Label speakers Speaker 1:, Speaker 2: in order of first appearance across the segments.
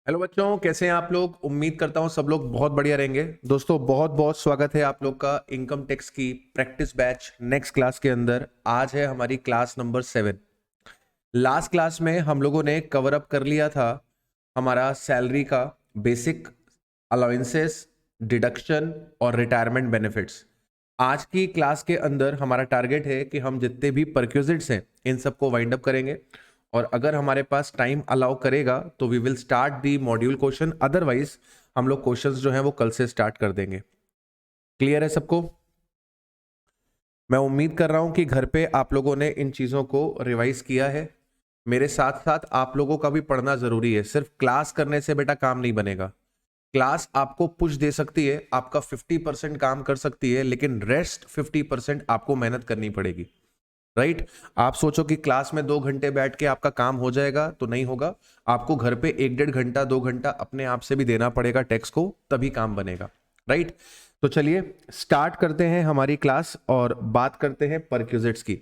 Speaker 1: Hello बच्चों, कैसे हैं आप लोग। उम्मीद करता हूं सब लोग बहुत बढ़िया रहेंगे। दोस्तों बहुत बहुत स्वागत है आप लोग का इनकम टैक्स की प्रैक्टिस बैच नेक्स्ट क्लास के अंदर। आज है हमारी क्लास नंबर 7। लास्ट क्लास में हम लोगों ने कवर अप कर लिया था हमारा सैलरी का बेसिक अलाउंसेस, डिडक्शन और रिटायरमेंट बेनिफिट्स। आज की क्लास के अंदर हमारा टारगेट है कि हम जितने भी परक्यूजिट्स हैं इन सबको वाइंड अप करेंगे, और अगर हमारे पास टाइम अलाउ करेगा तो we will start the module question. Otherwise हम लोग क्वेश्चंस जो हैं वो कल से स्टार्ट कर देंगे। क्लियर है सबको। मैं उम्मीद कर रहा हूं कि घर पे आप लोगों ने इन चीज़ों को रिवाइज किया है। मेरे साथ साथ आप लोगों का भी पढ़ना जरूरी है। सिर्फ क्लास करने से बेटा काम नहीं बनेगा। क्लास आपको पुश दे सकती है, आपका 50% काम कर सकती है, लेकिन रेस्ट 50% आपको मेहनत करनी पड़ेगी। राइट। आप सोचो कि क्लास में 2 घंटे बैठ के आपका काम हो जाएगा, तो नहीं होगा। आपको घर पे 1-1.5 घंटा 2 घंटा अपने आप से भी देना पड़ेगा टैक्स को, तभी काम बनेगा। राइट। तो चलिए स्टार्ट करते हैं हमारी क्लास और बात करते हैं परक्यूजिट्स की।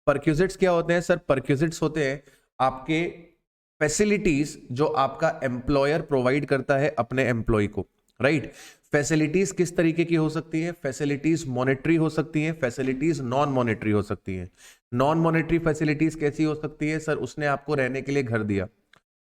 Speaker 1: परक्यूजिट्स क्या होते हैं सर? परक्यूजिट्स होते हैं आपके फैसिलिटीज जो आपका एम्प्लॉयर प्रोवाइड करता है अपने एम्प्लॉय को। राइट। फैसिलिटीज किस तरीके की हो सकती है? फैसिलिटीज मॉनेटरी हो सकती हैं, फैसिलिटीज नॉन मॉनेटरी हो सकती हैं। नॉन मॉनेटरी फैसिलिटीज कैसी हो सकती है सर? उसने आपको रहने के लिए घर दिया,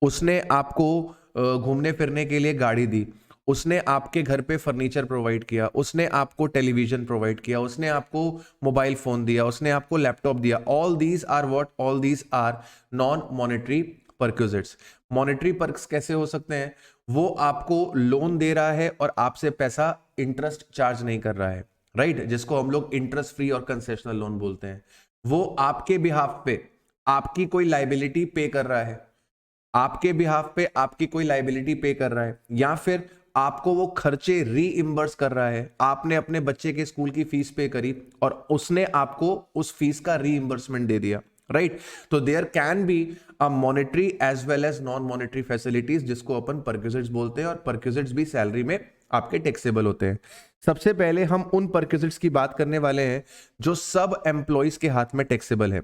Speaker 1: उसने आपको घूमने फिरने के लिए गाड़ी दी, उसने आपके घर पे फर्नीचर प्रोवाइड किया, उसने आपको टेलीविजन प्रोवाइड किया, उसने आपको मोबाइल फोन दिया, उसने आपको लैपटॉप दिया। All these are what? All these are non monetary perquisites. Monetary perks कैसे हो सकते हैं? वो आपको लोन दे रहा है और आपसे पैसा इंटरेस्ट चार्ज नहीं कर रहा है। राइट। जिसको हम लोग इंटरेस्ट फ्री और कंसेशनल लोन बोलते हैं। वो आपके बिहाफ पे आपकी कोई लाइबिलिटी पे कर रहा है, आपके बिहाफ पे आपकी कोई लाइबिलिटी पे कर रहा है, या फिर आपको वो खर्चे रीइंबर्स कर रहा है। आपने अपने बच्चे के स्कूल की फीस पे करी और उसने आपको उस फीस का रीइंबर्समेंट दे दिया। राइट। तो there can be a monetary as well as non monetary facilities, जिसको अपन परक्यूजिट्स बोलते हैं, और परक्यूजिट्स भी सैलरी में आपके टैक्सेबल होते हैं। सबसे पहले हम उन परक्यूजिट्स की बात करने वाले हैं जो सब एम्प्लॉइज के हाथ में टैक्सेबल है।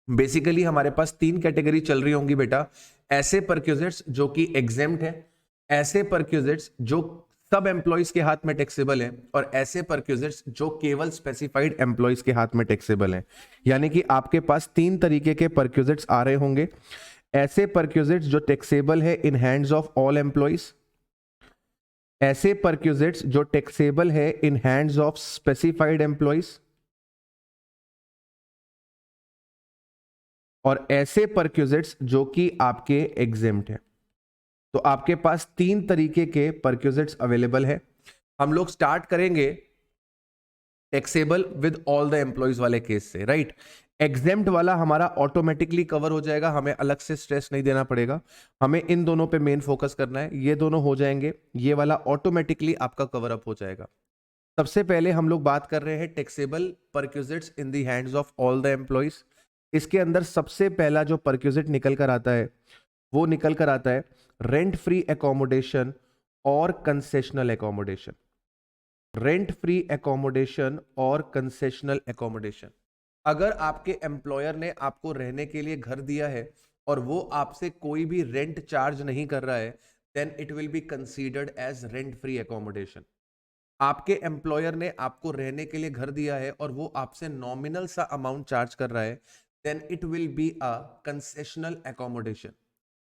Speaker 1: बेसिकली हमारे पास 3 कैटेगरी चल रही होंगी बेटा। ऐसे परक्यूजिट्स जो कि एग्जेम्प्ट है, ऐसे परक्यूजिट्स जो सब एम्प्लॉइज के हाथ में टैक्सेबल है, और ऐसे परक्यूजिट्स जो केवल स्पेसिफाइड एम्प्लॉइज के हाथ में टैक्सेबल है। यानी कि आपके पास 3 तरीके के परक्यूजिट्स आ रहे होंगे। ऐसे परक्यूजिट्स जो टैक्सेबल है in hands of all employees, ऐसे परक्यूजिट्स जो टैक्सेबल है in hands of specified employees, और ऐसे परक्यूजिट्स जो कि आपके एग्जेम्प्ट है। तो आपके पास 3 तरीके के परक्यूजिट्स अवेलेबल है। हम लोग स्टार्ट करेंगे taxable with all the employees वाले केस से। राइट। एग्जेम्प्ट वाला हमारा ऑटोमेटिकली कवर हो जाएगा, हमें अलग से स्ट्रेस नहीं देना पड़ेगा। हमें इन दोनों पे मेन फोकस करना है। ये दोनों हो जाएंगे, ये वाला ऑटोमेटिकली आपका कवर अप हो जाएगा। सबसे पहले हम लोग बात कर रहे हैं taxable perquisites in the hands of all the employees. इसके अंदर सबसे पहला जो परक्यूजिट निकल कर आता है वो निकल कर आता है रेंट फ्री एकोमोडेशन और concessional accommodation. Rent free accommodation और कंसेशनल एकोमोडेशन। अगर आपके एम्प्लॉयर ने आपको रहने के लिए घर दिया है और वो आपसे कोई भी रेंट चार्ज नहीं कर रहा है, then it will be considered as rent free accommodation. आपके एम्प्लॉयर ने आपको रहने के लिए घर दिया है और वो आपसे नॉमिनल सा अमाउंट चार्ज कर रहा है, then it will be a concessional accommodation.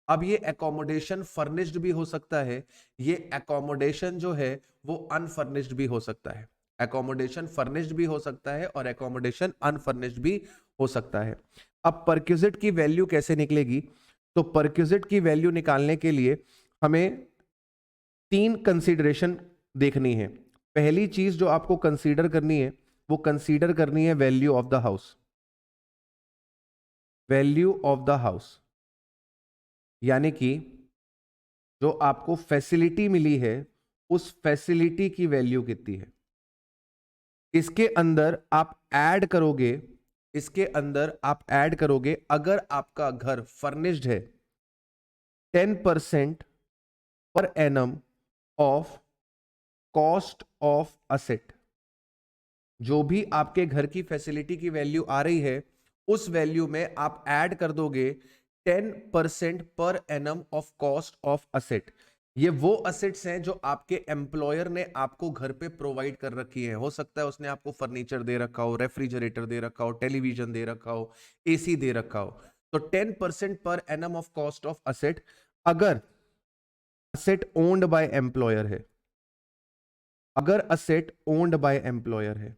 Speaker 1: अब ये एकोमोडेशन फर्निश्ड भी हो सकता है, ये एकोमोडेशन जो है वो अनफर्निश्ड भी हो सकता है। एकोमोडेशन फर्निश्ड भी हो सकता है और एकोमोडेशन अनफर्निश्ड भी हो सकता है। अब परक्यूजिट की वैल्यू कैसे निकलेगी? तो परक्यूजिट की वैल्यू निकालने के लिए हमें 3 कंसीडरेशन देखनी है। पहली चीज जो आपको कंसीडर करनी है वो कंसीडर करनी है value of the house. Value of the house यानी कि जो आपको फैसिलिटी मिली है उस फैसिलिटी की वैल्यू कितनी है। इसके अंदर आप ऐड करोगे, इसके अंदर आप ऐड करोगे, अगर आपका घर फर्निश्ड है 10% per annum of cost of asset. जो भी आपके घर की फैसिलिटी की वैल्यू आ रही है उस वैल्यू में आप ऐड कर दोगे 10% per annum of cost of asset. ये वो असेट्स हैं जो आपके एम्प्लॉयर ने आपको घर पे प्रोवाइड कर रखी है। हो सकता है उसने आपको फर्नीचर दे रखा हो, रेफ्रिजरेटर दे रखा हो, टेलीविजन दे रखा हो, एसी दे रखा हो। तो 10% per annum of cost of asset अगर असेट ओन्ड बाय एम्प्लॉयर है, अगर असेट ओन्ड बाय एम्प्लॉयर है,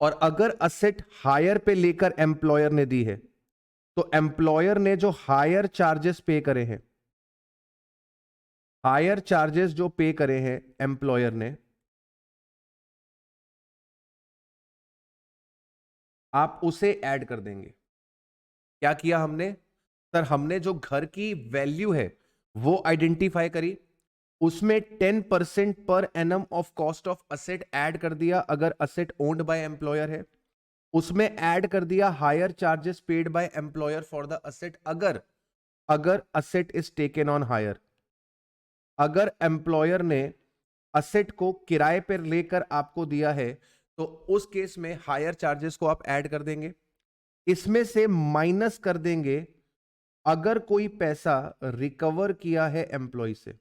Speaker 1: और अगर असेट हायर पे लेकर एम्प्लॉयर ने दी है, तो एम्प्लॉयर ने जो हायर चार्जेस पे करे हैं, हायर चार्जेस जो पे करे हैं एम्प्लॉयर ने, आप उसे ऐड कर देंगे। क्या किया हमने सर? हमने जो घर की वैल्यू है वो आइडेंटिफाई करी, उसमें 10% per annum of cost of asset add कर दिया अगर असेट ओन्ड बाय एम्प्लॉयर है। उसमें ऐड कर दिया hire charges paid by employer for the asset अगर अगर asset is taken on hire. अगर एम्प्लॉयर ने असेट को किराए पर लेकर आपको दिया है तो उस केस में हायर चार्जेस को आप ऐड कर देंगे। इसमें से माइनस कर देंगे अगर कोई पैसा रिकवर किया है एम्प्लॉय से।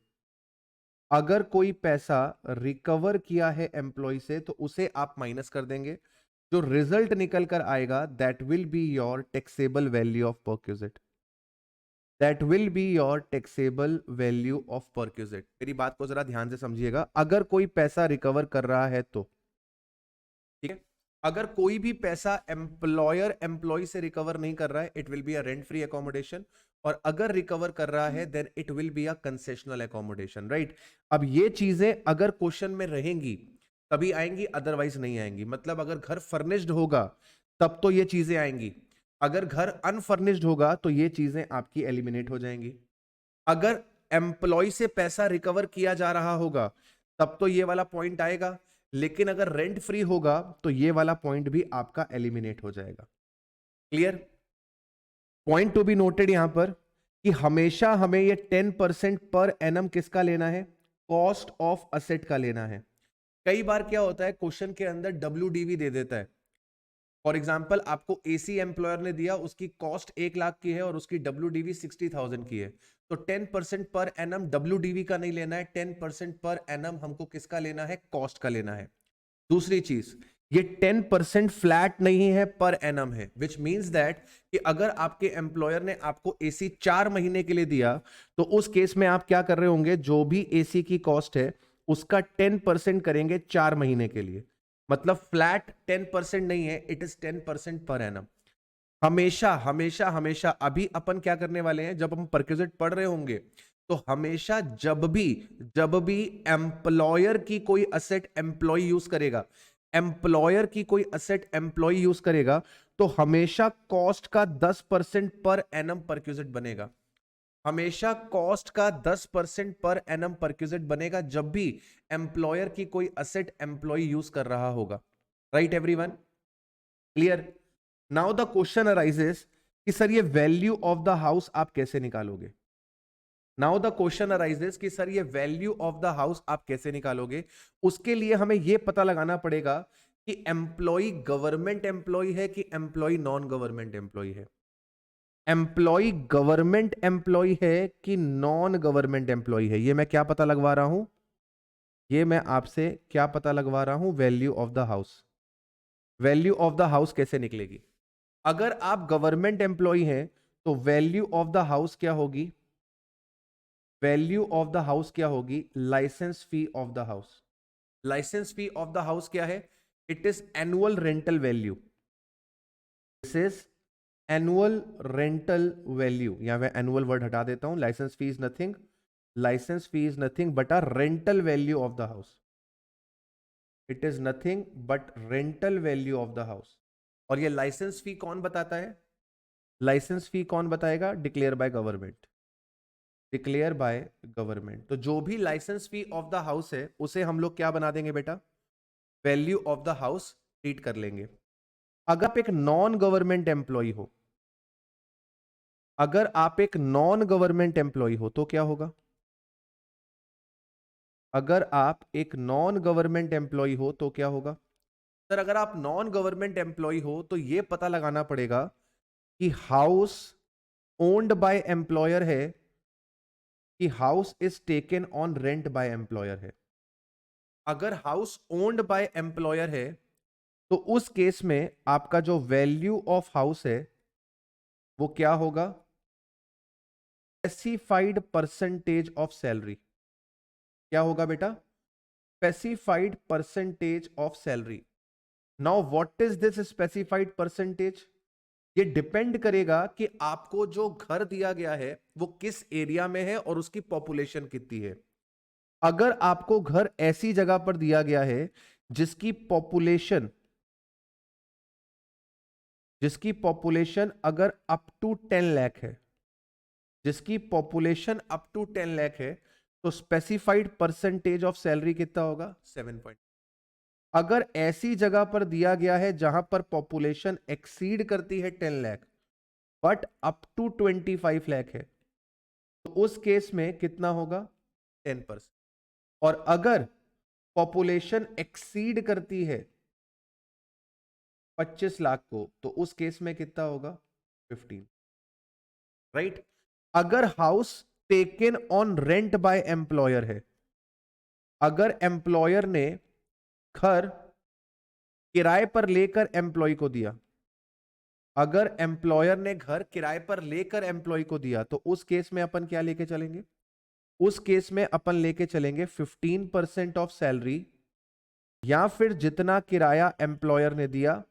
Speaker 1: अगर कोई पैसा रिकवर किया है एम्प्लॉय से तो उसे आप माइनस कर देंगे। जो रिजल्ट निकल कर आएगा that will be your taxable value of perquisite. That will be your taxable value of perquisite. मेरी बात को जरा ध्यान से समझिएगा। अगर कोई पैसा रिकवर कर रहा है तो ठीक है, अगर कोई भी पैसा एम्प्लॉयर एम्प्लॉय से रिकवर नहीं कर रहा है, it will be a rent free accommodation. और अगर रिकवर कर रहा है then it will be a concessional accommodation, right. अब ये चीजें अगर क्वेश्चन में रहेंगी तभी आएंगी, अदरवाइज नहीं आएंगी। मतलब अगर घर फर्निश्ड होगा तब तो ये चीजें आएंगी, अगर घर अनफर्निश्ड होगा तो ये चीजें आपकी एलिमिनेट हो जाएंगी। अगर एम्प्लॉय से पैसा रिकवर किया जा रहा होगा तब तो ये वाला पॉइंट आएगा, लेकिन अगर रेंट फ्री होगा तो ये वाला पॉइंट भी आपका एलिमिनेट हो जाएगा। Clear? Point to be noted यहां पर कि हमेशा हमें ये 10% पर एनम किसका लेना है? कॉस्ट ऑफ असेट का लेना है। कई बार क्या होता है क्वेश्चन के अंदर WDV दे देता है। फॉर एग्जाम्पल आपको एसी एम्प्लॉयर ने दिया, उसकी कॉस्ट 1 लाख की है और उसकी WDV 60,000 की है। तो 10% पर एनम WDV का नहीं लेना है, 10% पर एनम हमको किसका लेना है? कॉस्ट का लेना है। दूसरी चीज, ये 10% फ्लैट नहीं है, पर एनम है, विच मींस दैट कि अगर आपके एम्प्लॉयर ने आपको एसी 4 महीने के लिए दिया तो उस केस में आप क्या कर रहे होंगे? जो भी एसी की कॉस्ट है उसका 10% करेंगे 4 महीने के लिए। मतलब फ्लैट 10% नहीं है, इट इज 10% पर एनम। हमेशा हमेशा हमेशा अभी अपन क्या करने वाले हैं, जब हम परक्विजिट पढ़ रहे होंगे तो हमेशा जब भी एम्प्लॉयर की कोई असेट एम्प्लॉय यूज करेगा, एम्प्लॉयर की कोई असेट एम्प्लॉय यूज करेगा, तो हमेशा कॉस्ट का 10% पर एनम परक्विजिट बनेगा। हमेशा कॉस्ट का 10% पर एनम परक्विजिट बनेगा जब भी एम्प्लॉयर की कोई असेट एम्प्लॉय यूज कर रहा होगा। Right everyone? Clear? Now the question arises कि सर ये वैल्यू ऑफ द हाउस आप कैसे निकालोगे? नाउ द क्वेश्चन अराइजेस कि सर ये वैल्यू ऑफ द हाउस आप कैसे निकालोगे? उसके लिए हमें यह पता लगाना पड़ेगा कि एम्प्लॉय गवर्नमेंट एम्प्लॉय है कि एम्प्लॉय नॉन गवर्नमेंट एम्प्लॉय है। एम्प्लॉय गवर्नमेंट एम्प्लॉय है कि नॉन गवर्नमेंट एम्प्लॉय है? ये मैं क्या पता लगवा रहा हूं? ये मैं आपसे क्या पता लगवा रहा हूं? Value of the house. Value of the house कैसे निकलेगी? अगर आप गवर्नमेंट एम्प्लॉय हैं तो वैल्यू ऑफ द हाउस क्या होगी? वैल्यू ऑफ द हाउस क्या होगी? Licence fee of the house. Licence fee of the house क्या है? It is annual rental value. This is annual rental value. यहां मैं एनुअल वर्ड हटा देता हूं। Licence fee is nothing, licence fee is nothing but a rental value of the house. It is nothing but rental value of the house. और ये licence fee कौन बताता है? लाइसेंस फी कौन बताएगा? Declare by government. Declare by government. तो जो भी licence fee of the house है उसे हम लोग क्या बना देंगे बेटा? Value of the house treat कर लेंगे। अगर आप एक नॉन गवर्नमेंट एम्प्लॉय हो, अगर आप एक नॉन गवर्नमेंट एम्प्लॉय हो तो क्या होगा? अगर आप एक नॉन गवर्नमेंट एम्प्लॉय हो तो क्या होगा? सर अगर आप नॉन गवर्नमेंट एम्प्लॉय हो तो यह पता लगाना पड़ेगा कि हाउस ओन्ड बाय एम्प्लॉयर है कि house is taken on rent bye employer है। अगर हाउस ओन्ड बाय एम्प्लॉयर है तो उस केस में आपका जो वैल्यू ऑफ हाउस है वो क्या होगा? Specified percentage of salary. क्या होगा बेटा? Specified percentage of salary. Now what is this specified percentage? ये डिपेंड करेगा कि आपको जो घर दिया गया है वो किस एरिया में है और उसकी पॉपुलेशन कितनी है। अगर आपको घर ऐसी जगह पर दिया गया है जिसकी पॉपुलेशन अगर अप टू 10 लाख है, जिसकी पॉपुलेशन अप टू 10 लाख है, तो स्पेसिफाइड परसेंटेज ऑफ सैलरी कितना होगा? 7 अगर ऐसी जगह पर दिया गया है जहां पर पॉपुलेशन एक्सीड करती है 10 lakh but up to 25 lakh है, तो उस केस में कितना होगा? 10%। और अगर पॉपुलेशन एक्सीड करती है 25 लाख को, तो उस केस में कितना होगा? 15। राइट? अगर house taken on rent bye employer है, अगर एम्प्लॉयर ने घर किराए पर लेकर एम्प्लॉय को दिया, अगर एम्प्लॉयर ने घर किराए पर लेकर एम्प्लॉय को दिया, तो उस केस में अपन क्या लेके चलेंगे? उस केस में अपन लेके चलेंगे 15% ऑफ सैलरी, या फिर जितना किराया एम्प्लॉयर ने दिया,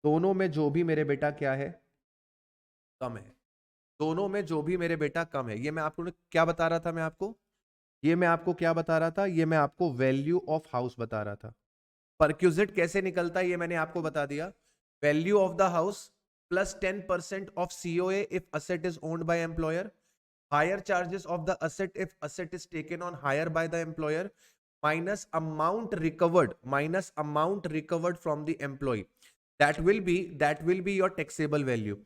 Speaker 1: दोनों में जो भी मेरे बेटा क्या है? कम है। दोनों में जो भी मेरे बेटा कम है। ये मैं आपको क्या बता रहा था? ये मैं आपको क्या बता रहा था? ये मैं आपको वैल्यू ऑफ हाउस बता रहा था। परक्यूजिट कैसे निकलता है ये मैंने आपको बता दिया। Value of the house plus 10% of COA if asset is owned by employer, hire charges of the asset if asset is taken on hire by the employer, minus amount recovered from the employee, that will be your taxable value.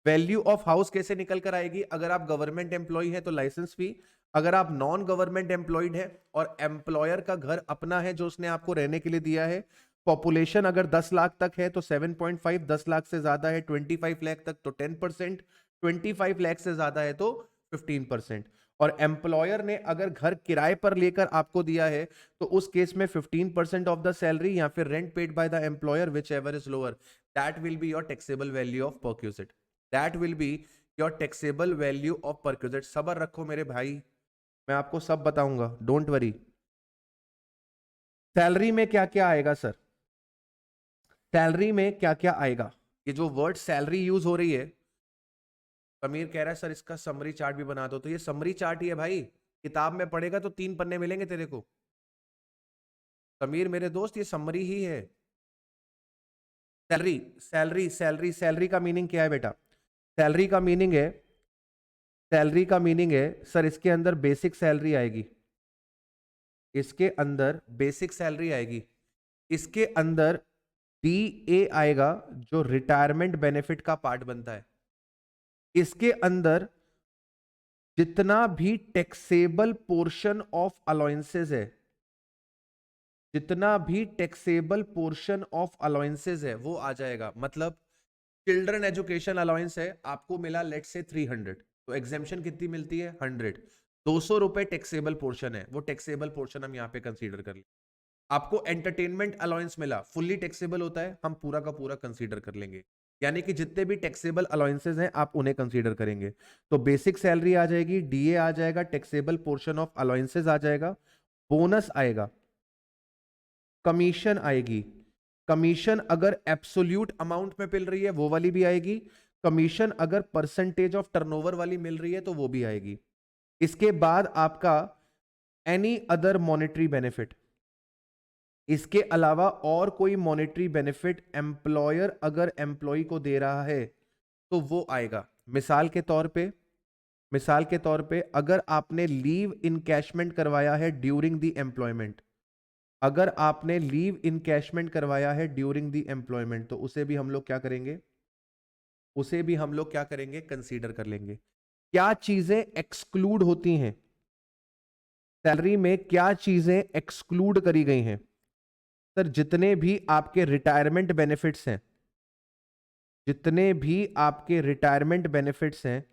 Speaker 1: Value of house कैसे निकल कर आएगी? अगर आप government employ है तो licence फी, अगर आप नॉन गवर्नमेंट एम्प्लॉयड है और एम्प्लॉयर का घर अपना है जो उसने आपको रहने के लिए दिया है, पॉपुलेशन अगर 10 लाख तक है तो 7.5, 10 लाख से ज्यादा है 25 लाख तक तो 10%, 25 लाख से ज्यादा है तो 15%। और एम्प्लॉयर ने अगर घर किराए पर लेकर आपको दिया है तो उस केस में 15% ऑफ द सैलरी या फिर rent paid by the employer which ever is lower, that will be your taxable value of perquisite. That will be your taxable value of perquisite. सबर रखो मेरे भाई, मैं आपको सब बताऊंगा, डोंट वरी। सैलरी में क्या क्या आएगा सर? सैलरी में क्या क्या आएगा? ये जो वर्ड सैलरी यूज हो रही है, समीर कह रहा है सर इसका समरी चार्ट भी बना दो, तो ये समरी चार्ट ही है भाई। किताब में पढ़ेगा तो 3 पन्ने मिलेंगे तेरे को। समीर मेरे दोस्त ये समरी ही है। सैलरी सैलरी सैलरी सैलरी का मीनिंग क्या है बेटा? सैलरी का मीनिंग है, सैलरी का मीनिंग है सर इसके अंदर बेसिक सैलरी आएगी, इसके अंदर बेसिक सैलरी आएगी, इसके अंदर डीए आएगा जो रिटायरमेंट बेनिफिट का पार्ट बनता है, इसके अंदर जितना भी टैक्सेबल पोर्शन ऑफ अलाउंसेस है, जितना भी टैक्सेबल पोर्शन ऑफ अलाउंसेस है वो आ जाएगा। मतलब चिल्ड्रन एजुकेशन अलाउंस है, आपको मिला लेट से 300, तो एग्जेम्पशन कितनी मिलती है? 100। 200 रुपए टैक्सेबल पोर्शन है, वो टैक्सेबल पोर्शन हम यहाँ पे कंसीडर कर लें। आपको एंटरटेनमेंट अलाउंस मिला, फुल्ली टैक्सेबल होता है, हम पूरा का पूरा कंसीडर कर लेंगे। यानी कि जितने भी टैक्सेबल अलाउंसेस हैं आप उन्हें कंसीडर करेंगे। तो बेसिक सैलरी आ जाएगी, डीए आ जाएगा, टैक्सेबल पोर्शन ऑफ अलाउंसेस आ जाएगा, बोनस आएगा, कमीशन आएगी। कमीशन अगर एब्सोल्यूट अमाउंट में मिल रही है वो वाली भी आएगी, कमीशन अगर परसेंटेज ऑफ टर्नओवर वाली मिल रही है तो वो भी आएगी। इसके बाद आपका एनी अदर मॉनेटरी बेनिफिट, इसके अलावा और कोई मॉनेटरी बेनिफिट एम्प्लॉयर अगर एम्प्लॉय को दे रहा है तो वो आएगा। मिसाल के तौर पे अगर आपने लीव इनकैशमेंट करवाया है ड्यूरिंग द एम्प्लॉयमेंट, अगर आपने लीव इनकैशमेंट करवाया है ड्यूरिंग द एम्प्लॉयमेंट, तो उसे भी हम लोग क्या करेंगे? उसे भी हम लोग क्या करेंगे? कंसीडर कर लेंगे। क्या चीजें एक्सक्लूड होती हैं सैलरी में? क्या चीजें एक्सक्लूड करी गई हैं सर? जितने भी आपके रिटायरमेंट बेनिफिट्स हैं, जितने भी आपके रिटायरमेंट बेनिफिट्स हैं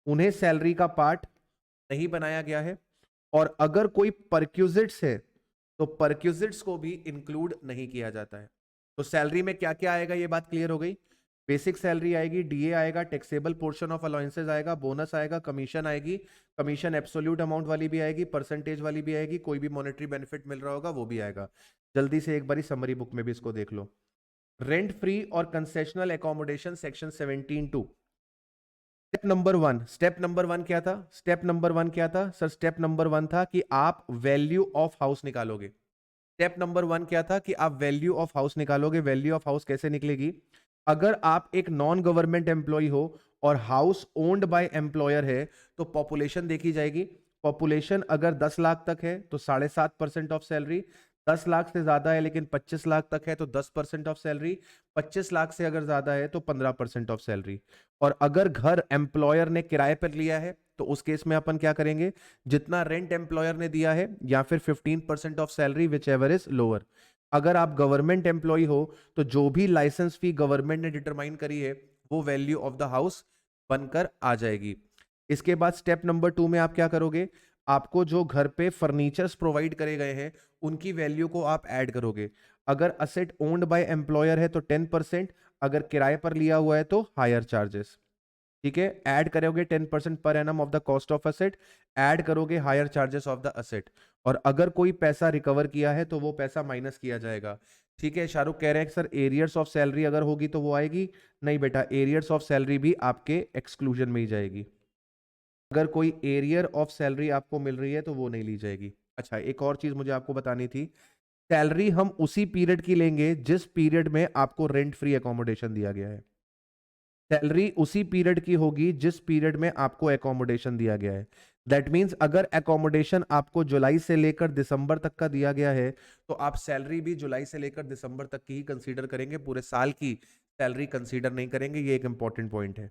Speaker 1: उन्हें सैलरी का पार्ट नहीं बनाया गया है, और अगर कोई परक्यूजिट्स है तो परक्यूजिट्स को भी इंक्लूड नहीं किया जाता है। तो सैलरी में क्या क्या आएगा, ये बात क्लियर हो गई। बेसिक सैलरी आएगी, डीए आएगा, टैक्सेबल पोर्शन ऑफ अलाउंसेस आएगा, बोनस आएगा, कमीशन आएगी, कमीशन एब्सोल्यूट अमाउंट वाली भी आएगी, परसेंटेज वाली भी आएगी, कोई भी मॉनेटरी बेनिफिट मिल रहा होगा वो भी आएगा। जल्दी से एक बारी समरी बुक में भी इसको देख लो। रेंट फ्री और concessional accommodation section 17(2). Step number one क्या था? स्टेप नंबर वन क्या था सर? स्टेप नंबर वन था कि आप वैल्यू ऑफ हाउस निकालोगे। स्टेप नंबर वन क्या था कि आप वैल्यू ऑफ हाउस निकालोगे। वैल्यू ऑफ हाउस कैसे निकलेगी? अगर आप एक नॉन गवर्नमेंट एम्प्लॉय हो और हाउस ओन्ड बाय एम्प्लॉयर है तो पॉपुलेशन देखी जाएगी। पॉपुलेशन अगर 10 लाख तक है तो 7.5% ऑफ सैलरी, 10 लाख से ज्यादा है लेकिन 25 लाख तक है तो 10% ऑफ सैलरी, 25 लाख से अगर ज्यादा है तो 15% ऑफ सैलरी। और अगर घर एम्प्लॉयर ने किराए पर लिया है तो उस केस में अपन क्या करेंगे, जितना रेंट एम्प्लॉयर ने दिया है या फिर 15% of salary which ever is lower. अगर आप गवर्नमेंट एम्प्लॉय हो तो जो भी लाइसेंस फी गवर्नमेंट ने डिटरमाइन करी है वो वैल्यू ऑफ द हाउस बनकर आ जाएगी। इसके बाद स्टेप नंबर 2 में आप क्या करोगे, आपको जो घर पे फर्नीचर्स प्रोवाइड करे गए हैं उनकी वैल्यू को आप ऐड करोगे। अगर असेट ओन्ड बाय एम्प्लॉयर है तो 10%, अगर किराए पर लिया हुआ है तो हायर चार्जेस। ठीक है, ऐड करोगे 10% per annum of the cost of asset, add करोगे higher charges of the asset, और अगर कोई पैसा रिकवर किया है तो वो पैसा माइनस किया जाएगा। ठीक है, शाहरुख कह रहे हैं सर एरियर्स ऑफ सैलरी अगर होगी तो वो आएगी? नहीं बेटा, एरियर्स ऑफ सैलरी भी आपके एक्सक्लूजन में ही जाएगी। अगर कोई एरियर ऑफ सैलरी आपको मिल रही है तो वो नहीं ली जाएगी। अच्छा, एक और चीज मुझे आपको बतानी थी, सैलरी हम उसी पीरियड की लेंगे जिस पीरियड में आपको रेंट फ्री एकोमोडेशन दिया गया है। सैलरी उसी पीरियड की होगी जिस पीरियड में आपको एकोमोडेशन दिया गया है। दैट मींस अगर एकोमोडेशन आपको जुलाई से लेकर दिसंबर तक का दिया गया है तो आप सैलरी भी जुलाई से लेकर दिसंबर तक की ही कंसीडर करेंगे, पूरे साल की सैलरी कंसीडर नहीं करेंगे। ये एक इंपॉर्टेंट पॉइंट है,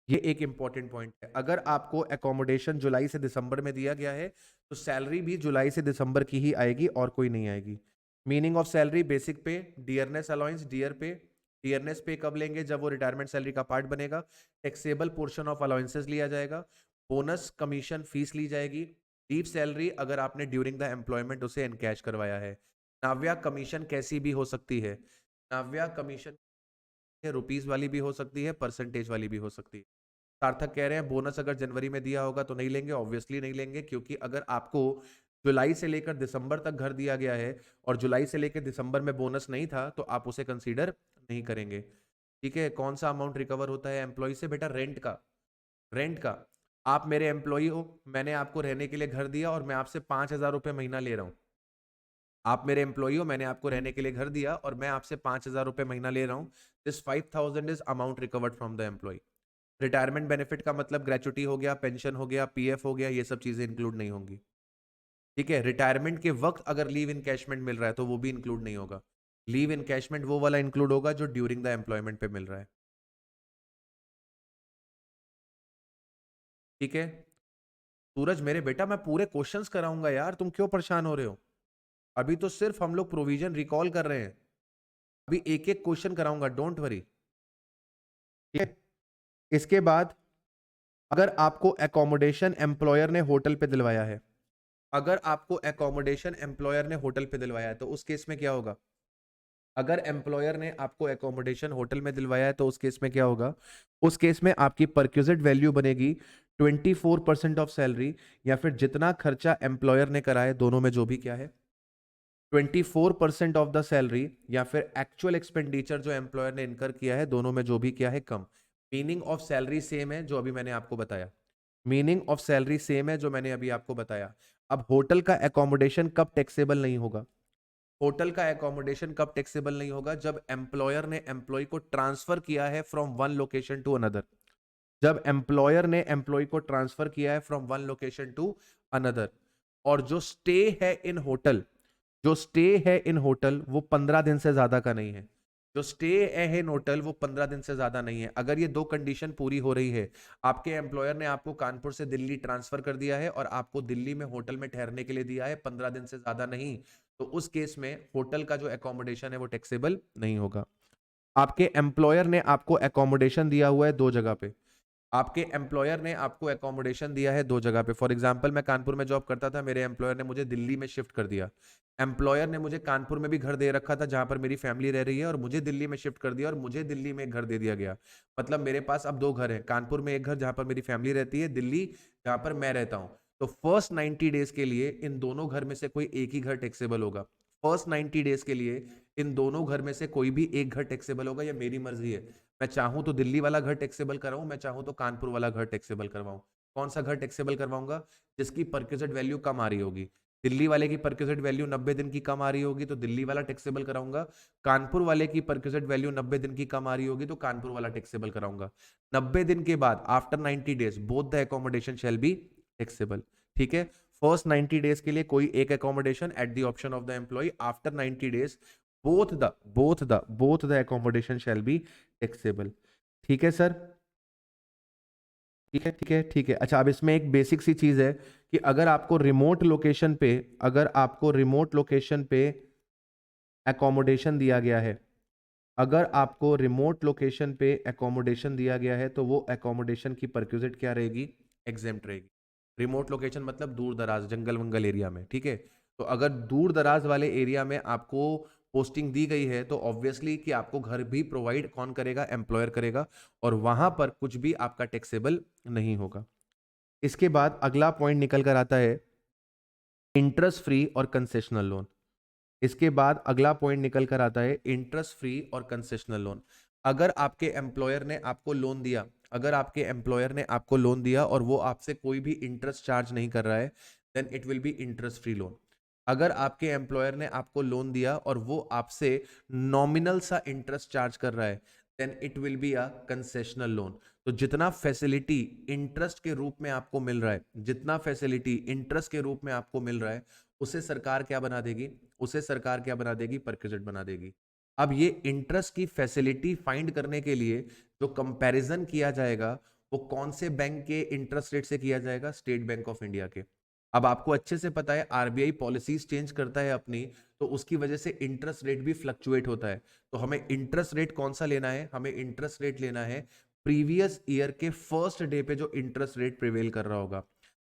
Speaker 1: ये एक इंपॉर्टेंट पॉइंट है। अगर आपको एकोमोडेशन जुलाई से दिसंबर में दिया गया है तो सैलरी भी जुलाई से दिसंबर की ही आएगी और कोई नहीं आएगी। मीनिंग ऑफ सैलरी, बेसिक पे, डियरनेस अलाउंस, डियर पे। डियरनेस पे कब लेंगे? जब वो रिटायरमेंट सैलरी का पार्ट बनेगा। टैक्सेबल पोर्शन ऑफ अलाउंसेस लिया जाएगा, बोनस, कमीशन, फीस ली जाएगी। लीव सैलरी अगर आपने ड्यूरिंग द एम्प्लॉयमेंट उसे एनकैश करवाया है। नाव्या कमीशन कैसी भी हो सकती है, नाव्या कमीशन रुपीज वाली भी हो सकती है, परसेंटेज वाली भी हो सकती है। सार्थक कह रहे हैं बोनस अगर जनवरी में दिया होगा तो नहीं लेंगे, ऑब्वियसली नहीं लेंगे, क्योंकि अगर आपको जुलाई से लेकर दिसंबर तक घर दिया गया है और जुलाई से लेकर दिसंबर में बोनस नहीं था तो आप उसे कंसीडर नहीं करेंगे। ठीक है, कौन सा अमाउंट रिकवर होता है एम्प्लॉय से? बेटा रेंट का। रेंट का, आप मेरे एम्प्लॉय हो, मैंने आपको रहने के लिए घर दिया और मैं आपसे 5,000 रुपये महीना ले रहा हूं। आप मेरे एम्प्लॉय हो, मैंने आपको रहने के लिए घर दिया और मैं आपसे 5,000 रुपये महीना ले रहा हूं। This 5,000 is amount recovered from the employee. Retirement benefit का मतलब ग्रेचुटी हो गया, पेंशन हो गया, पीएफ हो गया, ये सब चीजें इंक्लूड नहीं होंगी। ठीक है, रिटायरमेंट के वक्त अगर लीव इनकैशमेंट मिल रहा है तो वो भी इंक्लूड नहीं होगा। लीव इनकैशमेंट वो वाला इंक्लूड होगा जो ड्यूरिंग द एम्प्लॉयमेंट पे मिल रहा है। ठीक है, सूरज मेरे बेटा, मैं पूरे क्वेश्चंस कराऊंगा यार, तुम क्यों परेशान हो रहे हो? अभी तो सिर्फ हम लोग प्रोविजन रिकॉल कर रहे हैं, अभी एक एक क्वेश्चन कराऊंगा, डोंट वरी। ठीक है, इसके बाद अगर आपको एकोमोडेशन एम्प्लॉयर ने होटल पे दिलवाया है, अगर आपको एकोमोडेशन एम्प्लॉयर ने होटल पे दिलवाया है तो उस केस में क्या होगा? अगर एम्प्लॉयर ने आपको एकोमोडेशन होटल में दिलवाया है तो उस केस में क्या होगा? उस केस में आपकी परक्यूजिट वैल्यू बनेगी 24% ऑफ सैलरी, या फिर जितना खर्चा एम्प्लॉयर ने करा है दोनों में जो भी क्या है 24% ऑफ द सैलरी, या फिर एक्चुअल एक्सपेंडिचर जो एम्प्लॉयर ने इनकर किया है दोनों में जो भी क्या है कम। मीनिंग ऑफ सैलरी सेम है जो अभी मैंने आपको बताया, मीनिंग ऑफ सैलरी सेम है जो मैंने अभी आपको बताया। अब होटल का एकोमोडेशन कब टैक्सेबल नहीं होगा? होटल का एकोमोडेशन कब टैक्सेबल नहीं होगा? जब एम्प्लॉयर ने एम्प्लॉय को ट्रांसफर किया है from one location to another. जब एम्प्लॉयर ने एम्प्लॉय को ट्रांसफर किया है from one location to another, और जो स्टे है इन होटल, जो स्टे है इन होटल वो 15 दिन से ज्यादा का नहीं है। जो स्टे है इन होटल वो 15 दिन से ज्यादा नहीं है। अगर ये दो कंडीशन पूरी हो रही है, आपके एम्प्लॉयर ने आपको कानपुर से दिल्ली ट्रांसफर कर दिया है और आपको दिल्ली में होटल में ठहरने के लिए दिया है 15 दिन से ज्यादा नहीं, तो उस केस में होटल का जो एकोमोडेशन है वो टैक्सेबल नहीं होगा। आपके एम्प्लॉयर ने आपको एकोमोडेशन दिया हुआ है 2 जगह पे। आपके एम्प्लॉयर ने आपको एकोमोडेशन दिया है 2 जगह पे। फॉर एग्जांपल मैं कानपुर में जॉब करता था, मेरे एम्प्लॉयर ने मुझे दिल्ली में शिफ्ट कर दिया। एम्प्लॉयर ने मुझे कानपुर में भी घर दे रखा था जहां पर मेरी फैमिली रह रही है, और मुझे दिल्ली में शिफ्ट कर दिया, और मुझे दिल्ली में एक घर दे दिया गया। मतलब मेरे पास अब 2 घर हैं, कानपुर में एक घर जहां पर मेरी फैमिली रहती है, दिल्ली जहां पर मैं रहता हूं। तो फर्स्ट 90 डेज के लिए इन दोनों घर में से कोई एक ही घर टैक्सेबल होगा। फर्स्ट 90 डेज के लिए इन दोनों घर में से कोई भी एक घर टैक्सेबल होगा, या मेरी मर्जी है। मैं चाहूं तो दिल्ली वाला घर टैक्सेबल कराऊं, मैं चाहूं तो कानपुर वाला घर टैक्सेबल करवाऊं। कौन सा घर टैक्सेबल करवाऊंगा? जिसकी परक्यूजेट वैल्यू कम आ रही होगी। दिल्ली वाले की परक्यूजेट वैल्यू 90 दिन की कम आ रही होगी तो दिल्ली वाला टैक्सेबल कराऊंगा। कानपुर वाले की परक्यूजेट वैल्यू 90 दिन की कम आ रही होगी तो कानपुर वाला टैक्सेबल कराऊंगा। 90 दिन के बाद after 90 days both the accommodation shall be taxable. ठीक है, फर्स्ट 90 डेज के लिए कोई एक accommodation at the option of the employee, after 90 days both the accommodation shall be taxable। ठीक है सर, ठीक है ठीक है ठीक है। अच्छा, अब इसमें एक बेसिक सी चीज है कि अगर आपको रिमोट लोकेशन पे, अगर आपको रिमोट लोकेशन पे एकोमोडेशन दिया गया है, अगर आपको रिमोट लोकेशन पे एकोमोडेशन दिया गया है तो वो एकोमोडेशन की परक्यूजिट क्या रहेगी? एग्जेम्प्ट रहेगी। रिमोट लोकेशन मतलब दूर दराज जंगल वंगल एरिया में। ठीक है, तो अगर दूर दराज वाले एरिया में आपको पोस्टिंग दी गई है तो ऑब्वियसली कि आपको घर भी प्रोवाइड कौन करेगा? एम्प्लॉयर करेगा, और वहां पर कुछ भी आपका टैक्सेबल नहीं होगा। इसके बाद अगला पॉइंट निकल कर आता है इंटरेस्ट फ्री और कंसेशनल लोन। इसके बाद अगला पॉइंट निकल कर आता है इंटरेस्ट फ्री और कंसेशनल लोन। अगर आपके एम्प्लॉयर ने आपको लोन दिया, अगर आपके एम्प्लॉयर ने आपको लोन दिया और वो आपसे कोई भी इंटरेस्ट चार्ज नहीं कर रहा है, then it will be interest free loan. अगर आपके एम्प्लॉयर ने आपको लोन दिया और वो आपसे नॉमिनल सा इंटरेस्ट चार्ज कर रहा है, then it will be a concessional loan. तो जितना फैसिलिटी इंटरेस्ट के रूप में आपको मिल रहा है, जितना फैसिलिटी इंटरेस्ट के रूप में आपको मिल रहा है, उसे सरकार क्या बना देगी? उसे सरकार क्या बना देगी? परक्यूजिट बना देगी। अब ये इंटरेस्ट की फैसिलिटी फाइंड करने के लिए जो कंपैरिजन किया जाएगा वो कौन से बैंक के इंटरेस्ट रेट से किया जाएगा? स्टेट बैंक ऑफ इंडिया के। अब आपको अच्छे से पता है आरबीआई पॉलिसीज चेंज करता है अपनी, तो उसकी वजह से इंटरेस्ट रेट भी फ्लक्चुएट होता है। तो हमें इंटरेस्ट रेट कौन सा लेना है? हमें इंटरेस्ट रेट लेना है प्रीवियस ईयर के फर्स्ट डे पे जो इंटरेस्ट रेट प्रिवेल कर रहा होगा।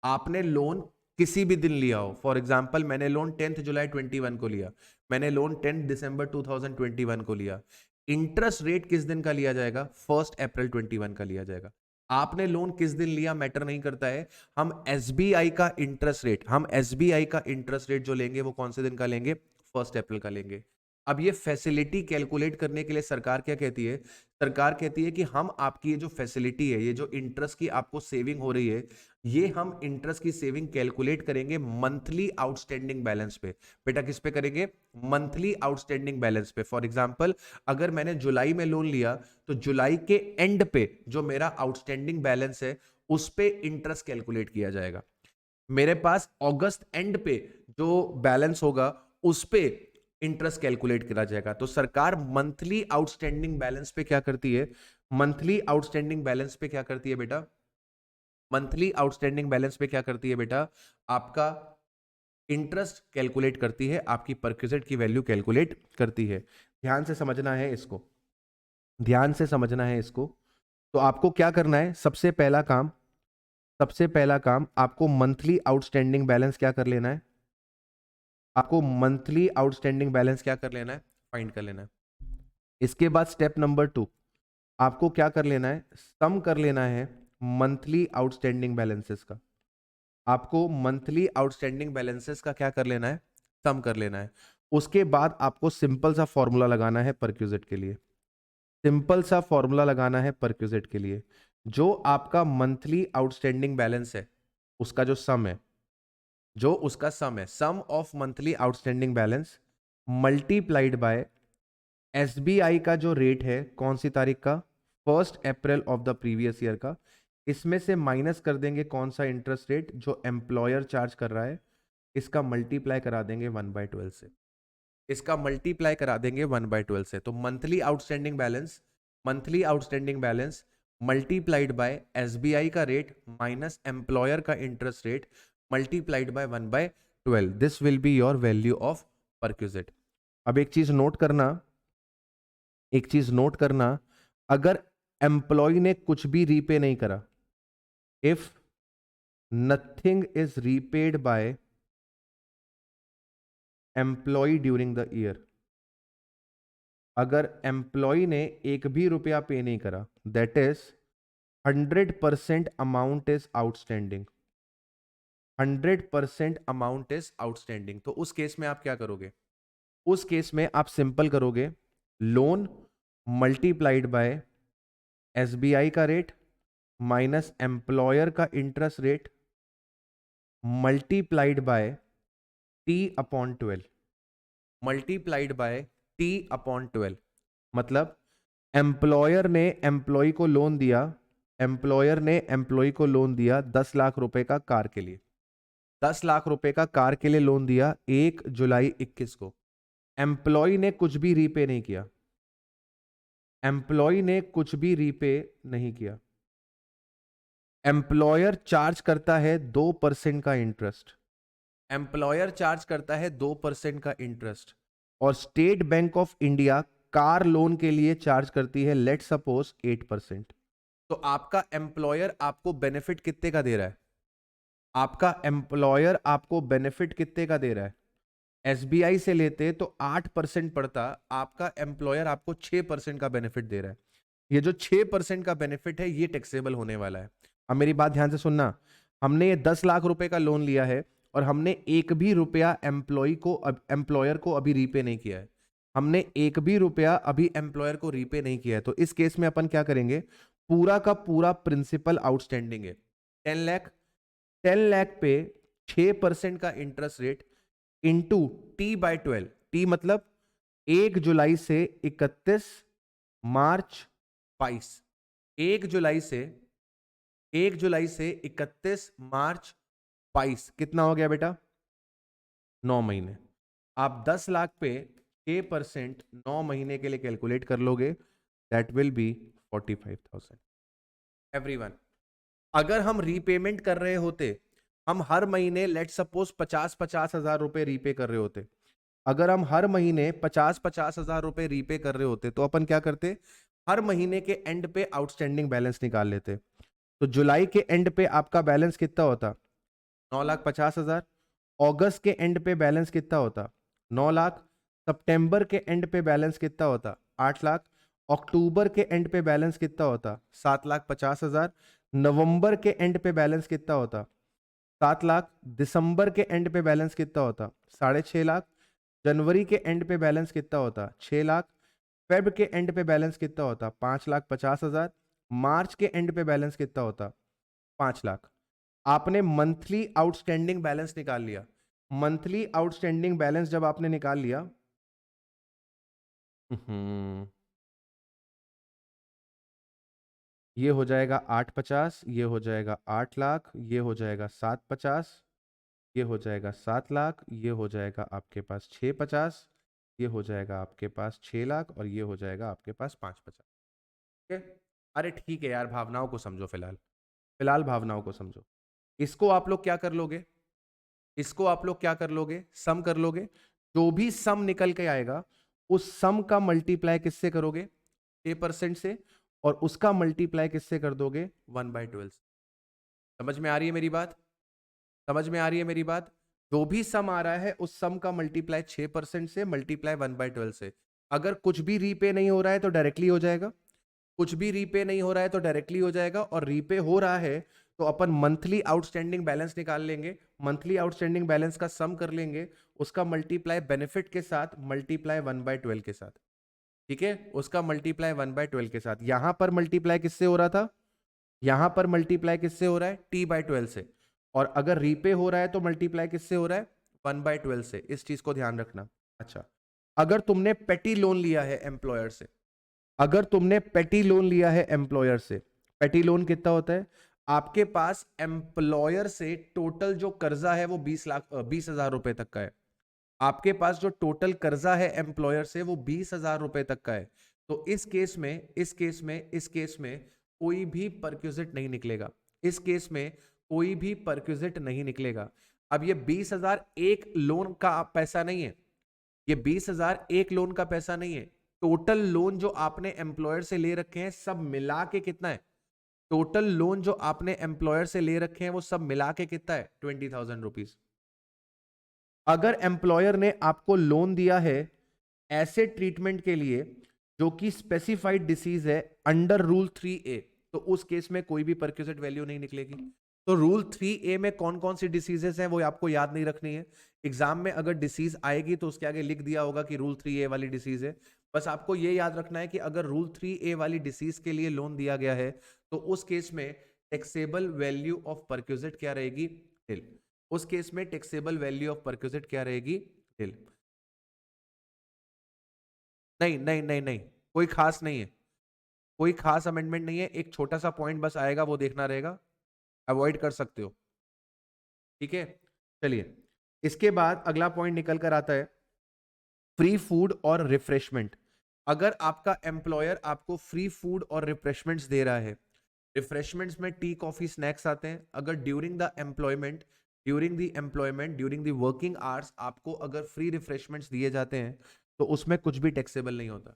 Speaker 1: आपने लोन किसी भी दिन लिया हो, फॉर एग्जांपल मैंने लोन 10 जुलाई 21 को लिया, मैंने लोन 10 दिसंबर 2021 को लिया, इंटरेस्ट रेट किस दिन का लिया जाएगा? 1 अप्रैल 21 का लिया जाएगा। आपने लोन किस दिन लिया मैटर नहीं करता है। हम एसबीआई का इंटरेस्ट रेट, हम एसबीआई का इंटरेस्ट रेट जो लेंगे वो कौन से दिन का लेंगे? 1 अप्रैल का लेंगे। अब ये फैसिलिटी कैलकुलेट करने के लिए सरकार क्या कहती है? सरकार कहती है कि हम आपकी ये जो फैसिलिटी है, ये जो इंटरेस्ट की आपको सेविंग हो रही है, ये हम इंटरेस्ट की सेविंग कैलकुलेट करेंगे मंथली आउटस्टैंडिंग बैलेंस पे। बेटा किस पे करेंगे? मंथली आउटस्टैंडिंग बैलेंस पे। फॉर एग्जांपल अगर मैंने जुलाई में लोन लिया तो जुलाई के एंड पे जो मेरा आउटस्टैंडिंग बैलेंस है उस पे इंटरेस्ट कैलकुलेट किया जाएगा। मेरे पास अगस्त एंड पे जो बैलेंस होगा उस पे इंटरेस्ट कैलकुलेट करा जाएगा। तो सरकार मंथली आउटस्टैंडिंग बैलेंस पे क्या करती है? मंथली आउटस्टैंडिंग बैलेंस पे क्या करती है बेटा? मंथली आउटस्टैंडिंग बैलेंस पे क्या करती है बेटा? आपका इंटरेस्ट कैलकुलेट करती है, आपकी परक्यूजेट की वैल्यू कैलकुलेट करती है। ध्यान से समझना है इसको, ध्यान से समझना है इसको। तो आपको क्या करना है? सबसे पहला काम, सबसे पहला काम आपको मंथली आउटस्टैंडिंग बैलेंस क्या कर लेना है? आपको मंथली आउटस्टैंडिंग बैलेंस क्या कर लेना है? फाइंड कर लेना है। इसके बाद स्टेप नंबर 2, आपको क्या कर लेना है? सम कर लेना है मंथली आउटस्टैंडिंग बैलेंसेस का। आपको मंथली आउटस्टैंडिंग बैलेंसेस का क्या कर लेना है? सम कर लेना है। उसके बाद आपको सिंपल सा फॉर्मूला लगाना है परक्यूजेट के लिए, सिंपल सा फॉर्मूला लगाना है परक्यूजेट के लिए। जो आपका मंथली आउटस्टैंडिंग बैलेंस है उसका जो सम है, जो उसका सम है, sum of monthly outstanding balance multiplied by SBI का जो रेट है कौन सी तारीख का? 1 April of the previous year का। इसमें से माइनस कर देंगे कौन सा इंटरेस्ट रेट जो एम्प्लॉयर चार्ज कर रहा है, इसका मल्टीप्लाई करा देंगे 1/12 से, इसका मल्टीप्लाई करा देंगे 1/12 से। तो monthly outstanding balance, monthly outstanding balance multiplied by SBI का रेट माइनस एम्प्लॉयर का interest rate multiplied by 1/12, this will be your value of perquisite. अब एक चीज नोट करना, एक चीज नोट करना, अगर एम्प्लॉय ने कुछ भी रीपे नहीं करा, if nothing is repaid by employee during the year, अगर एम्प्लॉय ने एक भी रुपया पे नहीं करा, that is 100% amount is outstanding, 100% amount is outstanding. तो उस केस में आप क्या करोगे? उस केस में आप सिंपल करोगे, लोन मल्टीप्लाइड बाय एसबीआई का रेट माइनस एम्प्लॉयर का interest rate multiplied bye T upon 12, multiplied by T upon 12। मतलब एम्प्लॉयर ने एम्प्लॉय को लोन दिया, एम्प्लॉयर ने एम्प्लॉय को लोन दिया 10 लाख रुपए का कार के लिए, 10 लाख रुपए का कार के लिए लोन दिया 1 जुलाई 21 को। एम्प्लॉय ने कुछ भी रीपे नहीं किया, एम्प्लॉय ने कुछ भी रीपे नहीं किया। एम्प्लॉयर चार्ज करता है 2% का इंटरेस्ट, एम्प्लॉयर चार्ज करता है 2% का इंटरेस्ट, और state bank of India car loan के लिए चार्ज करती है लेट सपोज 8%। तो आपका एम्प्लॉयर आपको बेनिफिट कितने का दे रहा है? आपका एम्प्लॉयर आपको बेनिफिट कितने का दे रहा है? एसबीआई से लेते तो 8% पड़ता, आपका एम्प्लॉयर आपको 6% का बेनिफिट दे रहा है। ये जो 6% का बेनिफिट है ये टैक्सेबल होने वाला है। अब मेरी बात ध्यान से सुनना, हमने ये 10 लाख रुपए का लोन लिया है और हमने एक भी रुपया एम्प्लॉयर को अभी रीपे नहीं किया है, हमने एक भी रुपया अभी एम्प्लॉयर को रीपे नहीं किया है। तो इस केस में अपन क्या करेंगे, पूरा का पूरा प्रिंसिपल आउटस्टैंडिंग है 10 लाख, 10 लाख पे 6% का interest rate into T by 12, T मतलब 1 जुलाई से 31 मार्च 22, 1 जुलाई से 31 मार्च 22, कितना हो गया बेटा? 9 महीने। आप 10 लाख पे 6% 9 महीने के लिए कैलकुलेट कर लोगे, दैट विल बी 45,000। एवरीवन, अगर हम रीपेमेंट कर रहे होते, हम हर महीने लेट सपोज 50-50 हजार रुपए रीपे कर रहे होते, अगर हम हर महीने 50-50 हजार रुपए रीपे कर रहे होते तो अपन क्या करते, हर महीने के एंड पे आउटस्टैंडिंग बैलेंस निकाल लेते। तो जुलाई के एंड पे आपका बैलेंस कितना होता? 9,50,000। अगस्त के एंड पे बैलेंस कितना होता? 9 लाख। सितंबर के एंड पे बैलेंस कितना होता? 8 लाख। अक्टूबर के एंड पे बैलेंस कितना होता? 7,50,000। नवंबर के एंड पे बैलेंस कितना होता? 7 लाख। दिसंबर के एंड पे बैलेंस कितना होता? 6.5 लाख। जनवरी के एंड पे बैलेंस कितना होता? 6 लाख। फेब के एंड पे बैलेंस कितना होता? 5,50,000। मार्च के एंड पे बैलेंस कितना होता? 5 लाख। आपने मंथली आउटस्टैंडिंग बैलेंस निकाल लिया। मंथली आउटस्टैंडिंग बैलेंस जब आपने निकाल लिया, ये हो जाएगा 850, ये हो जाएगा 8 लाख, ये हो जाएगा 750, ये हो जाएगा 7 लाख, ये हो जाएगा आपके पास 650, ये हो जाएगा आपके पास 6 लाख, और ये हो जाएगा आपके पास 550। ठीक है? अरे ठीक है यार, भावनाओं को समझो फिलहाल, फिलहाल भावनाओं को समझो। इसको आप लोग क्या कर लोगे, इसको आप लोग क्या कर लोगे, सम कर लोगे। जो भी सम निकल के आएगा उस सम का मल्टीप्लाई किससे करोगे? 6% से, और उसका मल्टीप्लाई किससे कर दोगे? 1/12। समझ में आ रही है मेरी बात? समझ में आ रही है मेरी बात? जो भी सम आ रहा है उस सम का मल्टीप्लाई 6% से, मल्टीप्लाई 1/12 से। अगर कुछ भी रीपे नहीं हो रहा है तो डायरेक्टली हो जाएगा, कुछ भी रीपे नहीं हो रहा है तो डायरेक्टली हो जाएगा, और रीपे हो रहा है तो अपन मंथली आउटस्टैंडिंग बैलेंस निकाल लेंगे, मंथली आउटस्टैंडिंग बैलेंस का सम कर लेंगे, उसका मल्टीप्लाई बेनिफिट के साथ, मल्टीप्लाई 1/12 के साथ। ठीक है, उसका मल्टीप्लाई 1/12 के साथ। यहां पर मल्टीप्लाई किससे हो रहा था? यहां पर मल्टीप्लाई किससे हो रहा है? t/12 से। और अगर रीपे हो रहा है तो मल्टीप्लाई किससे हो रहा है? 1/12 से। इस चीज को ध्यान रखना। अच्छा, अगर तुमने पेटी लोन लिया है एम्प्लॉयर से, अगर तुमने पेटी लोन लिया है एम्प्लॉयर से, पेटी लोन कितना होता है? आपके पास एम्प्लॉयर से टोटल जो कर्जा है वो 20,00,000 रुपए तक का है। आपके पास जो टोटल कर्जा है एम्प्लॉयर से वो 20,000 रुपए तक का है। तो इस केस में, इस केस में कोई भी परक्विजिट नहीं निकलेगा, इस केस में कोई भी परक्विजिट नहीं निकलेगा। अब ये 20,000 एक लोन का पैसा नहीं है, ये 20,000 एक लोन का पैसा नहीं है, टोटल लोन जो आपने एम्प्लॉयर से ले रखे हैं सब मिला के कितना है? टोटल लोन जो आपने एम्प्लॉयर से ले रखे हैं वो सब मिला के कितना है? 20,000 रुपीज। अगर एम्प्लॉयर ने आपको लोन दिया है ऐसे ट्रीटमेंट के लिए जो कि स्पेसिफाइड डिसीज है अंडर रूल 3A, तो उस केस में कोई भी परक्यूजेट वैल्यू नहीं निकलेगी। तो रूल 3A में कौन कौन सी डिसीजेस हैं वो आपको याद नहीं रखनी है। एग्जाम में अगर डिसीज आएगी तो उसके आगे लिख दिया होगा कि रूल 3A वाली डिसीज है। बस आपको ये याद रखना है कि अगर रूल 3A वाली डिसीज के लिए लोन दिया गया है तो उस केस में टैक्सेबल वैल्यू ऑफ परक्यूजेट क्या रहेगी? टिल। उस केस में टैक्सेबल वैल्यू ऑफ परक्यूजेट क्या रहेगी? टिल। नहीं नहीं नहीं नहीं, कोई खास नहीं है, कोई खास अमेंडमेंट नहीं है। एक छोटा सा पॉइंट बस आएगा, वो देखना रहेगा, अवॉइड कर सकते हो। ठीक है, चलिए इसके बाद अगला पॉइंट निकल कर आता है फ्री फूड और रिफ्रेशमेंट। अगर आपका एम्प्लॉयर आपको फ्री फूड और रिफ्रेशमेंट्स दे रहा है, रिफ्रेशमेंट्स में टी कॉफी स्नैक्स आते हैं, अगर during the employment during the working hours आपको अगर फ्री रिफ्रेशमेंट्स दिए जाते हैं तो उसमें कुछ भी टैक्सेबल नहीं होता।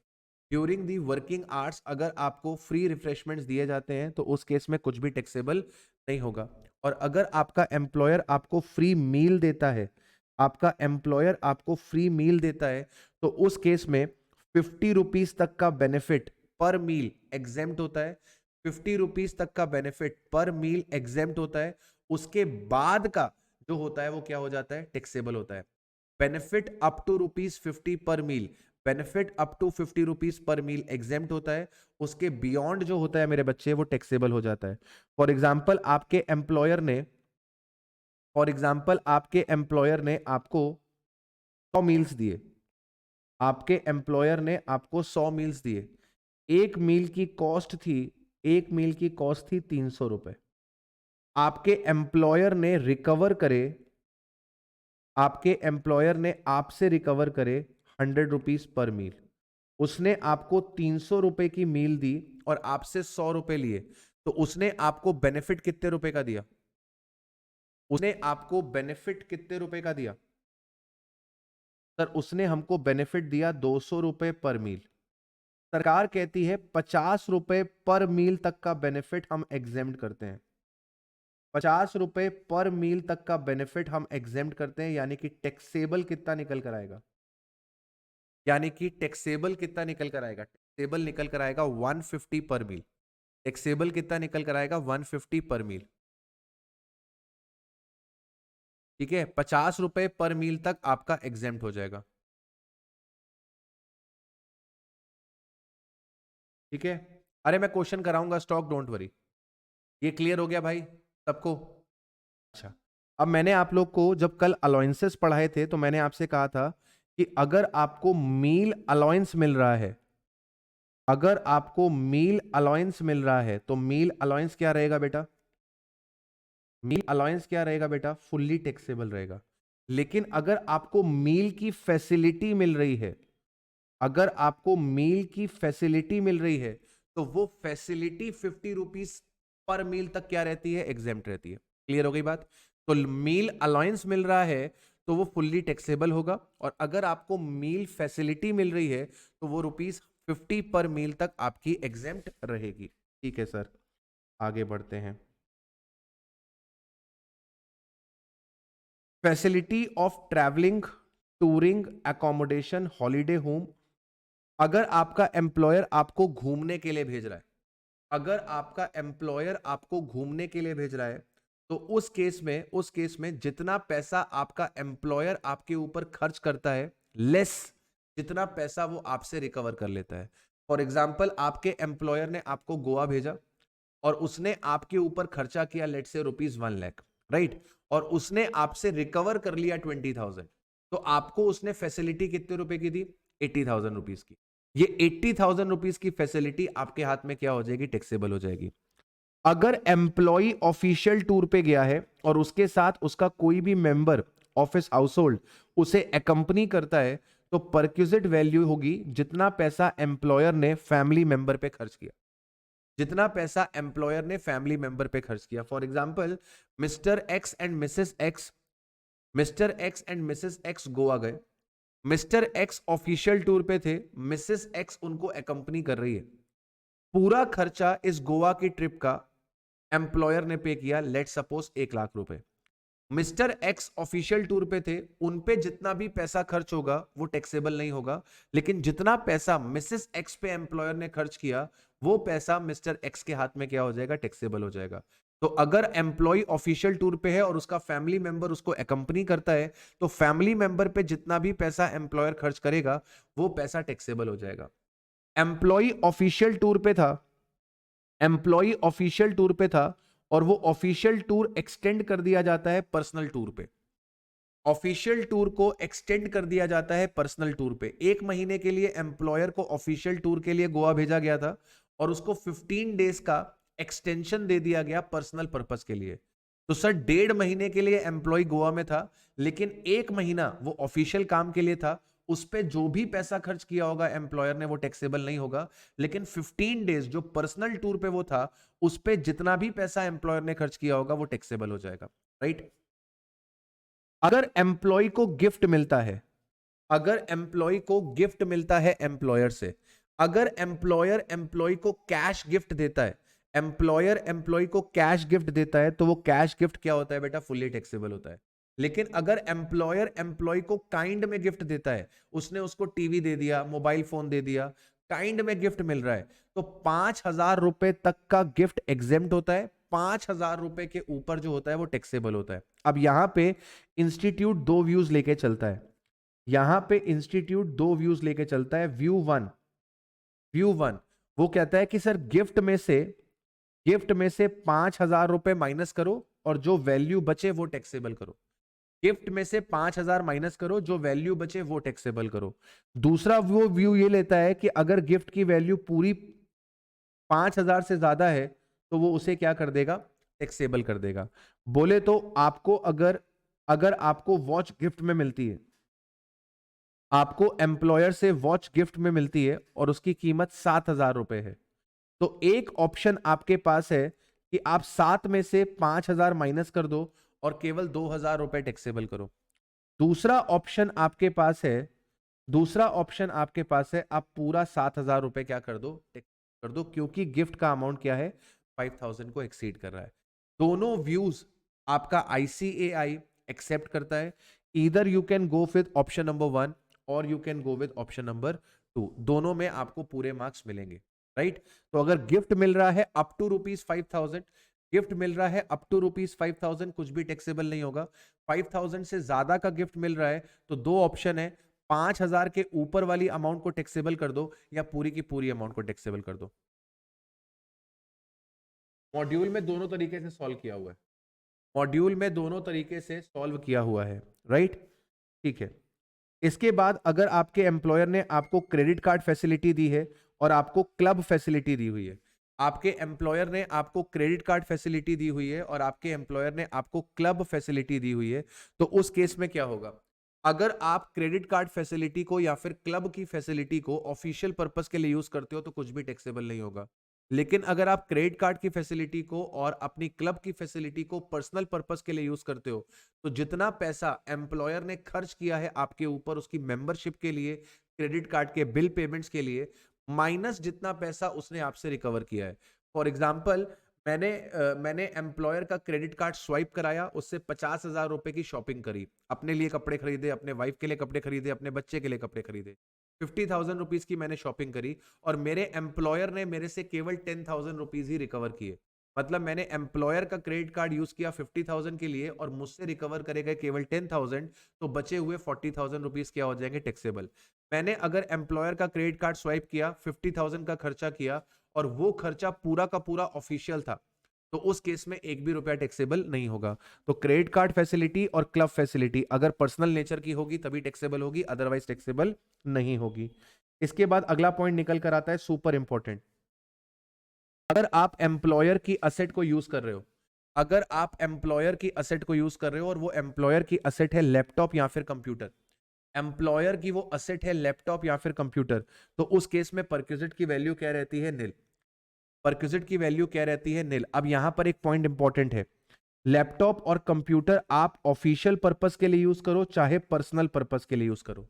Speaker 1: ड्यूरिंग दी वर्किंग आवर्स अगर आपको फ्री रिफ्रेशमेंट्स दिए जाते हैं तो उस केस में कुछ भी टैक्सेबल नहीं होगा। और अगर आपका एम्प्लॉयर आपको फ्री मील देता है, आपका एम्प्लॉयर आपको फ्री मील देता है तो उस केस में 50 रुपीज तक का बेनिफिट पर मील एग्जेम्प्ट होता है। 50 रुपीज तक का बेनिफिट पर मील एग्जेम्प्ट होता है। उसके बाद का जो होता है वो क्या हो जाता है? टैक्सेबल होता है। Benefit up to ₹50 per meal, benefit up to 50 rupees per meal exempt होता है। उसके बियॉन्ड जो होता है मेरे बच्चे वो टैक्सेबल हो जाता है। फॉर एग्जाम्पल आपके एम्प्लॉयर ने आपको 100 मील्स दिए, आपके एम्प्लॉयर ने आपको 100 मील्स दिए। एक मील की कॉस्ट थी, एक मील की कॉस्ट थी 300 रुपए। आपके एम्प्लॉयर ने रिकवर करे, आपके एम्प्लॉयर ने आपसे रिकवर करे 100 रुपीज पर मील। उसने आपको 300 रुपए की मील दी और आपसे 100 रुपए लिए, तो उसने आपको बेनिफिट कितने रुपए का दिया? उसने आपको बेनिफिट कितने रुपए का दिया? सर उसने हमको बेनिफिट दिया 200 रुपए पर मील। सरकार कहती है 50 रुपए पर मील तक का बेनिफिट हम एग्जेम्प्ट करते हैं। 50 रुपए पर मील तक का बेनिफिट हम एग्जेम्प्ट करते हैं, यानी कि टैक्सेबल कितना निकल कर आएगा? यानी कि टैक्सेबल कितना निकल कर आएगा? टैक्सेबल निकल कर आएगा 150 पर मील। टैक्सेबल कितना निकल कर आएगा? 150 पर मील। ठीक है, 50 रुपए पर मील तक आपका एग्जेम्प्ट हो जाएगा। ठीक है, अरे मैं क्वेश्चन कराऊंगा स्टॉक, डोंट वरी। ये क्लियर हो गया भाई सबको? अच्छा, अब मैंने आप लोग को जब कल अलाउंसेस पढ़ाए थे तो मैंने आपसे कहा था कि अगर आपको मील अलाउंस मिल रहा है, अगर आपको मील अलाउंस मिल रहा है तो मील अलाउंस क्या रहेगा बेटा? मील अलाउंस क्या रहेगा बेटा? फुल्ली टैक्सेबल रहेगा। लेकिन अगर आपको मील की फैसिलिटी मिल रही है, अगर आपको मील की फैसिलिटी मिल रही है तो वो फैसिलिटी 50 रुपीज पर मील तक क्या रहती है? एग्जेम्प्ट रहती है। क्लियर हो गई बात? तो मील अलाउंस मिल रहा है तो वो फुल्ली टैक्सेबल होगा, और अगर आपको मील फैसिलिटी मिल रही है तो वो ₹50 पर मील तक आपकी एग्जेम्प्ट रहेगी। ठीक है सर, आगे बढ़ते हैं। Facility of travelling, touring, accommodation, holiday home. अगर आपका एम्प्लॉयर आपको घूमने के लिए भेज रहा है, अगर आपका एम्प्लॉयर आपको घूमने के लिए भेज रहा है तो उस केस में जितना पैसा आपका एम्प्लॉयर आपके ऊपर खर्च करता है लेस जितना पैसा वो आपसे रिकवर कर लेता है। फॉर एग्जाम्पल आपके एम्प्लॉयर ने आपको गोवा भेजा और उसने आपके ऊपर खर्चा किया लेट से ₹1,00,000, राइट, और उसने आपसे रिकवर कर लिया 20,000, तो आपको उसने फैसिलिटी कितने रुपए की दी? 80,000 रुपीज की। ये 80,000 रुपीज की फैसिलिटी आपके हाथ में क्या हो जाएगी? टैक्सेबल हो जाएगी। अगर एम्प्लॉय ऑफिशियल टूर पे गया है और उसके साथ उसका कोई भी मेंबर ऑफिस हाउस होल्ड उसे एकंपनी करता है तो परक्यूजिट वैल्यू होगी जितना पैसा एम्प्लॉयर ने फैमिली मेंबर पे खर्च किया, जितना पैसा एम्प्लॉयर ने फैमिली मेंबर पे खर्च किया। For example mister x and Mrs x Goa गए, मिस्टर एक्स ऑफिशियल टूर पे थे, मिसेस एक्स उनको एकंपनी कर रही है, पूरा खर्चा इस गोवा की ट्रिप का एम्प्लॉयर ने पे किया, लेट सपोज 1 लाख रुपए। मिस्टर एक्स ऑफिशियल टूर पे थे, उन पे जितना भी पैसा खर्च होगा वो टैक्सेबल नहीं होगा, लेकिन जितना पैसा मिसेस एक्स पे एम्प्लॉयर ने खर्च किया वो पैसा मिस्टर एक्स के हाथ में क्या हो जाएगा, टैक्सेबल हो जाएगा। तो अगर एम्प्लॉय ऑफिशियल टूर पे है और उसका फैमिली मेंबर उसको एकंपनी करता है, तो फैमिली मेंबर पे जितना भी पैसा एम्प्लॉयर खर्च करेगा वो पैसा टैक्सेबल हो जाएगा। एम्प्लॉय ऑफिशियल टूर पे था, एम्प्लॉय ऑफिशियल टूर पे था और वो ऑफिशियल टूर एक्सटेंड कर दिया जाता है पर्सनल टूर पे। ऑफिशियल टूर को एक्सटेंड कर दिया जाता है पर्सनल टूर पे। 1 महीने के लिए एम्प्लॉयर को ऑफिशियल टूर के लिए गोवा भेजा गया था और उसको 15 डेज का एक्सटेंशन दे दिया गया पर्सनल पर्पस के लिए। तो सर 1.5 महीने के लिए एम्प्लॉय गोवा में था, लेकिन 1 महीना वो ऑफिशियल काम के लिए था, उस पे जो भी पैसा खर्च किया होगा एम्प्लॉयर ने वो टैक्सेबल नहीं होगा। लेकिन 15 डेज जो पर्सनल टूर पे वो था, उस पे जितना भी पैसा एम्प्लॉयर ने खर्च किया होगा वो टैक्सेबल हो जाएगा, राइट। अगर एम्प्लॉय को गिफ्ट मिलता है, अगर एम्प्लॉय को गिफ्ट मिलता है एम्प्लॉयर से, अगर एम्प्लॉयर एम्प्लॉय को कैश गिफ्ट देता है, एम्प्लॉयर एम्प्लॉय को कैश गिफ्ट देता है, तो वो कैश गिफ्ट क्या होता है बेटा, फुल्ली टैक्सेबल होता है। लेकिन अगर एम्प्लॉयर एम्प्लॉय को काइंड में गिफ्ट देता है, उसने उसको टीवी दे दिया, मोबाइल फोन दे दिया, काइंड में गिफ्ट मिल रहा है, तो 5,000 रुपए तक का गिफ्ट एग्जेम्प्ट होता है। 5,000 रुपए के ऊपर जो होता है वो टैक्सेबल होता है। अब यहां पे इंस्टीट्यूट दो व्यूज लेके चलता है, यहां पे इंस्टीट्यूट दो व्यूज लेके चलता है। व्यू वन वो कहता है कि सर गिफ्ट में से 5,000 रुपए माइनस करो और जो वैल्यू बचे वो टैक्सेबल करो। गिफ्ट में से 5,000 माइनस करो, जो वैल्यू बचे वो टैक्सेबल करो। दूसरा वो व्यू ये लेता है कि अगर गिफ्ट की वैल्यू पूरी 5,000 से ज्यादा है तो वो उसे क्या कर देगा, टैक्सेबल कर देगा। बोले तो आपको अगर अगर आपको वॉच गिफ्ट में मिलती है, आपको एम्प्लॉयर से वॉच गिफ्ट में मिलती है और उसकी कीमत 7,000 रुपए है, तो एक ऑप्शन आपके पास है कि आप 7 में से 5,000 माइनस कर दो और केवल 2,000 रुपए टैक्सेबल करो। दूसरा ऑप्शन आपके पास है, दूसरा ऑप्शन आपके पास है, आप पूरा 7,000 रुपए क्या कर दो, टैक्स कर दो, क्योंकि गिफ्ट का अमाउंट क्या है, 5,000 को एक्सीड कर रहा है। दोनों व्यूज आपका आईसीएआई एक्सेप्ट करता है। Either you can go with option number 1 और you can go with option number 2, दोनों में आपको पूरे मार्क्स मिलेंगे, राइट। तो अगर गिफ्ट मिल रहा है अप टू ₹5,000, गिफ्ट मिल रहा है अप टू ₹5,000, कुछ भी टैक्सेबल नहीं होगा। 5,000 से ज्यादा का गिफ्ट मिल रहा है तो दो ऑप्शन है, 5,000 के ऊपर वाली अमाउंट को टैक्सेबल कर दो या पूरी की पूरी अमाउंट को टैक्सेबल कर दो। मॉड्यूल में दोनों तरीके से सॉल्व किया हुआ है, मॉड्यूल में दोनों तरीके से सॉल्व किया हुआ है, राइट। ठीक है। इसके बाद अगर आपके एम्प्लॉयर ने आपको क्रेडिट कार्ड फैसिलिटी दी है और आपको क्लब फैसिलिटी दी हुई है, आपके एम्प्लॉयर ने आपको क्रेडिट कार्ड फैसिलिटी दी हुई है और आपके एम्प्लॉयर ने आपको क्लब फैसिलिटी दी हुई है, तो उस केस में क्या होगा, अगर आप क्रेडिट कार्ड फैसिलिटी को या फिर क्लब की फैसिलिटी को ऑफिशियल पर्पस के लिए यूज करते हो तो कुछ भी टैक्सेबल नहीं होगा। लेकिन अगर आप क्रेडिट कार्ड की फैसिलिटी को और अपनी क्लब की फैसिलिटी को पर्सनल पर्पस के लिए यूज करते हो, तो जितना पैसा एम्प्लॉयर ने खर्च किया है आपके ऊपर उसकी मेंबरशिप के लिए, क्रेडिट कार्ड के बिल पेमेंट्स के लिए, माइनस जितना पैसा उसने आपसे रिकवर किया है। फॉर एग्जाम्पल, मैंने एम्प्लॉयर का क्रेडिट कार्ड स्वाइप कराया, उससे 50,000 रुपए की शॉपिंग करी, अपने लिए कपड़े खरीदे, अपने वाइफ के लिए कपड़े खरीदे, अपने बच्चे के लिए कपड़े खरीदे, 50,000 रुपीज की मैंने शॉपिंग करी और मेरे एम्प्लॉयर ने मेरे से केवल 10,000 रुपीज ही रिकवर किए। मतलब मैंने एम्प्लॉयर का क्रेडिट कार्ड यूज किया 50,000 के लिए और मुझसे रिकवर करे गए केवल 10,000, तो बचे हुए 40,000 रुपीज क्या हो जाएंगे, टैक्सेबल। मैंने अगर एम्प्लॉयर का क्रेडिट कार्ड स्वाइप किया, 50,000 का खर्चा किया और वो खर्चा पूरा का पूरा ऑफिशियल था, तो उस केस में एक भी रुपया टैक्सेबल नहीं होगा। तो क्रेडिट कार्ड फैसिलिटी और क्लब फैसिलिटी अगर पर्सनल नेचर की होगी तभी टैक्सेबल होगी, अदरवाइज टैक्सेबल नहीं होगी। इसके बाद अगला पॉइंट निकल कर आता है सुपर इंपॉर्टेंट। अगर आप एम्प्लॉयर की असेट को यूज कर रहे हो, अगर आप एम्प्लॉयर की असेट को यूज कर रहे हो और वो एम्प्लॉयर की असेट है लैपटॉप या फिर कंप्यूटर, एम्प्लॉयर की वो असेट है लैपटॉप या फिर कंप्यूटर, तो उस केस में परक्विजिट की वैल्यू क्या रहती है, निल। परक्विजिट की वैल्यू क्या रहती है, निल। अब यहां पर एक पॉइंट इंपॉर्टेंट है, लैपटॉप और कंप्यूटर आप ऑफिशियल पर्पस के लिए यूज करो चाहे पर्सनल पर्पस के लिए यूज करो,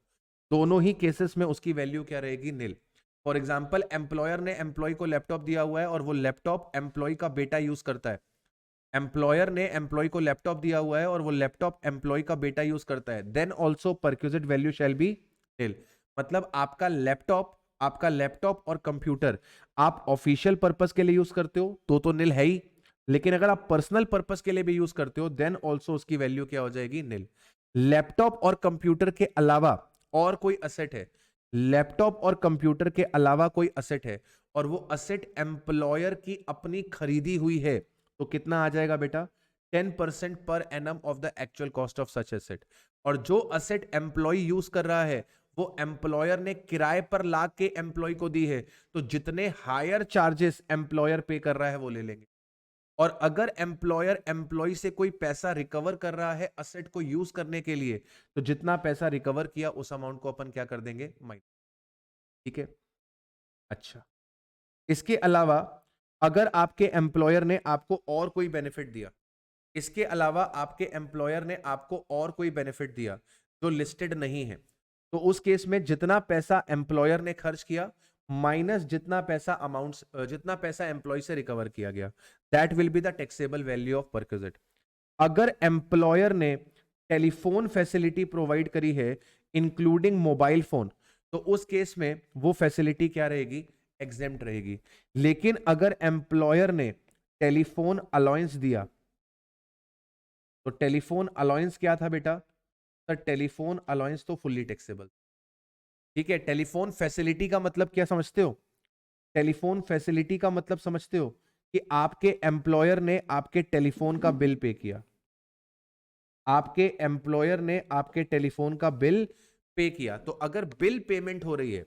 Speaker 1: दोनों ही केसेस में उसकी वैल्यू क्या रहेगी, नील। फॉर एग्जाम्पल, एम्प्लॉयर ने एम्प्लॉय को लैपटॉप दिया हुआ है और वो लैपटॉप एम्प्लॉय का बेटा यूज करता है। एम्प्लॉयर ने एम्प्लॉय को लैपटॉप दिया हुआ है और वो लैपटॉप एम्प्लॉय का बेटा यूज करता है, then also perquisite value shall be nil. मतलब आपका लैपटॉप और कंप्यूटर आप ऑफिशियल पर्पस के लिए यूज करते हो तो नील है ही, लेकिन अगर आप पर्सनल पर्पस के लिए भी यूज करते हो देन ऑल्सो उसकी वैल्यू क्या हो जाएगी, नील। लैपटॉप और कंप्यूटर के अलावा और कोई असेट है, लैपटॉप और कंप्यूटर के अलावा कोई असेट है और वो असेट एम्प्लॉयर की अपनी खरीदी हुई है, तो कितना आ जाएगा बेटा, 10% per annum of the actual cost of such asset. और जो असेट एम्प्लॉय यूज कर रहा है वो एम्प्लॉयर ने किराए पर ला के एम्प्लॉय को दी है, तो जितने हायर चार्जेस एम्प्लॉयर पे कर रहा है वो ले लेंगे। और अगर एम्प्लॉयर एम्प्लॉय से कोई पैसा रिकवर कर रहा है असेट को यूज करने के लिए, तो जितना पैसा रिकवर किया उस अमाउंट को अपन क्या कर देंगे, माइनस। ठीक है। अच्छा, इसके अलावा अगर आपके एम्प्लॉयर ने आपको और कोई बेनिफिट दिया, इसके अलावा आपके एम्प्लॉयर ने आपको और कोई बेनिफिट दिया जो लिस्टेड नहीं है, तो उस केस में जितना पैसा एम्प्लॉयर ने खर्च किया माइनस जितना पैसा एम्प्लॉय से रिकवर किया गया, that will be the taxable value of perquisite. अगर एम्प्लॉयर ने टेलीफोन फैसिलिटी प्रोवाइड करी है इंक्लूडिंग मोबाइल फोन, तो उस केस में वो फैसिलिटी क्या रहेगी, एग्जेम्प्ट रहेगी। लेकिन अगर एम्प्लॉयर ने टेलीफोन अलाउंस दिया, तो टेलीफोन अलाउंस क्या था बेटा, सर टेलीफोन अलाउंस तो फुल्ली टैक्सेबल। ठीक है, टेलीफोन फैसिलिटी का मतलब क्या समझते हो, टेलीफोन फैसिलिटी का मतलब समझते हो कि आपके एम्प्लॉयर ने आपके टेलीफोन का बिल पे किया, आपके एम्प्लॉयर ने आपके टेलीफोन का बिल पे किया, तो अगर बिल पेमेंट हो रही है,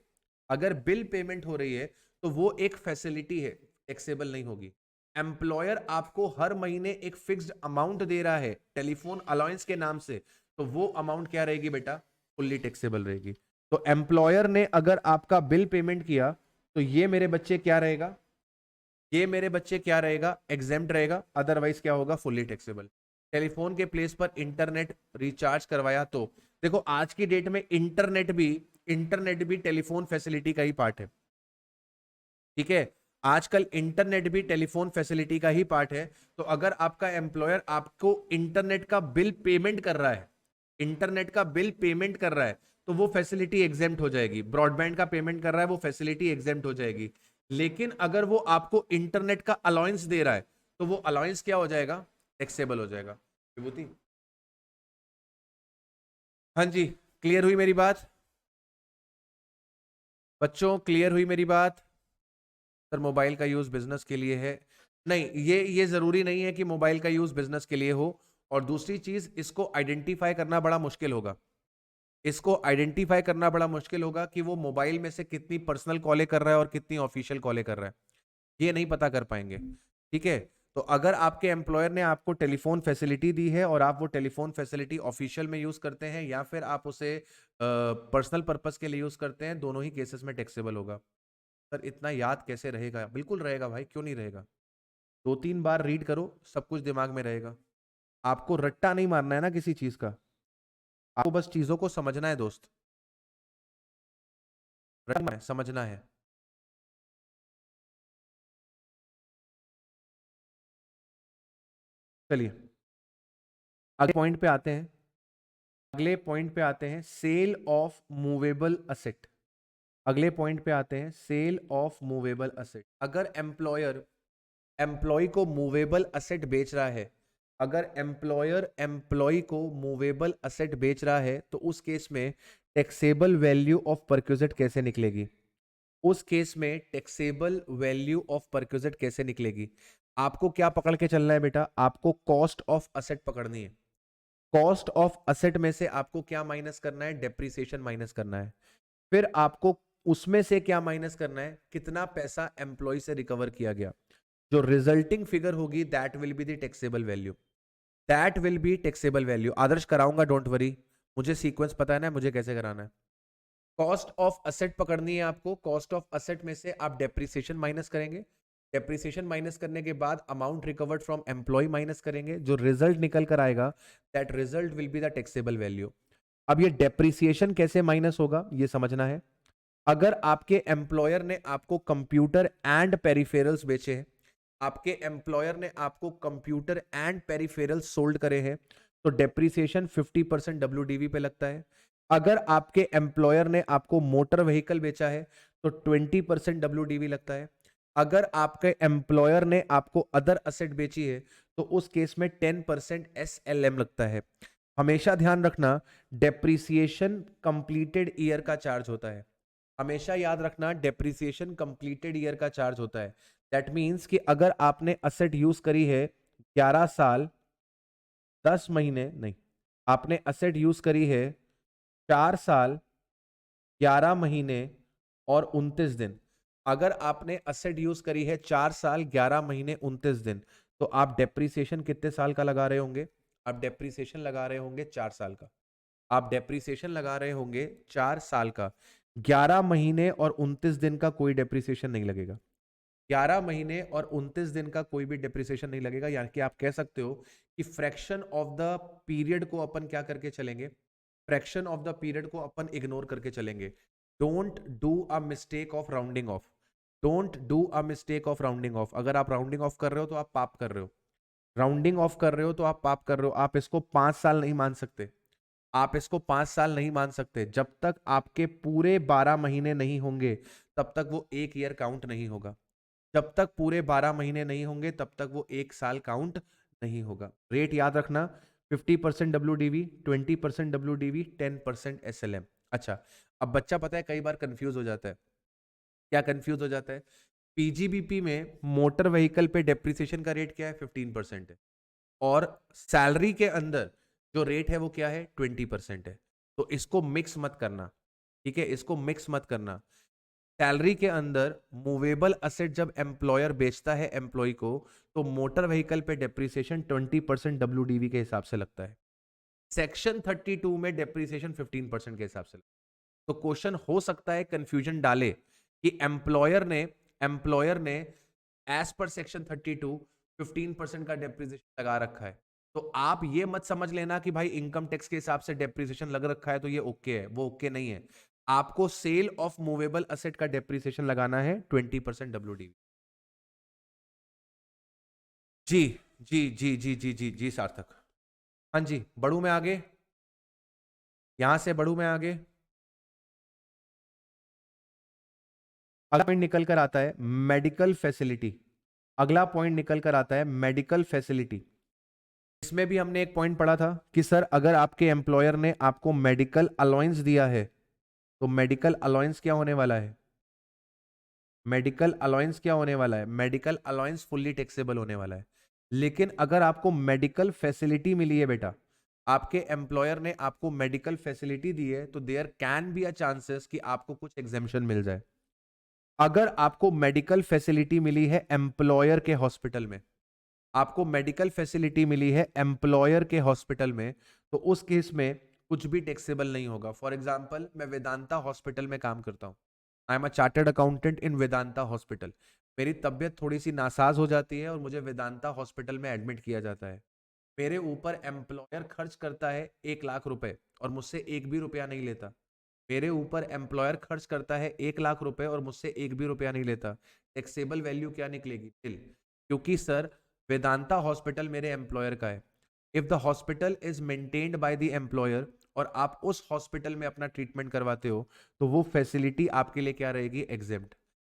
Speaker 1: अगर बिल पेमेंट हो रही है तो वो एक फैसिलिटी है, टैक्सेबल नहीं होगी। एम्प्लॉयर आपको हर महीने एक फिक्स्ड अमाउंट दे रहा है टेलीफोन अलाउंस के नाम से, तो वो अमाउंट क्या रहेगी बेटा, फुल्ली टैक्सेबल रहेगी। तो एम्प्लॉयर ने अगर आपका बिल पेमेंट किया तो ये मेरे बच्चे क्या रहेगा, ये मेरे बच्चे क्या रहेगा, एग्जेम्प्ट रहेगा, अदरवाइज क्या होगा, फुल्ली टैक्सेबल। टेलीफोन के प्लेस पर इंटरनेट रिचार्ज करवाया तो देखो आज की डेट में इंटरनेट भी टेलीफोन फैसिलिटी का ही पार्ट है। ठीक है, आजकल इंटरनेट भी टेलीफोन फैसिलिटी का ही पार्ट है। तो अगर आपका एम्प्लॉयर आपको इंटरनेट का बिल पेमेंट कर रहा है, इंटरनेट का बिल पेमेंट कर रहा है, तो वो फैसिलिटी एग्जेम्प्ट हो जाएगी। ब्रॉडबैंड का पेमेंट कर रहा है, वो फैसिलिटी एग्जेम्प्ट हो जाएगी। लेकिन अगर वो आपको इंटरनेट का अलाउंस दे रहा है, तो वो अलाउंस क्या हो जाएगा, टैक्सेबल हो जाएगा। विभूति, हाँ जी, क्लियर हुई मेरी बात बच्चों, क्लियर हुई मेरी बात। सर मोबाइल का यूज बिजनेस के लिए है, नहीं, ये जरूरी नहीं है कि मोबाइल का यूज बिजनेस के लिए हो। और दूसरी चीज, इसको आइडेंटिफाई करना बड़ा मुश्किल होगा, इसको आइडेंटिफाई करना बड़ा मुश्किल होगा कि वो मोबाइल में से कितनी पर्सनल कॉलें कर रहा है और कितनी ऑफिशियल कॉलें कर रहा है, ये नहीं पता कर पाएंगे। ठीक है, तो अगर आपके एम्प्लॉयर ने आपको टेलीफोन फैसिलिटी दी है और आप वो टेलीफोन फैसिलिटी ऑफिशियल में यूज करते हैं या फिर आप उसे पर्सनल पर्पस के लिए यूज करते हैं, दोनों ही केसेस में टैक्सेबल होगा। सर इतना याद कैसे रहेगा, बिल्कुल रहेगा भाई, क्यों नहीं रहेगा। 2-3 बार रीड करो, सब कुछ दिमाग में रहेगा। आपको रट्टा नहीं मारना है ना किसी चीज का, आपको बस चीजों को समझना है दोस्त, रटना है, समझना है। चलिए अगले पॉइंट पे आते हैं, अगले पॉइंट पे आते हैं, सेल ऑफ मूवेबल असेट। अगले पॉइंट पे आते हैं, सेल ऑफ मूवेबल असेट। अगर एम्प्लॉयर एम्प्लॉय को मूवेबल असेट बेच रहा है, अगर एम्प्लॉयर एम्प्लॉय को मूवेबल असेट बेच रहा है, तो उस केस में टैक्सेबल वैल्यू ऑफ परक्विजिट कैसे निकलेगी, उस केस में टैक्सेबल वैल्यू ऑफ परक्विजिट कैसे निकलेगी। आपको क्या पकड़ के चलना है बेटा, आपको कॉस्ट ऑफ असेट पकड़नी है। कॉस्ट ऑफ असेट में से आपको क्या माइनस करना है, डेप्रीसिएशन माइनस करना है। फिर आपको उसमें से क्या माइनस करना है, कितना पैसा एम्प्लॉय से रिकवर किया गया। जो रिजल्टिंग फिगर होगी that will be the taxable value, that will be taxable value. आदर्श कराऊंगा, डोंट वरी, मुझे सीक्वेंस पता है ना मुझे कैसे कराना है। कॉस्ट ऑफ असेट पकड़नी है आपको, कॉस्ट ऑफ असेट में से आप डेप्रीसिएशन माइनस करेंगे, डेप्रीसिएशन माइनस करने के बाद amount recovered from employ minus करेंगे, जो रिजल्ट निकल कर आएगा that result will be the taxable value. अब ये डेप्रिसिएशन कैसे माइनस होगा ये समझना है। अगर आपके एम्प्लॉयर ने आपको कंप्यूटर एंड पेरिफेरल्स बेचे हैं, आपके एम्प्लॉयर ने आपको कंप्यूटर एंड पेरिफेरल्स सोल्ड करे हैं, तो डेप्रिसिएशन 50% डब्ल्यूडीवी पे लगता है। अगर आपके एम्प्लॉयर ने आपको मोटर व्हीकल बेचा है तो 20% डब्ल्यूडीवी लगता है। अगर आपके एम्प्लॉयर ने आपको अदर असेट बेची है तो उस केस में 10% एसएलएम लगता है। हमेशा ध्यान रखना, डेप्रिसिएशन कंप्लीटेड ईयर का चार्ज होता है। हमेशा याद रखना, डेप्रिसिएशन कंप्लीटेड ईयर का चार्ज होता है। दैट मींस कि अगर आपने असेट यूज करी है 11 साल 10 महीने, नहीं, आपने असेट यूज करी है 4 साल 11 महीने और 29 दिन। अगर आपने असेट यूज करी है 4 साल 11 महीने 29 दिन, तो आप डेप्रिसिएशन कितने साल का लगा रहे होंगे? आप डेप्रिसिएशन लगा रहे होंगे 4 साल का। आप डेप्रिसिएशन लगा रहे होंगे 4 साल का। 11 महीने और 29 दिन का कोई डेप्रिसिएशन नहीं लगेगा। 11 महीने और 29 दिन का कोई भी डेप्रिसिएशन नहीं लगेगा। यानी कि आप कह सकते हो कि फ्रैक्शन ऑफ द पीरियड को अपन क्या करके चलेंगे? फ्रैक्शन ऑफ द पीरियड को अपन इग्नोर करके चलेंगे। Don't do a mistake of rounding off. Don't do a mistake of rounding off. अगर आप राउंडिंग ऑफ कर रहे हो तो आप पाप कर रहे हो। राउंडिंग ऑफ कर रहे हो तो आप पाप कर रहे हो। आप इसको 5 साल नहीं मान सकते। आप इसको 5 साल नहीं मान सकते। जब तक आपके पूरे 12 महीने नहीं होंगे तब तक वो एक ईयर काउंट नहीं होगा। जब तक पूरे 12 महीने नहीं होंगे तब तक वो एक साल काउंट नहीं होगा। रेट याद रखना, 50% डब्ल्यूडीवी, 20% डब्ल्यूडीवी, 10% एसएलएम। अच्छा, अब बच्चा पता है कई बार कंफ्यूज हो जाता है। क्या कंफ्यूज हो जाता है? पीजीबीपी में मोटर व्हीकल पे डेप्रिसिएशन का रेट क्या है? 15% है। और सैलरी के अंदर जो रेट है वो क्या है? 20% है। तो इसको मिक्स मत करना, ठीक है? इसको मिक्स मत करना। सैलरी के अंदर मूवेबल असेट जब एम्प्लॉयर बेचता है एम्प्लॉय को, तो मोटर व्हीकल पे डेप्रिसिएशन 20% डब्ल्यूडीवी के हिसाब से लगता है। सेक्शन 32 में डेप्रिसिएशन 15% के हिसाब से लगता है। तो क्वेश्चन हो सकता है कंफ्यूजन डाले कि एम्प्लॉयर ने एज पर सेक्शन 32 15% का डेप्रिसिएशन लगा रखा है। तो आप ये मत समझ लेना कि भाई इनकम टैक्स के हिसाब से डेप्रिसिएशन लग रखा है तो ये ओके है। वो ओके नहीं है। आपको सेल ऑफ मूवेबल असेट का डेप्रिसिएशन लगाना है 20% डब्ल्यूडीवी। जी जी जी जी जी जी जी सार्थक। हाँ जी, बढ़ू मैं आगे, यहां से बढ़ू मैं आगे। अगला पॉइंट निकल कर आता है मेडिकल फैसिलिटी। अगला पॉइंट निकल कर आता है मेडिकल फैसिलिटी। इसमें भी हमने एक पॉइंट पढ़ा था कि सर अगर आपके एम्प्लॉयर ने आपको मेडिकल अलाउंस दिया है तो मेडिकल अलाउंस क्या होने वाला है? मेडिकल अलाउंस क्या होने वाला है? मेडिकल अलाउंस फुल्ली टैक्सेबल होने वाला है। लेकिन अगर आपको मेडिकल फैसिलिटी मिली है बेटा, आपके एम्प्लॉयर ने आपको मेडिकल फैसिलिटी दी है, तो there can be a chances कि आपको कुछ एग्जेम्पशन मिल जाए। अगर आपको मेडिकल फैसिलिटी मिली है एम्प्लॉयर के हॉस्पिटल में, आपको मेडिकल फैसिलिटी मिली है एम्प्लॉयर के हॉस्पिटल में, तो उस केस में कुछ भी टैक्सेबल नहीं होगा। फॉर एग्जाम्पल, मैं वेदांता हॉस्पिटल में काम करता हूं। I am a chartered accountant in Vedanta hospital. मेरी तबीयत थोड़ी सी नासाज हो जाती है और मुझे वेदांता हॉस्पिटल में एडमिट किया जाता है। मेरे ऊपर एम्प्लॉयर खर्च करता है 1 लाख रुपए और मुझसे एक भी रुपया नहीं लेता। मेरे ऊपर एम्प्लॉयर खर्च करता है 1 लाख रुपए और मुझसे एक भी रुपया नहीं लेता। टैक्सेबल वैल्यू क्या निकलेगी? बिल। क्योंकि सर वेदांता हॉस्पिटल मेरे एम्प्लॉयर का है। If the hospital is maintained by the employer और आप उस हॉस्पिटल में अपना ट्रीटमेंट करवाते हो, तो वो फैसिलिटी आपके लिए क्या रहेगी? एग्जेम्प्ट।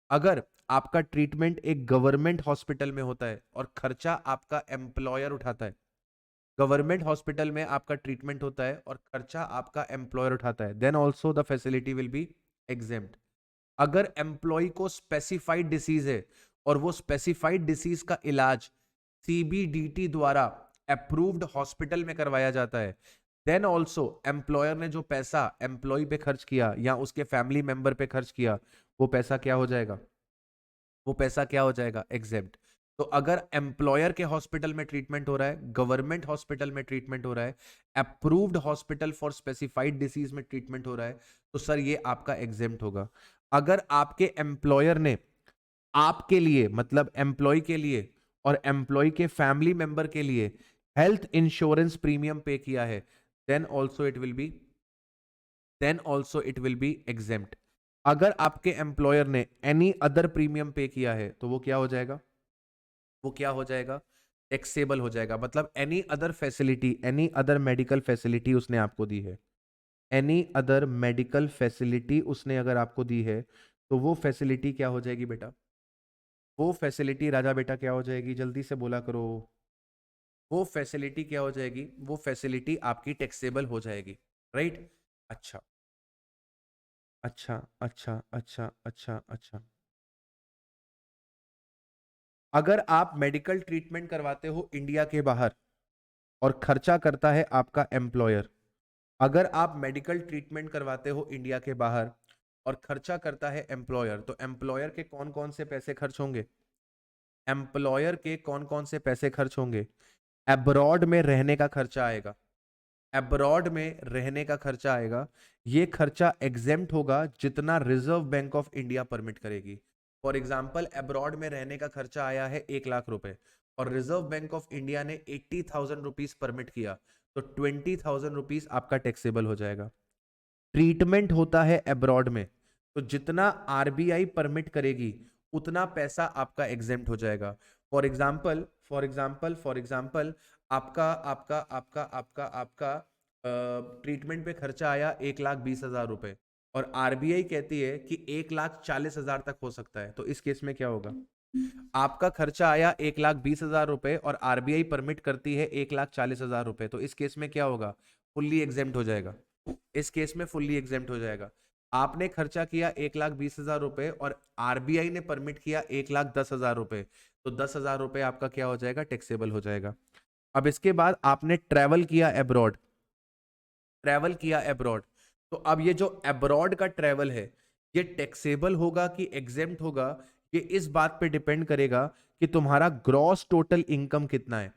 Speaker 1: अगर आपका ट्रीटमेंट एक गवर्नमेंट हॉस्पिटल में होता है और खर्चा आपका एम्प्लॉयर उठाता है, गवर्नमेंट हॉस्पिटल में आपका ट्रीटमेंट होता है और खर्चा आपका एम्प्लॉयर उठाता है, then also the facility will be exempt. अगर एम्प्लॉय को स्पेसिफाइड डिसीज है और वो स्पेसिफाइड डिसीज का इलाज सीबीडीटी द्वारा अप्रूव्ड हॉस्पिटल में करवाया जाता है, देन ऑल्सो एम्प्लॉयर ने जो पैसा एम्प्लॉय पे खर्च किया या उसके फैमिली मेंबर पे खर्च किया, वो पैसा क्या हो जाएगा? वो पैसा क्या हो जाएगा? एग्जेम्प्ट। तो अगर एम्प्लॉयर के हॉस्पिटल में ट्रीटमेंट हो रहा है, गवर्नमेंट हॉस्पिटल में ट्रीटमेंट हो रहा है, approved hospital for specified disease में ट्रीटमेंट हो रहा है, तो सर ये आपका एग्जेम्प्ट होगा। अगर आपके एम्प्लॉयर ने आपके लिए, मतलब एम्प्लॉय के लिए और एम्प्लॉय के फैमिली मेंबर के लिए हेल्थ इंश्योरेंस प्रीमियम पे किया है, then also it will be then also it will be exempt. अगर आपके एम्प्लॉयर ने एनी अदर प्रीमियम पे किया है तो वो क्या हो जाएगा, वो क्या हो जाएगा, टैक्सेबल हो जाएगा। मतलब any other facility, any other medical facility उसने आपको दी है, एनी अदर मेडिकल फैसिलिटी उसने अगर आपको दी है तो वो फैसिलिटी क्या हो जाएगी बेटा, वो फैसिलिटी राजा बेटा क्या हो जाएगी, जल्दी से बोला करो, वो फैसिलिटी क्या हो जाएगी, वो फैसिलिटी आपकी टैक्सेबल हो जाएगी, राइट। अच्छा अच्छा अच्छा अच्छा अच्छा अच्छा। अगर आप मेडिकल ट्रीटमेंट करवाते हो इंडिया के बाहर और खर्चा करता है आपका एम्प्लॉयर, अगर आप मेडिकल ट्रीटमेंट करवाते हो इंडिया के बाहर और खर्चा करता है एम्प्लॉयर, तो एम्प्लॉयर के कौन कौन से पैसे खर्च होंगे, एम्प्लॉयर के कौन कौन से पैसे खर्च होंगे, एब्रॉड में रहने का खर्चा आएगा, एब्रॉड में रहने का खर्चा आएगा। ये खर्चा एग्जेम्प्ट होगा जितना reserve bank of India permit करेगी। फॉर एग्जाम्पल एब्रॉड में रहने का खर्चा आया है 1 लाख रुपए और रिजर्व बैंक ऑफ इंडिया ने 80,000 रुपीज परमिट किया, तो 20,000 रुपीज आपका टैक्सेबल हो जाएगा। ट्रीटमेंट होता है एब्रॉड में, तो जितना आरबीआई परमिट करेगी उतना पैसा आपका एग्जेम्प्ट हो जाएगा। फॉर एग्जाम्पल आपका आपका आपका आपका आपका ट्रीटमेंट पे खर्चा आया 1,20,000 रुपए और आरबीआई कहती है कि 1,40,000 तक हो सकता है, तो इस केस में क्या होगा, आपका खर्चा आया 1,20,000 रुपए और आरबीआई परमिट करती है 1,40,000 रुपए, तो इस केस में क्या होगा, फुल्ली एग्जेम्प्ट हो जाएगा, इस केस में फुल्ली एग्जेम्प्ट हो जाएगा। आपने खर्चा किया 1,20,000 रुपए और आरबीआई ने परमिट किया 1,10,000 रुपए, तो 10,000 रुपए आपका क्या हो जाएगा, टैक्सेबल हो जाएगा। अब इसके बाद आपने ट्रेवल किया एब्रॉड, ट्रेवल किया एब्रॉड, तो अब ये जो एब्रॉड का ट्रेवल है ये टैक्सेबल होगा कि एग्जेम्प्ट होगा, ये इस बात पे डिपेंड करेगा कि तुम्हारा ग्रॉस टोटल इनकम कितना है।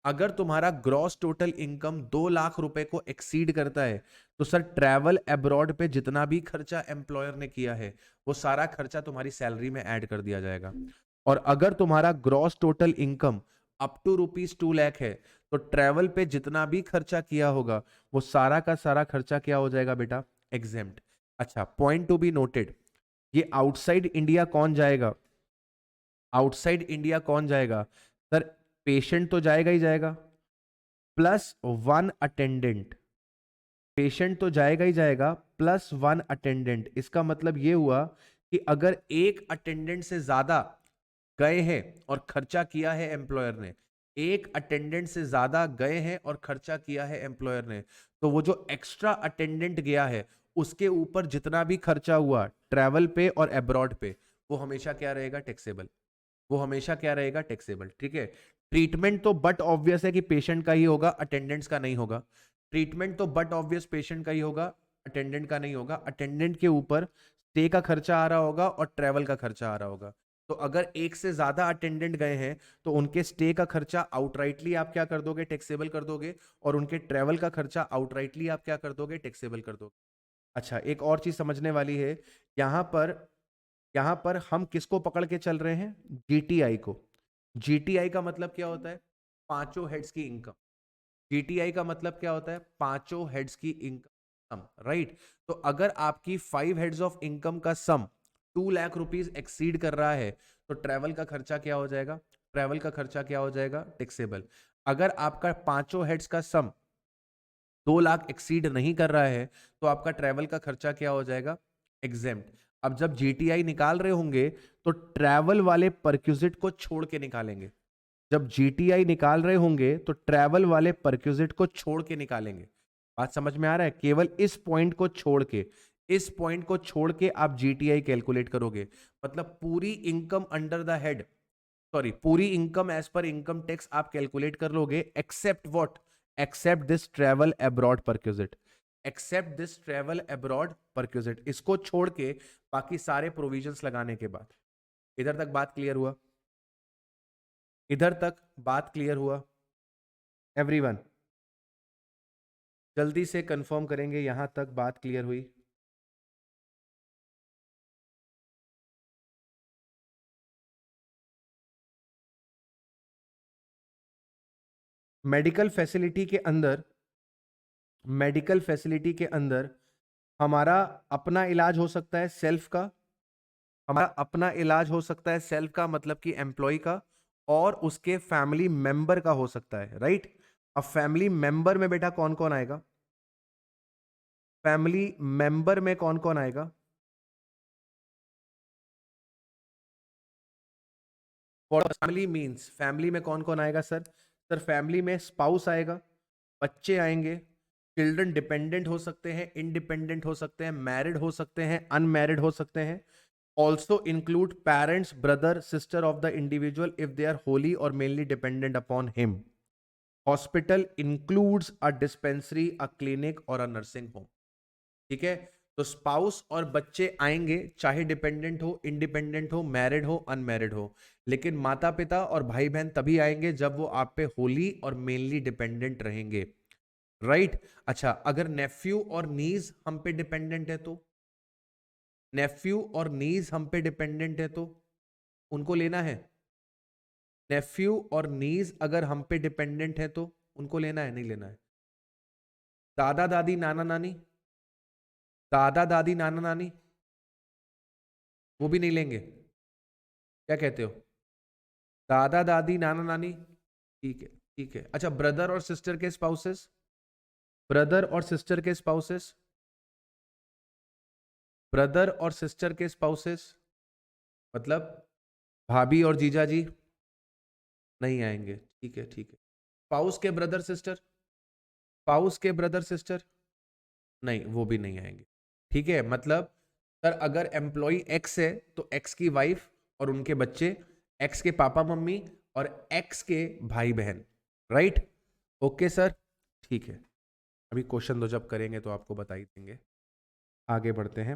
Speaker 1: अगर तुम्हारा ग्रॉस टोटल इनकम 2 लाख रुपए को एक्सीड करता है तो सर ट्रैवल अब्रॉड पे जितना भी खर्चा एम्प्लॉयर ने किया है वो सारा खर्चा तुम्हारी सैलरी में ऐड कर दिया जाएगा। और अगर तुम्हारा gross total income up to ₹2 lakh है तो ट्रैवल पे जितना भी खर्चा किया होगा वो सारा का सारा खर्चा क्या हो जाएगा बेटा, एग्जेम्प्ट। अच्छा, पॉइंट टू बी नोटेड, ये आउटसाइड इंडिया कौन जाएगा, आउटसाइड इंडिया कौन जाएगा, सर पेशेंट तो जाएगा ही जाएगा, +1 अटेंडेंट, पेशेंट तो जाएगा ही जाएगा +1 अटेंडेंट। इसका मतलब ये हुआ कि अगर एक अटेंडेंट से ज्यादा गए हैं और खर्चा किया है एम्प्लॉयर ने, एक अटेंडेंट से ज्यादा गए हैं और खर्चा किया है एम्प्लॉयर ने, तो वो जो एक्स्ट्रा अटेंडेंट गया है उसके ऊपर जितना भी खर्चा हुआ ट्रैवल पे और अब्रॉड पे वो हमेशा क्या रहेगा, टैक्सेबल, वो हमेशा क्या रहेगा, टैक्सेबल। ठीक है, ट्रीटमेंट तो बट ऑब्वियस है कि पेशेंट का ही होगा, अटेंडेंट्स का नहीं होगा। ट्रीटमेंट तो बट ऑब्वियस पेशेंट का ही होगा, अटेंडेंट का नहीं होगा। अटेंडेंट के ऊपर स्टे का खर्चा आ रहा होगा और ट्रेवल का खर्चा आ रहा होगा। तो अगर एक से ज्यादा अटेंडेंट गए हैं तो उनके स्टे का खर्चा आउटराइटली आप क्या कर दोगे, टैक्सेबल कर दोगे, और उनके ट्रेवल का खर्चा आउटराइटली आप क्या कर दोगे, टैक्सेबल कर दोगे। अच्छा, एक और चीज समझने वाली है, यहां पर यहां पर हम किसको पकड़ के चल रहे हैं, जीटीआई को। जीटीआई का मतलब क्या होता है, पांचों हेड्स की इनकम। जीटीआई का मतलब क्या होता है, पांचों हेड्स की इनकम, राइट। तो अगर आपकी 5 हेड्स ऑफ इनकम का सम 2 लाख रुपीज एक्सीड कर रहा है तो ट्रेवल का खर्चा क्या हो जाएगा, ट्रेवल का खर्चा क्या हो जाएगा, टैक्सेबल। अगर आपका पांचों हेड्स का सम 2 लाख एक्सीड नहीं कर रहा है तो आपका ट्रैवल का खर्चा क्या हो जाएगा, एग्जेम्प्ट। अब जब जीटीआई निकाल रहे होंगे तो ट्रैवल वाले परक्यूजिट को छोड़ के निकालेंगे, जब जीटीआई निकाल रहे होंगे तो ट्रैवल वाले परक्यूजिट को छोड़ के निकालेंगे। बात समझ में आ रहा है, केवल इस पॉइंट को छोड़ के, इस पॉइंट को छोड़ के आप जीटीआई कैलकुलेट करोगे। मतलब पूरी income under the head, sorry पूरी income as per income tax आप कैलकुलेट कर लोगे, except what, except this travel abroad perquisite, except this travel abroad perquisite, इसको छोड़ के बाकी सारे प्रोविजंस लगाने के बाद। इधर तक बात क्लियर हुआ, इधर तक बात क्लियर हुआ एवरीवन, जल्दी से कंफर्म करेंगे यहां तक बात क्लियर हुई। मेडिकल फैसिलिटी के अंदर, मेडिकल फैसिलिटी के अंदर हमारा अपना इलाज हो सकता है सेल्फ का, हमारा अपना इलाज हो सकता है सेल्फ का मतलब कि एम्प्लॉय का, और उसके फैमिली मेंबर का हो सकता है, राइट। अब फैमिली मेंबर में बेटा कौन कौन आएगा, फैमिली मेंबर में कौन कौन आएगा? फैमिली मींस फैमिली में कौन कौन आएगा सर? सर फैमिली में स्पाउस आएगा, बच्चे आएंगे, चिल्ड्रन डिपेंडेंट हो सकते हैं, इंडिपेंडेंट हो सकते हैं, मैरिड हो सकते हैं, अनमैरिड हो सकते हैं। Also include parents, brother, sister of the individual if they are wholly or mainly dependent upon him. Hospital includes a dispensary, a clinic or a nursing home. ठीक है, तो स्पाउस और बच्चे आएंगे, चाहे डिपेंडेंट हो, इंडिपेंडेंट हो, मैरिड हो, अनमैरिड हो। लेकिन माता पिता और भाई बहन तभी आएंगे जब वो आप पे होली और मेनली डिपेंडेंट रहेंगे, राइट। अच्छा, अगर नेफ्यू और नीज हम पे डिपेंडेंट है तो, नेफ्यू और नीज हम पे डिपेंडेंट है तो उनको लेना है। नेफ्यू और नीज अगर हम पे डिपेंडेंट है तो उनको लेना है, नहीं लेना है? दादा दादी नाना नानी, दादा दादी नाना नानी वो भी नहीं लेंगे, क्या कहते हो? दादा दादी नाना नानी, ठीक है, ठीक है। अच्छा, ब्रदर और सिस्टर के स्पाउसेस, ब्रदर और सिस्टर के स्पाउसेस, ब्रदर और सिस्टर के स्पाउसेस मतलब भाभी और जीजा जी नहीं आएंगे, ठीक है, ठीक है। स्पाउस के ब्रदर सिस्टर, स्पाउस के ब्रदर सिस्टर नहीं, वो भी नहीं आएंगे, ठीक है। मतलब सर अगर एम्प्लॉय एक्स है तो एक्स की वाइफ और उनके बच्चे, एक्स के पापा मम्मी और एक्स के भाई बहन, राइट। ओके सर, ठीक है। अभी क्वेश्चन दो जब करेंगे तो आपको बता ही देंगे। आगे बढ़ते हैं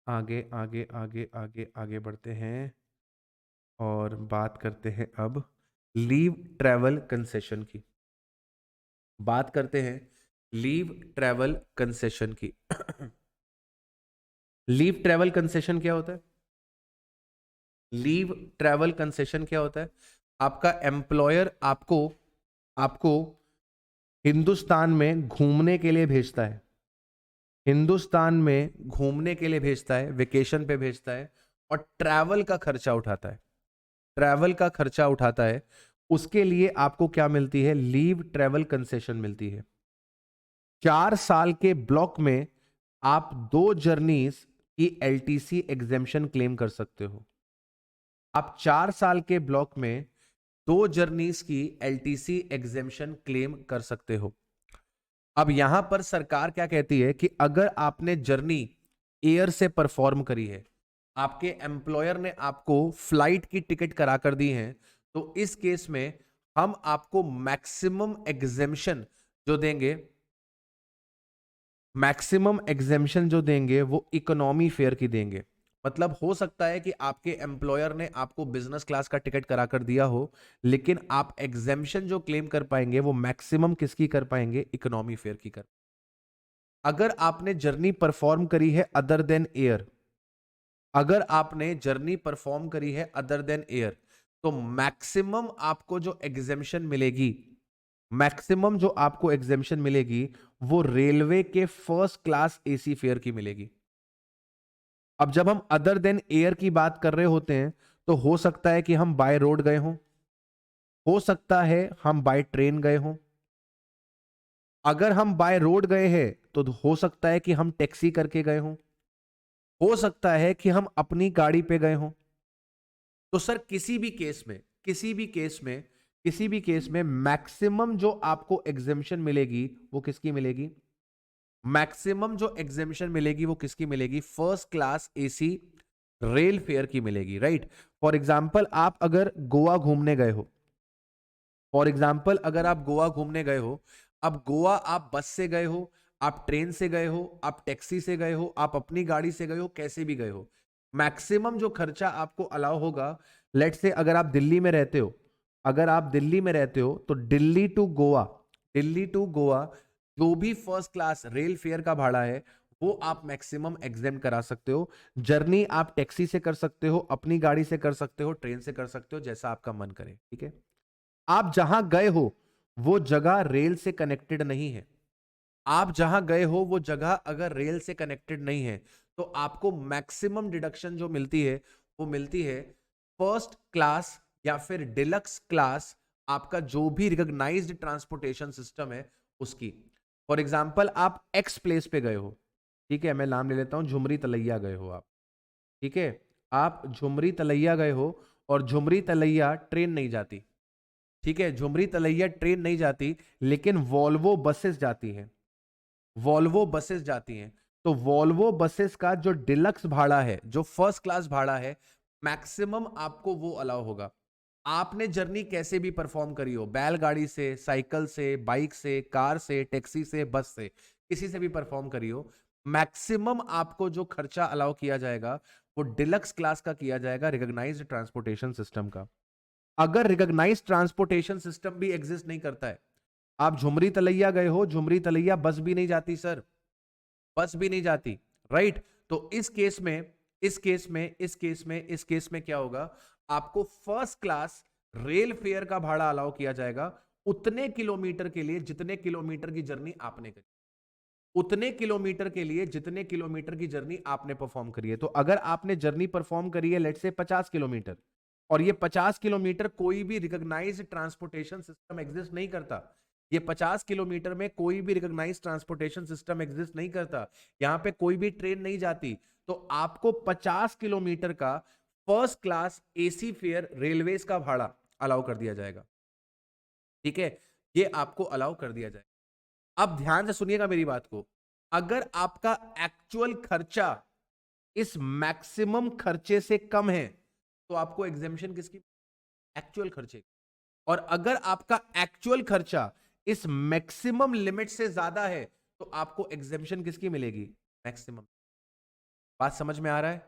Speaker 1: आगे आगे आगे आगे आगे बढ़ते हैं और बात करते हैं अब लीव ट्रैवल कंसेशन की, बात करते हैं लीव ट्रैवल कंसेशन की लीव ट्रैवल कंसेशन क्या होता है? लीव ट्रैवल कंसेशन क्या होता है? आपका एम्प्लॉयर आपको आपको हिंदुस्तान में घूमने के लिए भेजता है, हिंदुस्तान में घूमने के लिए भेजता है, वेकेशन पे भेजता है, और ट्रैवल का खर्चा उठाता है, ट्रैवल का खर्चा उठाता है। उसके लिए आपको क्या मिलती है? लीव ट्रैवल कंसेशन मिलती है। 4 साल के ब्लॉक में आप 2 जर्नीज की एलटीसी एग्जेम्पशन क्लेम कर सकते हो। आप 4 साल के ब्लॉक में 2 जर्नीज की एलटीसी एग्जेम्पशन क्लेम कर सकते हो। अब यहां पर सरकार क्या कहती है कि अगर आपने जर्नी एयर से परफॉर्म करी है, आपके एम्प्लॉयर ने आपको फ्लाइट की टिकट करा कर दी है, तो इस केस में हम आपको मैक्सिमम एग्जेम्पशन जो देंगे, मैक्सिमम एग्जेम्पशन जो देंगे वो इकोनॉमी फेयर की देंगे। मतलब हो सकता है कि आपके एम्प्लॉयर ने आपको बिजनेस क्लास का टिकट करा कर दिया हो, लेकिन आप एग्जेम्पशन जो क्लेम कर पाएंगे वो मैक्सिमम किसकी कर पाएंगे? इकोनॉमी फेयर की कर। अगर आपने जर्नी परफॉर्म करी है अदर देन एयर, अगर आपने जर्नी परफॉर्म करी है अदर देन एयर, तो मैक्सिमम आपको जो एग्जेम्पशन मिलेगी, मैक्सिमम जो आपको एग्जेम्पशन मिलेगी वो रेलवे के फर्स्ट क्लास एसी फेयर की मिलेगी। अब जब हम अदर देन एयर की बात कर रहे होते हैं तो हो सकता है कि हम बाय रोड गए हों, हो सकता है हम बाय ट्रेन गए हों। अगर हम बाय रोड गए हैं तो हो सकता है कि हम टैक्सी करके गए हों, हो सकता है कि हम अपनी गाड़ी पे गए हों। तो सर किसी भी केस में, किसी भी केस में, किसी भी केस में मैक्सिमम जो आपको एग्जेम्पशन मिलेगी वो किसकी मिलेगी? मैक्सिमम जो एग्जेम्पशन मिलेगी वो किसकी मिलेगी? First class AC rail fair की मिलेगी, राइट। फॉर एग्जाम्पल आप अगर गोवा घूमने गए हो, फॉर एग्जाम्पल अगर आप गोवा घूमने गए हो, अब गोवा आप बस से गए हो, आप ट्रेन से गए हो, आप टैक्सी से गए हो, आप अपनी गाड़ी से गए हो, कैसे भी गए हो, मैक्सिमम जो खर्चा आपको अलाउ होगा, लेट से अगर आप दिल्ली में रहते हो, अगर आप दिल्ली में रहते हो तो दिल्ली टू गोवा, दिल्ली टू गोवा जो भी फर्स्ट क्लास रेल फेयर का भाड़ा है वो आप मैक्सिमम एग्जेम करा सकते हो। जर्नी आप टैक्सी से कर सकते हो, अपनी गाड़ी से कर सकते हो, ट्रेन से कर सकते हो, जैसा आपका मन करे, ठीक है। आप जहां गए हो वो जगह रेल से कनेक्टेड नहीं है, आप जहां गए हो वो जगह अगर रेल से कनेक्टेड नहीं है तो आपको मैक्सिमम डिडक्शन जो मिलती है वो मिलती है फर्स्ट क्लास या फिर डिलक्स क्लास, आपका जो भी रिकॉग्नाइज्ड ट्रांसपोर्टेशन सिस्टम है उसकी। फॉर एग्जांपल आप एक्स प्लेस पे गए हो, ठीक है, मैं नाम ले लेता हूं, झुमरी तलैया गए हो आप, ठीक है, आप झुमरी तलैया गए हो और झुमरी तलैया ट्रेन नहीं जाती, ठीक है, झुमरी तलैया ट्रेन नहीं जाती, लेकिन वॉल्वो बसेस जाती हैं, वॉल्वो बसेस जाती हैं। तो वॉल्वो बसेस का जो डिलक्स भाड़ा है, जो फर्स्ट क्लास भाड़ा है, मैक्सिमम आपको वो अलाउ होगा। आपने जर्नी कैसे भी परफॉर्म करी हो, बैलगाड़ी से, साइकिल से, बाइक से, कार से, टैक्सी से, बस से, किसी से भी परफॉर्म करी हो, मैक्सिमम आपको जो खर्चा अलाउ किया जाएगा वो डिलक्स क्लास का किया जाएगा, रिकॉग्नाइज्ड ट्रांसपोर्टेशन सिस्टम का। अगर रिकॉग्नाइज्ड ट्रांसपोर्टेशन सिस्टम भी एग्जिस्ट नहीं करता है, आप झुमरी तलैया गए हो, झुमरी तलैया बस भी नहीं जाती सर, बस भी नहीं जाती, राइट। तो इस केस में क्या होगा, आपको फर्स्ट क्लास रेल फेयर का भाड़ा अलाउ किया जाएगा उतने किलोमीटर के लिए जितने किलोमीटर की जर्नी आपने करी, उतने किलोमीटर के लिए जितने किलोमीटर की जर्नी आपने परफॉर्म करी है। तो अगर आपने जर्नी परफॉर्म करी है लेट से 50 किलोमीटर, और ये 50 किलोमीटर कोई भी रिकॉग्नाइज्ड ट्रांसपोर्टेशन सिस्टम एग्जिस्ट नहीं करता, ये 50 किलोमीटर में कोई भी रिकॉग्नाइज्ड ट्रांसपोर्टेशन सिस्टम एग्जिस्ट नहीं करता, यहां पे कोई भी ट्रेन नहीं जाती, तो आपको 50 किलोमीटर का first class AC fair railways का भाड़ा अलाउ कर दिया जाएगा, ठीक है, ये आपको अलाउ कर दिया जाएगा। अब ध्यान से सुनिएगा मेरी बात को, अगर आपका एक्चुअल खर्चा इस मैक्सिमम खर्चे से कम है तो आपको एग्जेम्पशन किसकी, एक्चुअल खर्चे। और अगर आपका एक्चुअल खर्चा इस मैक्सिमम लिमिट से ज्यादा है तो आपको एग्जेम्पशन किसकी मिलेगी, मैक्सिमम। बात समझ में आ रहा है,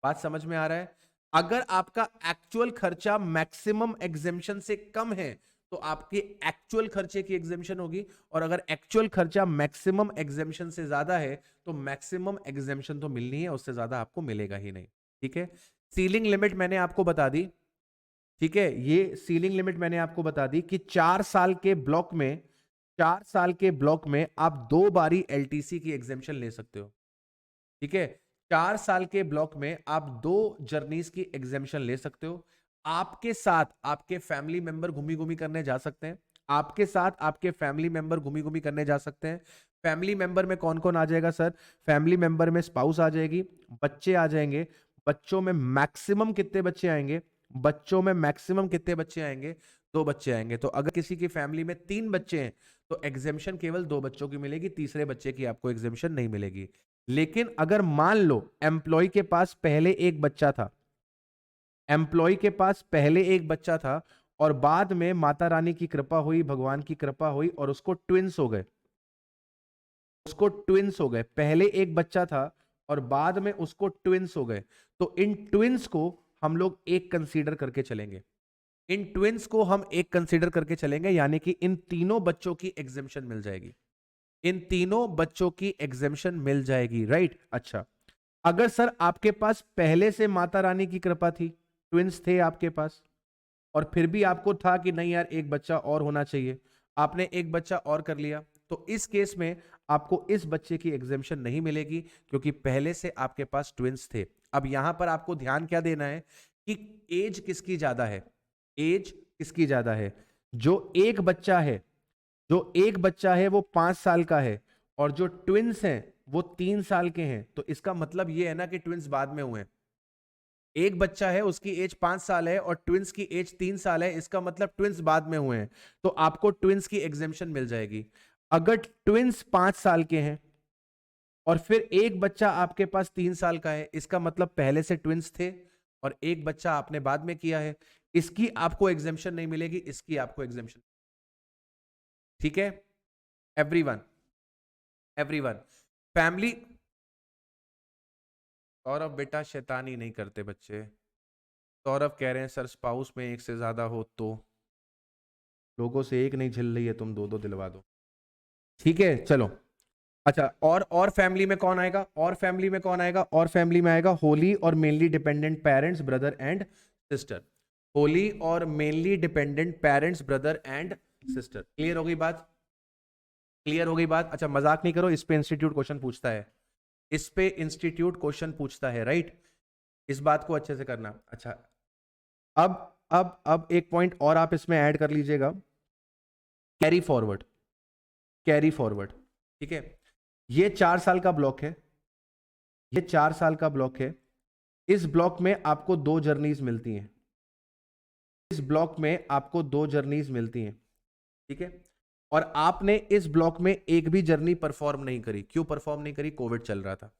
Speaker 1: बात समझ में आ रहा है। अगर आपका एक्चुअल खर्चा मैक्सिमम एग्जेम्पशन से कम है तो आपके एक्चुअल खर्चे की एग्जेम्पशन होगी, और अगर एक्चुअल खर्चा मैक्सिमम एग्जेम्पशन से ज्यादा है तो मैक्सिमम एग्जेम्पशन तो मिलनी है, उससे ज्यादा आपको मिलेगा ही नहीं, ठीक है। सीलिंग लिमिट मैंने आपको बता दी, ठीक है, ये सीलिंग लिमिट मैंने आपको बता दी कि 4 साल के ब्लॉक में, 4 साल के ब्लॉक में आप 2 बारी एलटीसी की एग्जेम्पशन ले सकते हो, ठीक है, 4 साल के ब्लॉक में आप 2 जर्नीज की एग्जेम्पशन ले सकते हो। आपके साथ आपके फैमिली मेंबर घूमी घूमी करने जा सकते हैं, आपके साथ आपके फैमिली मेंबर घूमी घूमी करने जा सकते हैं। फैमिली मेंबर में कौन कौन आ जाएगा सर, फैमिली मेंबर में स्पाउस आ जाएगी, बच्चे आ जाएंगे, बच्चों में मैक्सिमम कितने बच्चे आएंगे, बच्चों में मैक्सिमम कितने बच्चे आएंगे, 2 बच्चे आएंगे। तो अगर किसी की फैमिली में 3 बच्चे हैं तो एग्जेम्पशन केवल 2 बच्चों की मिलेगी, तीसरे बच्चे की आपको एग्जेम्पशन नहीं मिलेगी। लेकिन अगर मान लो एम्प्लॉय के पास पहले एक बच्चा था, एम्प्लॉय के पास पहले एक बच्चा था और बाद में माता रानी की कृपा हुई, भगवान की कृपा हुई और उसको ट्विंस हो गए, उसको ट्विंस हो गए, पहले एक बच्चा था और बाद में उसको ट्विंस हो गए, तो इन ट्विंस को हम लोग एक कंसीडर करके चलेंगे, इन ट्विंस को हम एक कंसीडर करके चलेंगे, यानी कि इन तीनों बच्चों की एग्जेम्पशन मिल जाएगी, इन तीनों बच्चों की एग्जेम्पशन मिल जाएगी, राइट। अच्छा, अगर सर आपके पास पहले से माता रानी की कृपा थी, ट्विंस थे आपके पास, और फिर भी आपको था कि नहीं यार एक बच्चा और होना चाहिए, आपने एक बच्चा और कर लिया, तो इस केस में आपको इस बच्चे की एग्जेम्पशन नहीं मिलेगी क्योंकि पहले से आपके पास ट्विंस थे। अब यहां पर आपको ध्यान क्या देना है कि एज किसकी ज्यादा है, एज किसकी ज्यादा है, जो एक बच्चा है, जो एक बच्चा है वो 5 साल का है और जो ट्विंस हैं वो 3 साल के हैं, तो इसका मतलब ये है ना कि ट्विंस बाद में हुए हैं। एक बच्चा है उसकी एज 5 साल है और ट्विंस की एज 3 साल है, इसका मतलब ट्विंस बाद में हुए हैं, तो आपको ट्विंस की एग्जेम्पशन मिल जाएगी। अगर ट्विंस 5 साल के हैं और फिर एक बच्चा आपके पास 3 साल का है, इसका मतलब पहले से ट्विंस थे और एक बच्चा आपने बाद में किया है, इसकी आपको एग्जेम्पशन नहीं मिलेगी, इसकी आपको एग्जेम्पशन, ठीक है। Everyone, everyone, family. सौरभ बेटा शैतानी नहीं करते बच्चे, सौरभ कह रहे हैं सर स्पाउस में एक से ज्यादा हो तो, लोगों से एक नहीं झिल रही है, तुम दो दो दिलवा दो, ठीक है चलो। अच्छा, और फैमिली में कौन आएगा, और फैमिली में कौन आएगा, और फैमिली में आएगा wholly or mainly dependent parents, brother and sister, wholly or mainly dependent parents, brother and sister. Clear हो गई बात, क्लियर हो गई बात? अच्छा मजाक नहीं करो, इस पे इंस्टीट्यूट क्वेश्चन पूछता है, इस पे इंस्टीट्यूट क्वेश्चन पूछता है, राइट? इस बात को अच्छे से करना। अच्छा अब अब एक पॉइंट और आप इसमें ऐड कर लीजिएगा, कैरी फॉरवर्ड। कैरी फॉरवर्ड, ठीक है? ये 4 साल का ब्लॉक है, ये 4 साल का ब्लॉक है। इस ब्लॉक में आपको 2 जर्नीज मिलती हैं, इस ब्लॉक में आपको 2 जर्नीज मिलती हैं, ठीक है? और आपने इस ब्लॉक में एक भी जर्नी परफॉर्म नहीं करी। क्यों परफॉर्म नहीं करी? कोविड चल रहा था।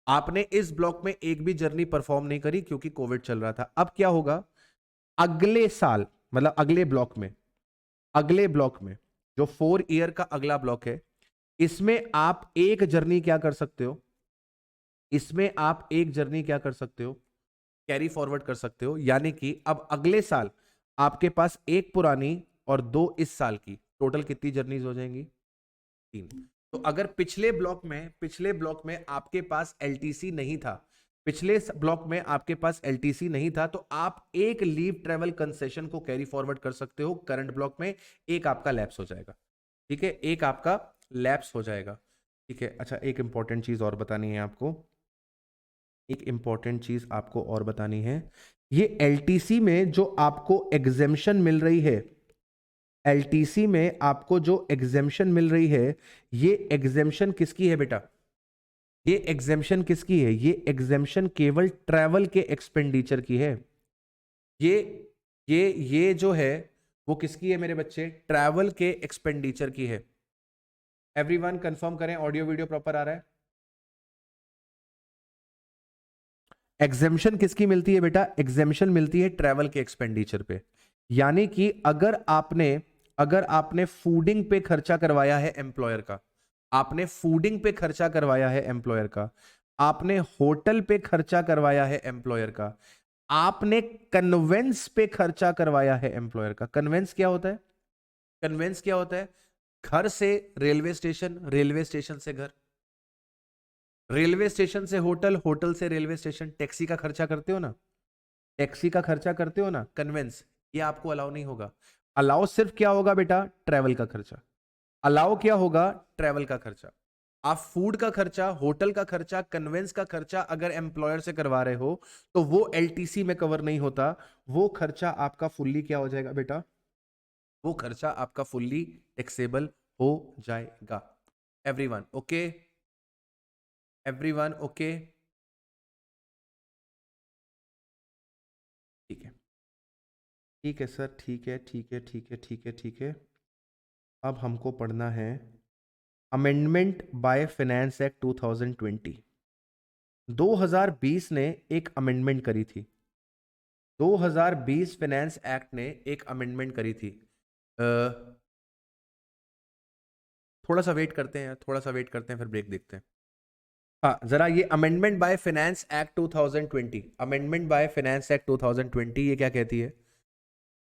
Speaker 1: आपने इस ब्लॉक में एक भी जर्नी परफॉर्म नहीं करी क्योंकि कोविड चल रहा था। अब क्या होगा? अगले साल, मतलब अगले ब्लॉक में, अगले ब्लॉक में जो 4 ईयर का अगला ब्लॉक है, इसमें आप एक जर्नी क्या कर सकते हो? इसमें आप एक जर्नी क्या कर सकते हो? कैरी फॉरवर्ड कर सकते हो। यानी कि अब अगले साल आपके पास एक पुरानी और 2 इस साल की, टोटल कितनी जर्नीज हो जाएंगी? 3। तो अगर पिछले ब्लॉक में आपके पास एलटीसी नहीं था, पिछले ब्लॉक में आपके पास एलटीसी नहीं था, तो आप एक लीव ट्रेवल कंसेशन को कैरी फॉरवर्ड कर सकते हो करंट ब्लॉक में। एक आपका लैप्स हो जाएगा, ठीक है? एक आपका लैप्स हो जाएगा, ठीक है? अच्छा एक इंपॉर्टेंट चीज और बतानी है आपको, एक इंपॉर्टेंट चीज आपको और बतानी है। ये एलटीसी में जो आपको एग्जेम्पशन मिल रही है, एलटीसी में आपको जो एग्जेम्पशन मिल रही है, ये एग्जेम्पशन किसकी है बेटा? ये एग्जेम्पशन किसकी है? ये एग्जेम्पशन केवल ट्रैवल के एक्सपेंडिचर की है। ये ये जो है वो किसकी है मेरे बच्चे? ट्रैवल के एक्सपेंडिचर की है। एवरीवन कंफर्म करें, ऑडियो वीडियो प्रॉपर आ रहा है? एग्जेम्पशन किसकी मिलती है बेटा? एग्जेम्पशन मिलती है ट्रैवल के एक्सपेंडिचर पे। यानी कि अगर आपने फूडिंग पे खर्चा करवाया है एम्प्लॉयर का, आपने फूडिंग पे खर्चा करवाया है एम्प्लॉयर का, आपने होटल पे खर्चा करवाया है एम्प्लॉयर का, आपने कन्वेंस पे खर्चा करवाया है एम्प्लॉयर का। कन्वेंस क्या होता है? कन्वेंस क्या होता है? घर से रेलवे स्टेशन, रेलवे स्टेशन से घर, रेलवे स्टेशन से होटल, होटल से रेलवे स्टेशन। टैक्सी का खर्चा करते हो ना, टैक्सी का खर्चा करते हो ना, कन्वेंस। ये आपको अलाउ नहीं होगा। अलाउ सिर्फ क्या होगा बेटा? ट्रैवल का खर्चा। अलाउ क्या होगा? ट्रैवल का खर्चा। आप फूड का खर्चा, होटल का खर्चा, कन्वेंस का खर्चा अगर एम्प्लॉयर से करवा रहे हो तो वो एलटीसी में कवर नहीं होता। वो खर्चा आपका फुल्ली क्या हो जाएगा बेटा? वो खर्चा आपका फुल्ली टैक्सेबल हो जाएगा। Everyone okay? Everyone okay? ठीक है, ठीक है सर, ठीक है, ठीक है, ठीक है, ठीक है, ठीक है। अब हमको पढ़ना है अमेंडमेंट बाय फाइनेंस एक्ट 2020। 2020 ने एक अमेंडमेंट करी थी, 2020 फाइनेंस एक्ट ने एक अमेंडमेंट करी थी। थोड़ा सा वेट करते हैं, थोड़ा सा वेट करते हैं, फिर ब्रेक देखते हैं। हाँ जरा, ये amendment by finance act 2020, amendment by finance act 2020 ये क्या कहती है?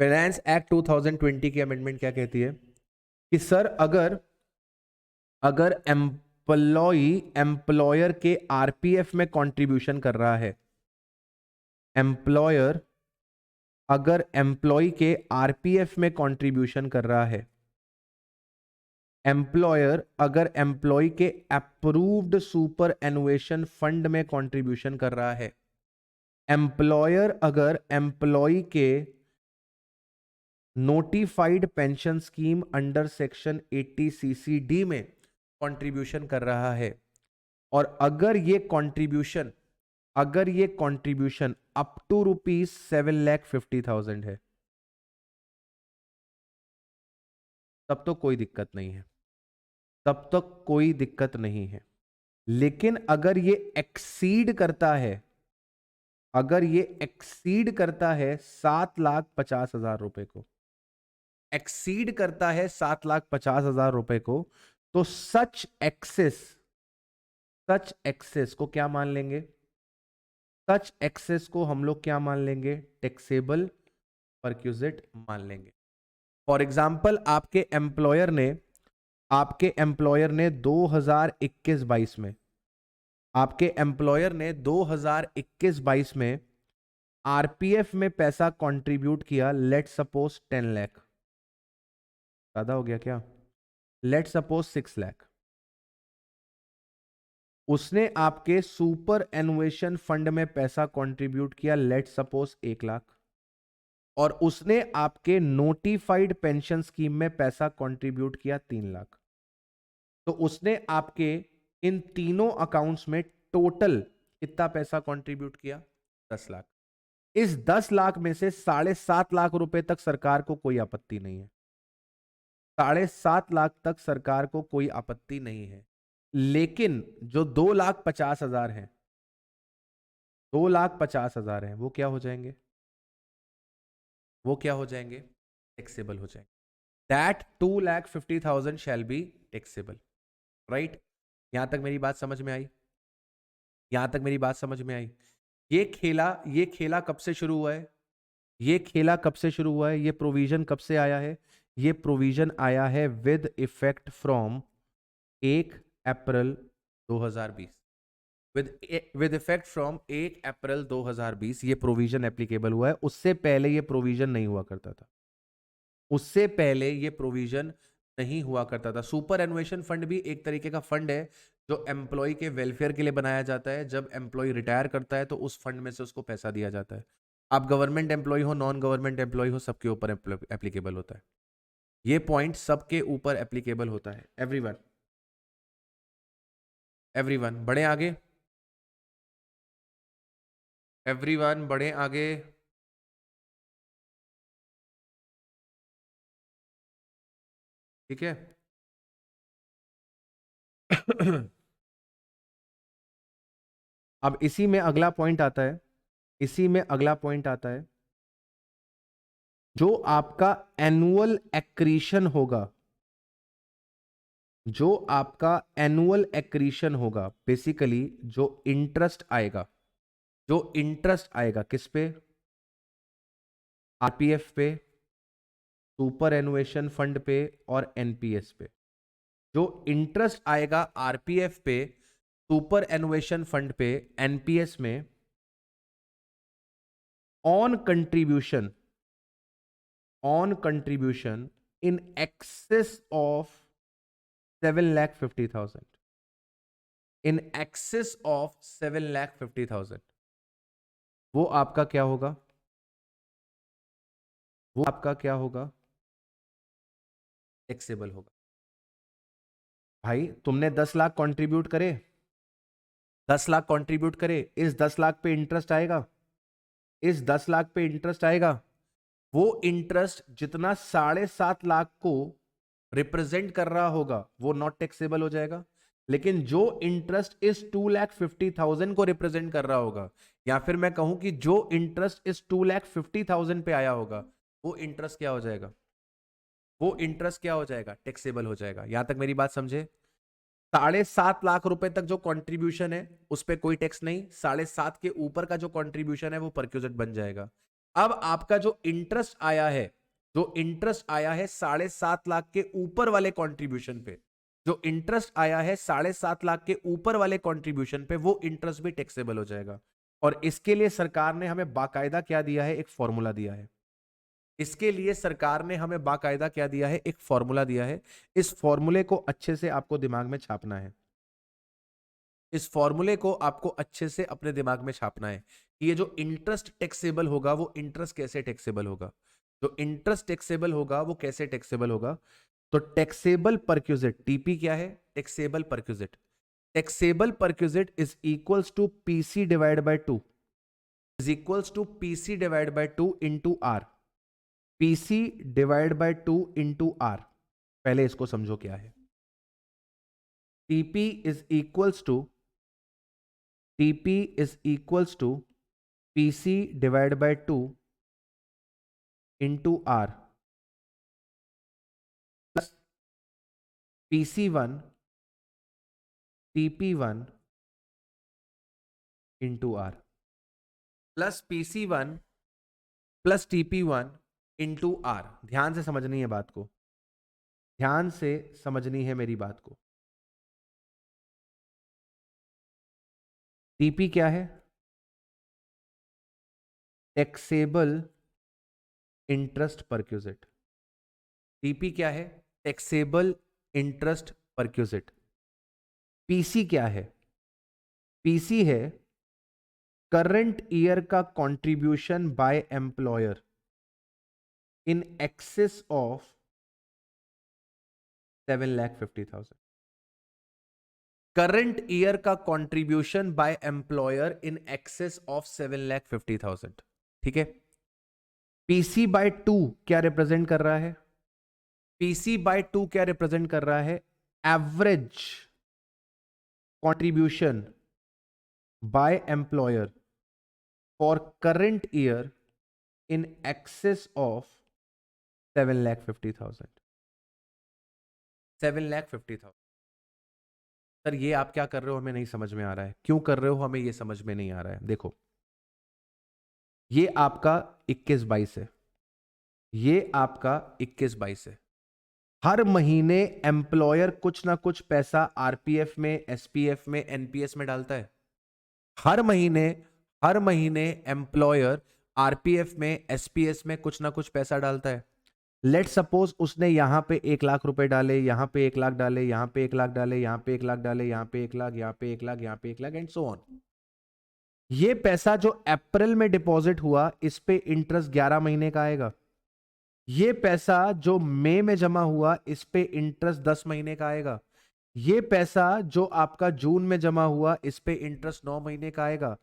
Speaker 1: फाइनेंस एक्ट 2020 की अमेंडमेंट क्या कहती है कि सर अगर अगर एम्प्लॉयर के आरपीएफ में कंट्रीब्यूशन कर रहा है, एम्प्लॉयर अगर एम्प्लॉय के आरपीएफ में कंट्रीब्यूशन कर रहा है, एम्प्लॉयर अगर एम्प्लॉय के अप्रूव्ड सुपर एनुएशन फंड में कंट्रीब्यूशन कर रहा है, एम्प्लॉयर अगर एम्प्लॉय के notified pension scheme under section 80 CCD में कंट्रीब्यूशन कर रहा है, और अगर ये कंट्रीब्यूशन अप टू ₹7,50,000 है, तब तो कोई दिक्कत नहीं है, तब तक कोई दिक्कत नहीं है। लेकिन अगर ये एक्सीड करता है, अगर ये एक्सीड करता है 7,50,000 रुपए को, एक्सीड करता है 7,50,000 रुपए को, तो सच एक्सेस को क्या मान लेंगे? सच एक्सेस को हम लोग क्या मान लेंगे? टैक्सेबल परक्यूजिट मान लेंगे। फॉर एग्जाम्पल आपके एम्प्लॉयर ने 2021-22 में, आपके एम्प्लॉयर ने 2021-22 में आरपीएफ में पैसा कंट्रीब्यूट किया, लेट सपोज 10 लाख। ज्यादा हो गया क्या? लेट सपोज 6 लाख, उसने आपके सुपर एनुएशन फंड में पैसा कंट्रीब्यूट किया लेट सपोज 1 लाख, और उसने आपके नोटिफाइड पेंशन स्कीम में पैसा कंट्रीब्यूट किया 3 लाख, तो उसने आपके इन तीनों अकाउंट्स में टोटल कितना पैसा कंट्रीब्यूट किया? 10 लाख। इस 10 लाख में से 7.5 लाख रुपए तक सरकार को कोई आपत्ति नहीं है, 7.5 लाख तक सरकार को कोई आपत्ति नहीं है। लेकिन जो 2,50,000 है, 2,50,000 है, वो क्या हो जाएंगे? वो क्या हो जाएंगे? टैक्सेबल हो जाएंगे। That 2,50,000 shell be taxable, right? यहां तक मेरी बात समझ में आई? यहां तक मेरी बात समझ में आई? ये खेला कब से शुरू हुआ है? ये खेला कब से शुरू हुआ है? ये प्रोविजन कब से आया है? ये प्रोविजन आया है with effect from 1 April 2020। With effect from 1 अप्रैल 2020 ये प्रोविजन एप्लीकेबल हुआ है। उससे पहले ये प्रोविजन नहीं हुआ करता था, उससे पहले ये प्रोविजन नहीं हुआ करता था। सुपर एनुएशन फंड भी एक तरीके का फंड है जो एम्प्लॉय के वेलफेयर के लिए बनाया जाता है। जब एम्प्लॉय रिटायर करता है तो उस फंड में से उसको पैसा दिया जाता है। आप गवर्नमेंट एम्प्लॉय हो, नॉन गवर्नमेंट एम्प्लॉय हो, सबके ऊपर एप्लीकेबल होता है। ये पॉइंट सबके ऊपर एप्लीकेबल होता है। एवरीवन, एवरीवन बढ़े आगे, एवरीवन बढ़े आगे। ठीक है। अब इसी में अगला पॉइंट आता है, इसी में अगला पॉइंट आता है, जो आपका एनुअल एक्रीशन होगा, जो आपका एनुअल एक्रीशन होगा, बेसिकली जो इंटरेस्ट आएगा, जो इंटरेस्ट आएगा किस पे? आरपीएफ पे, सुपर एनुएशन फंड पे और एनपीएस पे। जो इंटरेस्ट आएगा आरपीएफ पे, सुपर एनुएशन फंड पे, एनपीएस में, on contribution, on contribution in excess of 7,50,000, in excess of 7,50,000, वो आपका क्या होगा? वो आपका क्या होगा? टैक्सेबल होगा। भाई तुमने 10 लाख कंट्रीब्यूट करे, 10 लाख कंट्रीब्यूट करे, इस 10 लाख पे इंटरेस्ट आएगा, इस 10 लाख पे इंटरेस्ट आएगा। वो इंटरेस्ट जितना 7.5 लाख को रिप्रेजेंट कर रहा होगा वो नॉट टैक्सेबल हो जाएगा। लेकिन जो इंटरेस्ट इस 2,50,000 को रिप्रेजेंट कर रहा होगा, या फिर मैं कहूं कि जो इंटरेस्ट इस 2,50,000 पे आया होगा, वो इंटरेस्ट क्या हो जाएगा? वो इंटरेस्ट क्या हो जाएगा? टैक्सेबल हो जाएगा। यहां तक मेरी बात समझे? 7.5 लाख रुपए तक जो कंट्रीब्यूशन है उस पर कोई टैक्स नहीं, 7.5 के ऊपर का जो कंट्रीब्यूशन है वो परक्यूजेट बन जाएगा। अब आपका जो इंटरेस्ट आया है, जो इंटरेस्ट आया है 7.5 लाख के ऊपर वाले कंट्रीब्यूशन पे, जो इंटरेस्ट आया है 7.5 लाख के ऊपर वाले कंट्रीब्यूशन पे, वो इंटरेस्ट भी टैक्सेबल हो जाएगा। और इसके लिए सरकार ने हमें बाकायदा क्या दिया है? एक फॉर्मूला दिया है। इसके लिए सरकार ने हमें बाकायदा क्या दिया है? एक फॉर्मूला दिया है। इस फॉर्मूले को अच्छे से आपको दिमाग में छापना है। इस फॉर्मूले को आपको अच्छे से अपने दिमाग में छापना है कि ये जो इंटरेस्ट टैक्सेबल होगा वो इंटरेस्ट कैसे टैक्सेबल होगा। जो इंटरेस्ट टैक्सेबल होगा वो कैसे टैक्सेबल होगा? तो टैक्सेबल परक्यूजिट, टीपी क्या है? Taxable perquisite. Taxable perquisite is equals to PC divide by 2, is equals to PC divide by 2 into R. PC divide by 2 into R. पहले इसको समझो क्या है। TP is equals to, TP is equals to PC divide by 2 into R plus PC1 TP1 into R, plus PC1 plus TP1 into R. ध्यान से समझनी है बात को, ध्यान से समझनी है मेरी बात को। टीपी क्या है? Taxable interest perquisite. टीपी क्या है? Taxable interest perquisite. पीसी क्या है? पीसी है करंट ईयर का contribution by employer in excess of 7,50,000। Current year का contribution by employer in excess of 7,50,000। ठीक है। पीसी बाय 2 क्या रिप्रेजेंट कर रहा है? पीसी बाय 2 क्या रिप्रेजेंट कर रहा है? Average contribution by employer for current year in excess of 7,50,000। 7,50,000। Sir ये आप क्या कर रहे हो हमें नहीं समझ में आ रहा है। क्यों कर रहे हो हमें ये समझ में नहीं आ रहा है। देखो, ये आपका 21-22 है, ये आपका 21-22 है। हर महीने एम्प्लॉयर कुछ ना कुछ पैसा आरपीएफ में, एसपीएफ में, एनपीएस में डालता है। हर महीने एम्प्लॉयर आरपीएफ में, एसपीएस में कुछ ना कुछ पैसा डालता है। लेट सपोज उसने यहां पे 1,00,000 रुपए डाले, यहां पे 1,00,000 डाले, यहां पे 1,00,000 डाले, यहां पे 1,00,000 डाले, यहां पे 1,00,000, यहां पे 1,00,000, यहां पे 1,00,000 एंड सो ऑन। ये पैसा जो अप्रैल में डिपॉजिट हुआ, इस पे इंटरेस्ट 11 महीने का आएगा। ये पैसा जो मई में जमा हुआ, इस पे इंटरेस्ट 10 महीने का आएगा। ये पैसा जो आपका जून में जमा हुआ, इस पे इंटरेस्ट 9 महीने का आएगा,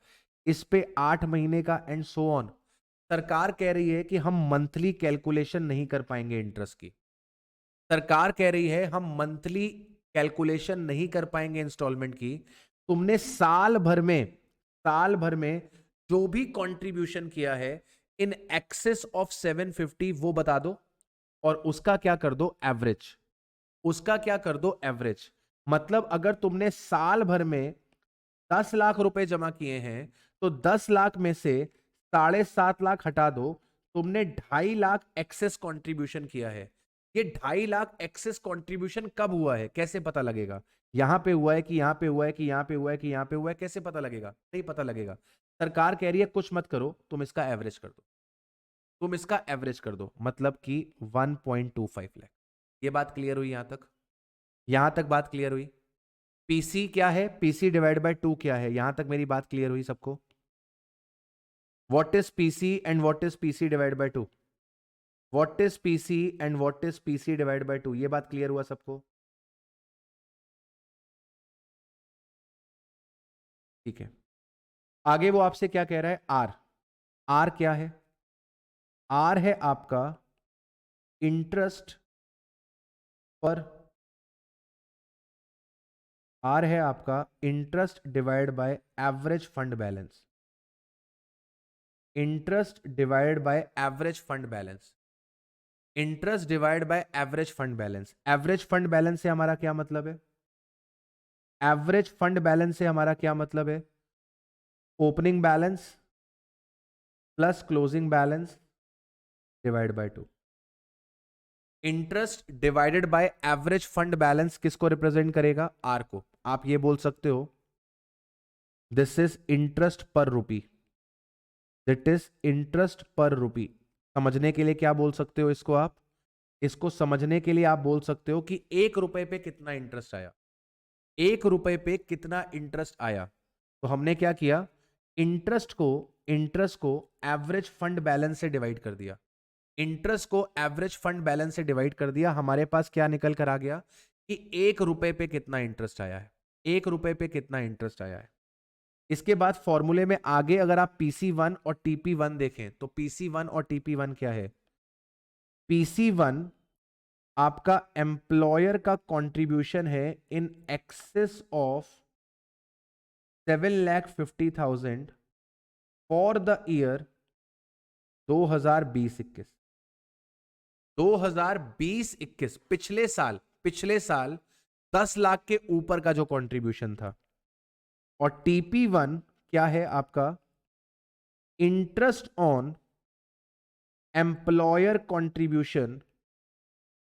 Speaker 1: इस पे 8 महीने का एंड सो ऑन। सरकार कह रही है कि हम मंथली कैलकुलेशन नहीं कर पाएंगे इंटरेस्ट की। सरकार कह रही है हम मंथली कैलकुलेशन नहीं कर पाएंगे इंस्टॉलमेंट की। तुमने साल भर में जो भी कंट्रीब्यूशन किया है इन एक्सेस ऑफ 750 वो बता दो, और उसका क्या कर दो? एवरेज। उसका क्या कर दो? एवरेज। मतलब अगर तुमने साल भर में 10 लाख रुपए जमा किए हैं, तो 10 लाख में से 7.5 लाख हटा दो, तुमने 2.5 लाख एक्सेस कंट्रीब्यूशन किया है। ये 2.5 लाख एक्सेस कंट्रीब्यूशन कब हुआ है? कैसे पता लगेगा? यहां पे हुआ है कि यहां पे हुआ है कि यहां पे हुआ है कि यहां पे हुआ है? कैसे पता लगेगा? नहीं पता लगेगा। सरकार कह रही है कुछ मत करो, तुम इसका एवरेज कर दो। तुम इसका एवरेज कर दो, मतलब कि 1.25 लाख। ये बात क्लियर हुई? यहां तक बात क्लियर हुई? पीसी क्या है? पीसी डिवाइड बाय 2 क्या है? यहां तक मेरी बात क्लियर हुई सबको? What is PC and what is PC divide by 2? What is PC and what is PC divide by 2? ये बात क्लियर हुआ सबको? ठीक है। आगे वो आपसे क्या कह रहा है? आर। आर क्या है? आर है आपका इंटरेस्ट पर, आर है आपका interest divide by average fund balance. Interest divide by average fund balance. Interest divide by average fund balance. Average fund balance से हमारा क्या मतलब है? एवरेज फंड बैलेंस से हमारा क्या मतलब है? Opening balance plus closing balance divide by 2। Interest divided by average fund balance किसको रिप्रेजेंट करेगा? आर को। आप ये बोल सकते हो दिस इज इंटरेस्ट पर रुपी। दिट इज इंटरेस्ट पर रुपी। समझने के लिए क्या बोल सकते हो इसको आप? इसको समझने के लिए आप बोल सकते हो कि 1 रुपए पे कितना इंटरेस्ट आया। 1 रुपए पे कितना इंटरेस्ट आया? तो हमने क्या किया? इंटरेस्ट को एवरेज फंड बैलेंस से डिवाइड कर दिया। इंटरेस्ट को एवरेज फंड बैलेंस से डिवाइड कर दिया। हमारे पास क्या निकल कर आ गया कि 1 रुपए पे कितना इंटरेस्ट आया है। 1 रुपए पे कितना इंटरेस्ट आया है। इसके बाद फॉर्मूले में आगे अगर आप PC1 और TP1 देखें, तो PC1 और TP1 क्या है? PC1 आपका एम्प्लॉयर का कंट्रीब्यूशन है इन excess of 7,50,000 for the year 2020-21। 2020-21 पिछले साल 10 लाख के ऊपर का जो कंट्रीब्यूशन था। और TP1 क्या है आपका? Interest on employer contribution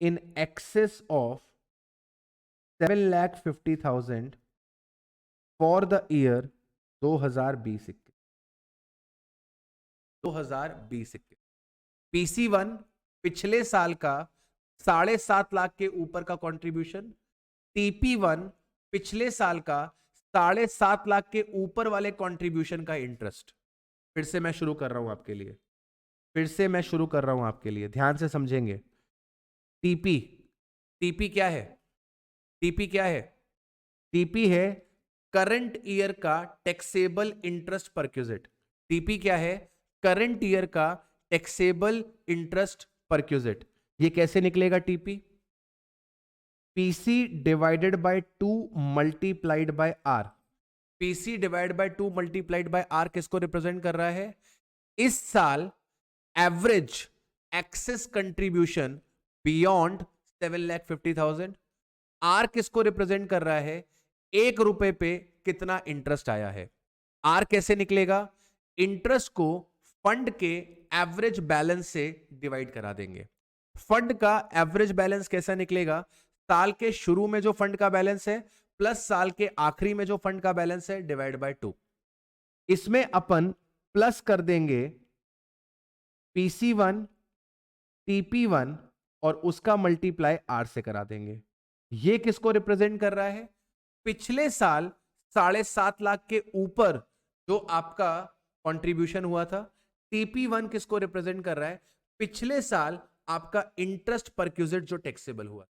Speaker 1: in excess of 7,50,000 for the year 2020-21। 2020-21 PC1 पिछले साल का 7.5 लाख के ऊपर का कंट्रीब्यूशन, TP1 पिछले साल का 7.5 लाख के ऊपर वाले कंट्रीब्यूशन का इंटरेस्ट। फिर से मैं शुरू कर रहा हूं आपके लिए, ध्यान से समझेंगे। टीपी, टीपी क्या है? टीपी है करंट ईयर का टैक्सेबल इंटरेस्ट परक्यूजिट। टीपी क्या है? करंट ईयर का टैक्सेबल इंटरेस्ट परक्यूजिट। ये कैसे निकलेगा TP? PC divided by 2 multiplied by R. PC divide by 2 multiplied by R किसको रिप्रेजेंट कर रहा है? इस साल average excess contribution beyond 7,50,000। R किसको रिप्रेजेंट कर रहा है? 1 रुपए पे कितना इंटरेस्ट आया है। आर कैसे निकलेगा? इंटरेस्ट को फंड के एवरेज बैलेंस से डिवाइड करा देंगे। फंड का एवरेज बैलेंस कैसा निकलेगा? साल के शुरू में जो फंड का बैलेंस है प्लस साल के आखिरी में जो फंड का बैलेंस है डिवाइड बाय 2। इसमें अपन प्लस कर देंगे PC1, TP1 और उसका मल्टीप्लाई आर से करा देंगे। ये किसको रिप्रेजेंट कर रहा है? पिछले साल 7.5 लाख के ऊपर जो आपका कंट्रीब्यूशन हुआ था। TP1 किसको रिप्रेजेंट कर रहा है? पिछले साल आपका इंटरेस्ट परक्यूजिट जो टैक्सेबल हुआ।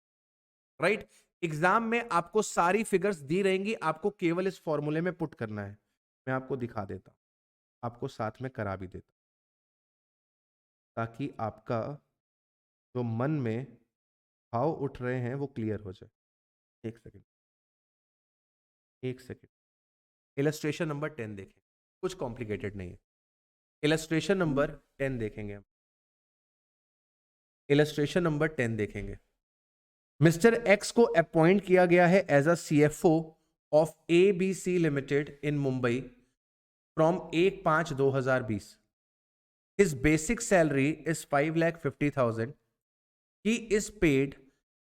Speaker 1: राइट? एग्जाम में आपको सारी फिगर्स दी रहेंगी, आपको केवल इस फॉर्मूले में पुट करना है। मैं आपको दिखा देता हूं, आपको साथ में करा भी देता, ताकि आपका जो मन में भाव उठ रहे हैं वो क्लियर हो जाए। एक सेकंड। इलस्ट्रेशन नंबर 10 देखें, कुछ कॉम्प्लिकेटेड नहीं है। इलस्ट्रेशन नंबर 10 देखेंगे हम। इलस्ट्रेशन नंबर 10 देखेंगे। मिस्टर एक्स को अपॉइंट किया गया है as a CFO of ABC limited in Mumbai from 1/5/2020। His basic salary is 5,50,000. He is paid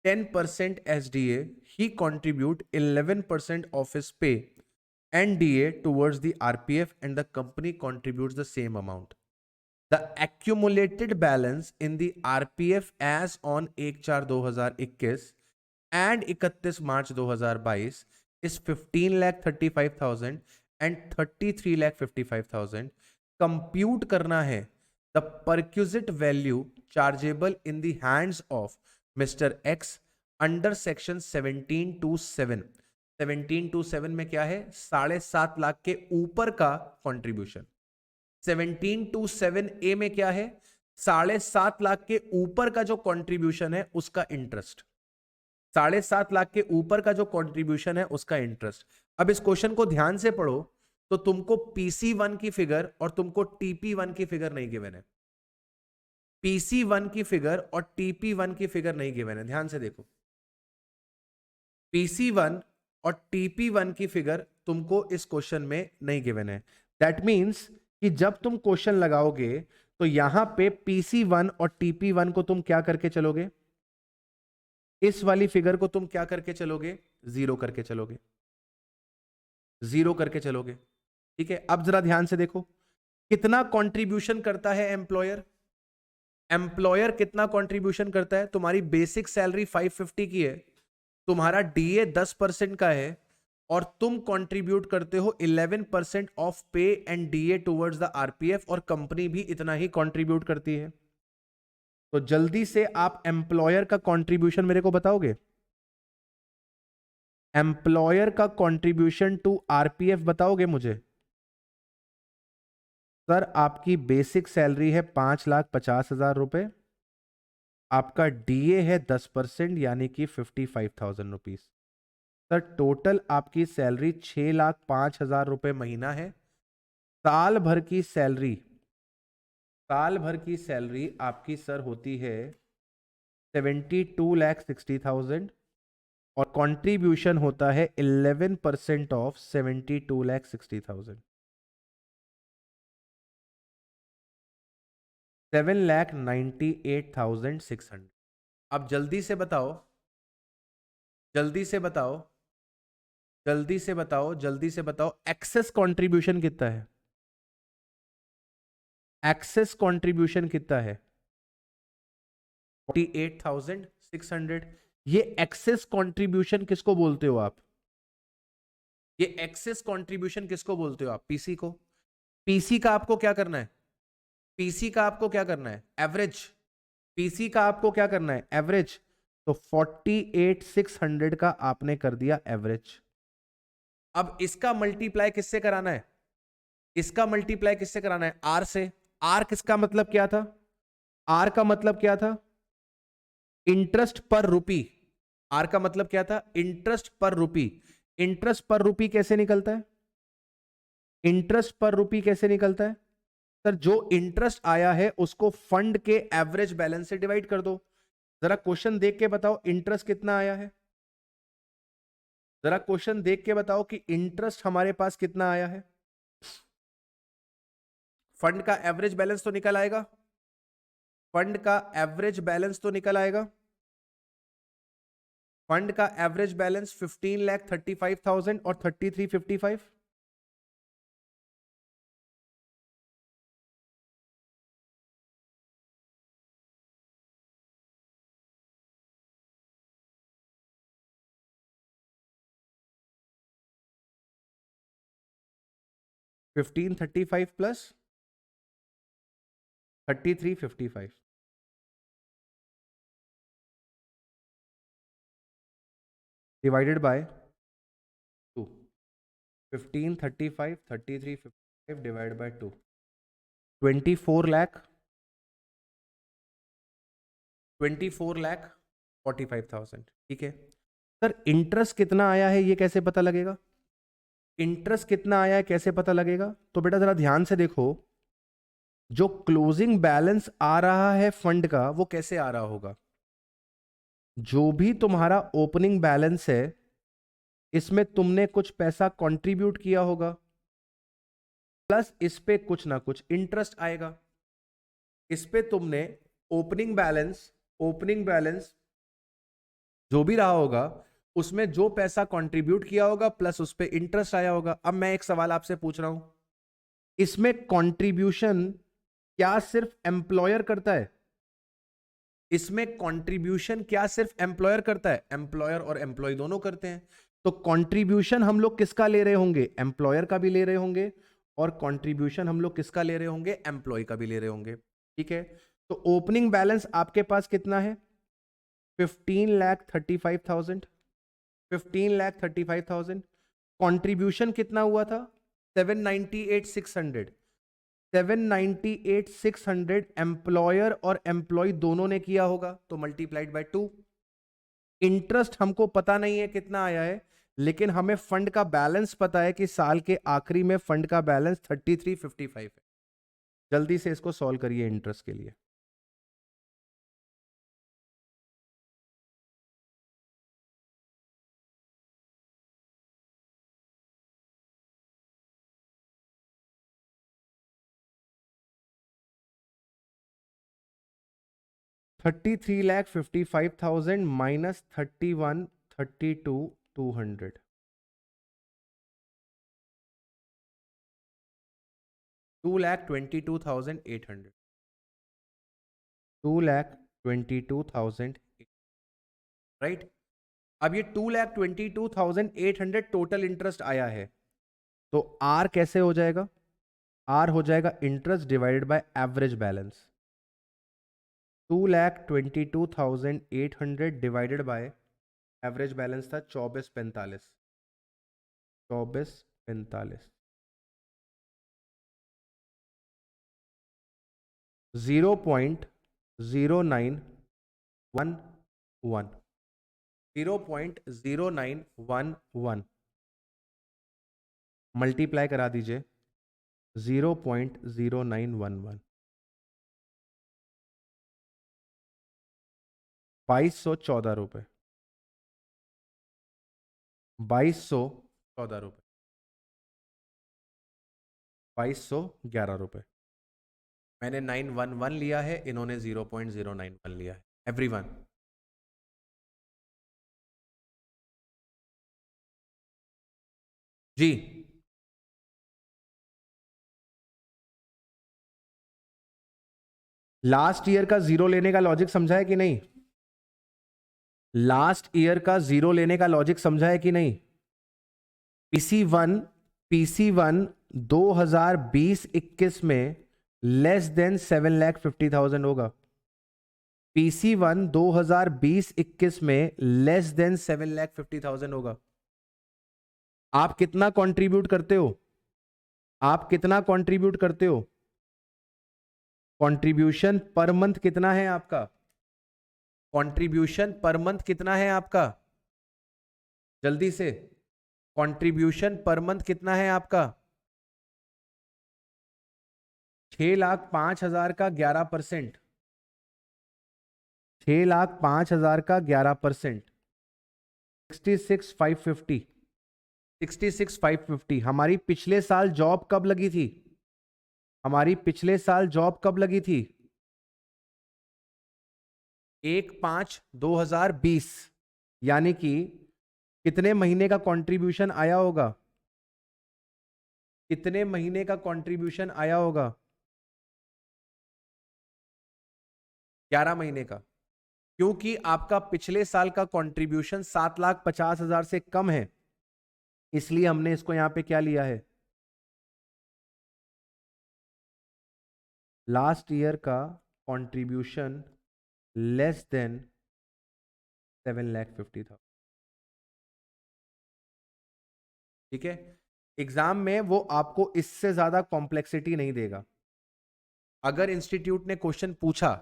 Speaker 1: 10% SDA. He contribute 11% of his pay and DA towards the RPF, and the company contributes the same amount. The accumulated balance in the RPF as on 1/4/2021 and 31 March 2022 is 15,35,000 and 33,55,000. Compute करना है the perquisite value chargeable in the hands of mister x under section 1727। 1727 में क्या है? 7.5 लाख के ऊपर का contribution. 1727A में क्या है? 7.5 लाख के ऊपर का जो कंट्रीब्यूशन है उसका इंटरेस्ट। 7.5 लाख के ऊपर का जो कंट्रीब्यूशन है उसका इंटरेस्ट। अब इस क्वेश्चन को ध्यान से पढ़ो तो तुमको PC1 की फिगर और तुमको TP1 की फिगर नहीं गिवन है। PC1 की फिगर और TP1 की फिगर नहीं गिवन है, ध्यान से देखो। PC1 और TP1 की फिगर तुमको इस क्वेश्चन में नहीं गिवन है। दैट मींस कि जब तुम क्वेश्चन लगाओगे तो यहां पे PC1 और TP1 को तुम क्या करके चलोगे? इस वाली फिगर को तुम क्या करके चलोगे? जीरो करके चलोगे, जीरो करके चलोगे। ठीक है, अब जरा ध्यान से देखो कितना कंट्रीब्यूशन करता है एम्प्लॉयर। एम्प्लॉयर कितना कंट्रीब्यूशन करता है? तुम्हारी बेसिक सैलरी 550 की है, तुम्हारा DA 10% का है और तुम कंट्रीब्यूट करते हो 11% ऑफ पे and DA towards the RPF, और कंपनी भी इतना ही कंट्रीब्यूट करती है। तो जल्दी से आप एम्प्लॉयर का कंट्रीब्यूशन मेरे को बताओगे? एम्प्लॉयर का कंट्रीब्यूशन टू RPF बताओगे मुझे? सर आपकी बेसिक सैलरी है 5,50,000 रुपए, आपका DA है 10% यानी कि 55,000 रुपीज। सर टोटल आपकी सैलरी 6,05,000 रुपए महीना है। साल भर की सैलरी आपकी सर होती है 72,60,000 और कंट्रीब्यूशन होता है 11% ऑफ 72,60,000, 7,98,600। अब जल्दी से बताओ, एक्सेस कंट्रीब्यूशन कितना है? एक्सेस कंट्रीब्यूशन कितना है? 48,600। ये एक्सेस कंट्रीब्यूशन किसको बोलते हो आप? ये एक्सेस कंट्रीब्यूशन किसको बोलते हो आप? पीसी को। पीसी का आपको क्या करना है? पीसी का आपको क्या करना है? एवरेज। पीसी का आपको क्या करना है? एवरेज। तो 48,600 का आपने कर दिया एवरेज। अब इसका मल्टीप्लाई किससे कराना है? इसका मल्टीप्लाई किससे कराना है? आर से। आर किसका मतलब क्या था? आर का मतलब क्या था? इंटरेस्ट पर रुपी। आर का मतलब क्या था? इंटरेस्ट पर रुपी। इंटरेस्ट पर रुपी कैसे निकलता है? इंटरेस्ट पर रुपी कैसे निकलता है? सर, जो इंटरेस्ट आया है उसको फंड के एवरेज बैलेंस से डिवाइड कर दो। जरा क्वेश्चन देख के बताओ इंटरेस्ट कितना आया है। जरा क्वेश्चन देख के बताओ कि इंटरेस्ट हमारे पास कितना आया है। फंड का एवरेज बैलेंस तो निकल आएगा। फंड का एवरेज बैलेंस तो निकल आएगा। फंड का एवरेज बैलेंस 15,35,000 और 33,55। Fifteen thirty five plus 33,55 divided by 2। 1535 33,55 divide by 2। 24 lakh 45,000। ठीक है सर, इंटरेस्ट कितना आया है ये कैसे पता लगेगा? इंटरेस्ट कितना आया है कैसे पता लगेगा? तो बेटा जरा ध्यान से देखो, जो क्लोजिंग बैलेंस आ रहा है फंड का वो कैसे आ रहा होगा? जो भी तुम्हारा ओपनिंग बैलेंस है इसमें तुमने कुछ पैसा कंट्रीब्यूट किया होगा, प्लस इस पे कुछ ना कुछ इंटरेस्ट आएगा। इस पे तुमने ओपनिंग बैलेंस जो भी रहा होगा उसमें जो पैसा कंट्रीब्यूट किया होगा प्लस उस पे इंटरेस्ट आया होगा। अब मैं एक सवाल आपसे पूछ रहा हूं, इसमें कंट्रीब्यूशन क्या सिर्फ एम्प्लॉयर करता है? इसमें कंट्रीब्यूशन क्या सिर्फ एम्प्लॉयर करता है? एम्प्लॉयर और एम्प्लॉय दोनों करते हैं। तो कंट्रीब्यूशन हम लोग किसका ले रहे होंगे? एम्प्लॉयर का भी ले रहे होंगे, और कंट्रीब्यूशन हम लोग किसका ले रहे होंगे? एम्प्लॉय का भी ले रहे होंगे। ठीक है, तो ओपनिंग बैलेंस आपके पास कितना है? 15,35,000। 15,35,000। कंट्रीब्यूशन कितना हुआ था? 798,600। 798,600 एम्प्लॉयर और एम्प्लॉय दोनों ने किया होगा, तो मल्टीप्लाइड बाय 2। इंटरेस्ट हमको पता नहीं है कितना आया है, लेकिन हमें फंड का बैलेंस पता है कि साल के आखिरी में फंड का बैलेंस 33,55 है। जल्दी से इसको सॉल्व करिए इंटरेस्ट के लिए। $33,55,000 माइनस 31,32,200। 2,22,800। 2,22,800। राइट। अब ये 2,22,800 टोटल इंटरेस्ट आया है, तो आर कैसे हो जाएगा? आर हो जाएगा interest divided by average balance. 2,22,800 divided by average balance था 2445। 2445 0.0911। 0.0911 मल्टीप्लाई करा दीजिए। 0.0911 ₹2,214। ₹2,214। ₹2,211। मैंने 911 लिया है, इन्होंने 0.091 लिया है। एवरीवन, जी लास्ट ईयर का जीरो लेने का लॉजिक समझा है कि नहीं? लास्ट ईयर का जीरो लेने का लॉजिक समझा है कि नहीं? पीसी वन 2020-21 में लेस देन 7,50,000 होगा। पीसी वन 2020-21 में लेस देन 7,50,000 होगा। आप कितना कंट्रीब्यूट करते हो? आप कितना कंट्रीब्यूट करते हो? कंट्रीब्यूशन पर मंथ कितना है आपका? कंट्रीब्यूशन पर मंथ कितना है आपका? जल्दी से, कंट्रीब्यूशन पर मंथ कितना है आपका? 6,05,000 का 11%। 6,05,000 का 11%। 66,550। 66,550। हमारी पिछले साल जॉब कब लगी थी? हमारी पिछले साल जॉब कब लगी थी? 1/5/2020। यानी कि कितने महीने का कंट्रीब्यूशन आया होगा? कितने महीने का कंट्रीब्यूशन आया होगा? 11 महीने का। क्योंकि आपका पिछले साल का कंट्रीब्यूशन 7,50,000 से कम है, इसलिए हमने इसको यहां पे क्या लिया है? लास्ट ईयर का कंट्रीब्यूशन लेस देन 7,50,000। ठीक है, एग्जाम में वो आपको इससे ज्यादा कॉम्प्लेक्सिटी नहीं देगा। अगर इंस्टीट्यूट ने क्वेश्चन पूछा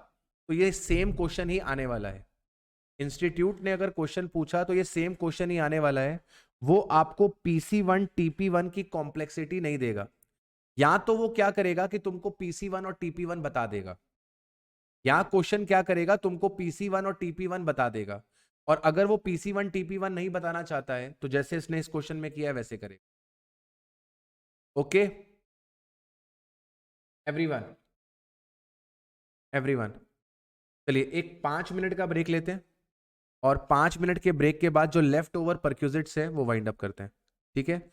Speaker 1: तो ये सेम क्वेश्चन ही आने वाला है। इंस्टीट्यूट ने अगर क्वेश्चन पूछा तो ये सेम क्वेश्चन ही आने वाला है। वो आपको पीसी1 टीपी1 की कॉम्प्लेक्सिटी नहीं देगा। या तो वो क्या करेगा कि तुमको पीसी1 और टीपी1 बता देगा, या क्वेश्चन क्या करेगा, तुमको पीसी1 और टीपी1 बता देगा। और अगर वो पीसी1 टीपी1 नहीं बताना चाहता है तो जैसे इसने इस क्वेश्चन में किया है वैसे करेगा। ओके एवरीवन, एवरीवन, चलिए एक 5 मिनट का ब्रेक लेते हैं और 5 मिनट के ब्रेक के बाद जो लेफ्ट ओवर परक्यूजिट्स है वो वाइंड अप करते हैं। ठीक है,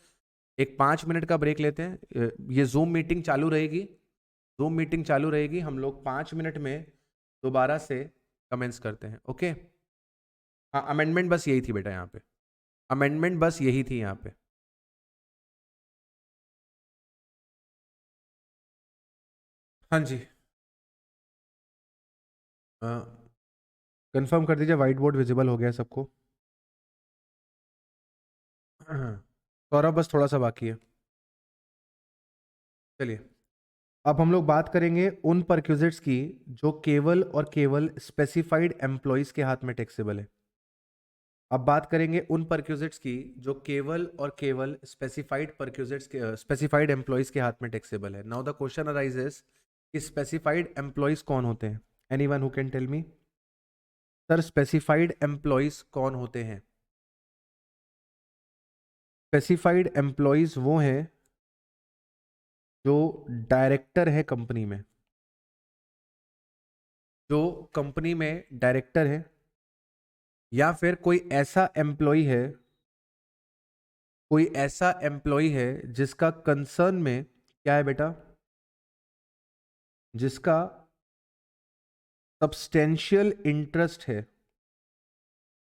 Speaker 1: एक 5 मिनट का ब्रेक लेते हैं। ये जूम मीटिंग चालू रहेगी, जूम मीटिंग चालू रहेगी। हम लोग 5 मिनट में दोबारा से कमेंट्स करते हैं। ओके, हाँ अमेंडमेंट बस यही थी बेटा यहाँ पे, अमेंडमेंट बस यही थी यहाँ पे। हाँ जी, कंफर्म कर दीजिए व्हाइट बोर्ड विजिबल हो गया सबको। सौरभ बस थोड़ा सा बाकी है। चलिए अब हम लोग बात करेंगे उन परक्यूजिट्स की जो केवल और केवल स्पेसिफाइड एम्प्लॉयज के हाथ में टैक्सेबल है। अब बात करेंगे उन परक्यूजिट्स की जो केवल और केवल स्पेसिफाइड परक्यूजिट्स के स्पेसिफाइड एम्प्लॉयज के हाथ में टैक्सेबल है। नाउ द क्वेश्चन अराइजेस कि स्पेसिफाइड एम्प्लॉयज कौन होते हैं? Anyone who can tell me? Sir specified employees कौन होते हैं? स्पेसिफाइड एम्प्लॉयज वो हैं जो डायरेक्टर है कंपनी में, जो कंपनी में डायरेक्टर है, या फिर कोई ऐसा एम्प्लॉय है, कोई ऐसा एम्प्लॉय है जिसका कंसर्न में क्या है बेटा? जिसका सब्सटेंशियल इंटरेस्ट है।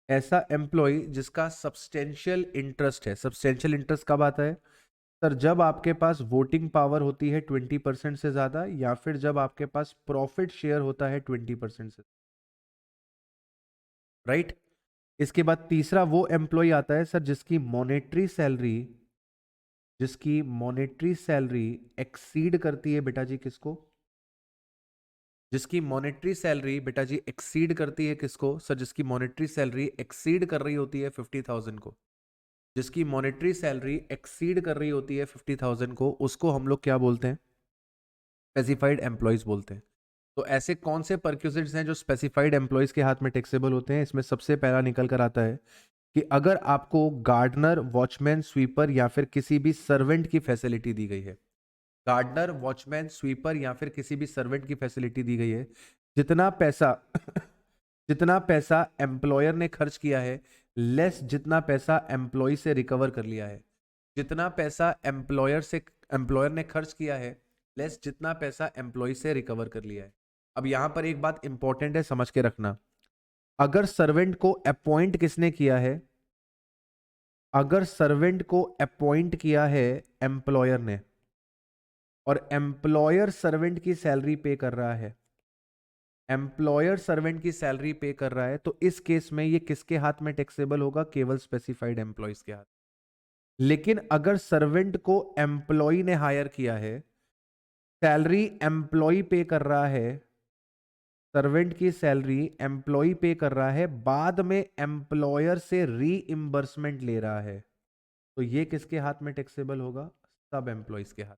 Speaker 1: ऐसा एम्प्लॉय जिसका सब्सटेंशियल इंटरेस्ट है। सब्सटेंशियल इंटरेस्ट कब आता है सर? जब आपके पास वोटिंग पावर होती है 20% से ज्यादा, या फिर जब आपके पास प्रॉफिट शेयर होता है 20% से, राइट? इसके बाद तीसरा वो एम्प्लॉय आता है सर जिसकी मॉनेटरी सैलरी, जिसकी मॉनेटरी सैलरी एक्सीड करती है बेटा जी किसको? जिसकी मॉनेटरी सैलरी बेटा जी एक्सीड करती है किसको सर? जिसकी मॉनेटरी सैलरी एक्सीड कर रही होती है 50,000 को, जिसकी मॉनेटरी सैलरी एक्सीड कर रही होती है 50,000 को, उसको हम लोग क्या बोलते हैं? स्पेसिफाइड एम्प्लॉयज बोलते हैं। तो ऐसे कौन से परक्यूजिट्स हैं जो स्पेसिफाइड एम्प्लॉयज के हाथ में टैक्सेबल होते हैं? इसमें सबसे पहला निकल कर आता है कि अगर आपको गार्डनर, वॉचमैन, स्वीपर या फिर किसी भी सर्वेंट की फैसिलिटी दी गई है, गार्डनर, वॉचमैन, स्वीपर या फिर किसी भी सर्वेंट की फैसिलिटी दी गई है, जितना पैसा जितना पैसा एम्प्लॉयर ने खर्च किया है लेस जितना पैसा एम्प्लॉय से रिकवर कर लिया है, जितना पैसा एम्प्लॉयर ने खर्च किया है लेस जितना पैसा एम्प्लॉय से रिकवर कर लिया है। अब यहां पर एक बात इंपॉर्टेंट है, समझ के रखना। अगर सर्वेंट को अपॉइंट किसने किया है, अगर सर्वेंट को अपॉइंट किया है एम्प्लॉयर ने, और एम्प्लॉयर सर्वेंट की सैलरी पे कर रहा है, एम्प्लॉयर सर्वेंट की सैलरी पे कर रहा है, तो इस केस में ये किसके हाथ में टैक्सेबल होगा? केवल स्पेसिफाइड एम्प्लॉयज के हाथ। लेकिन अगर सर्वेंट को एम्प्लॉय ने हायर किया है, सैलरी एम्प्लॉय पे कर रहा है, सर्वेंट की सैलरी एम्प्लॉय पे कर रहा है, बाद में एम्प्लॉयर से रीइंबर्समेंट ले रहा है, तो ये किसके हाथ में टैक्सेबल होगा? सब एम्प्लॉयज के हाथ।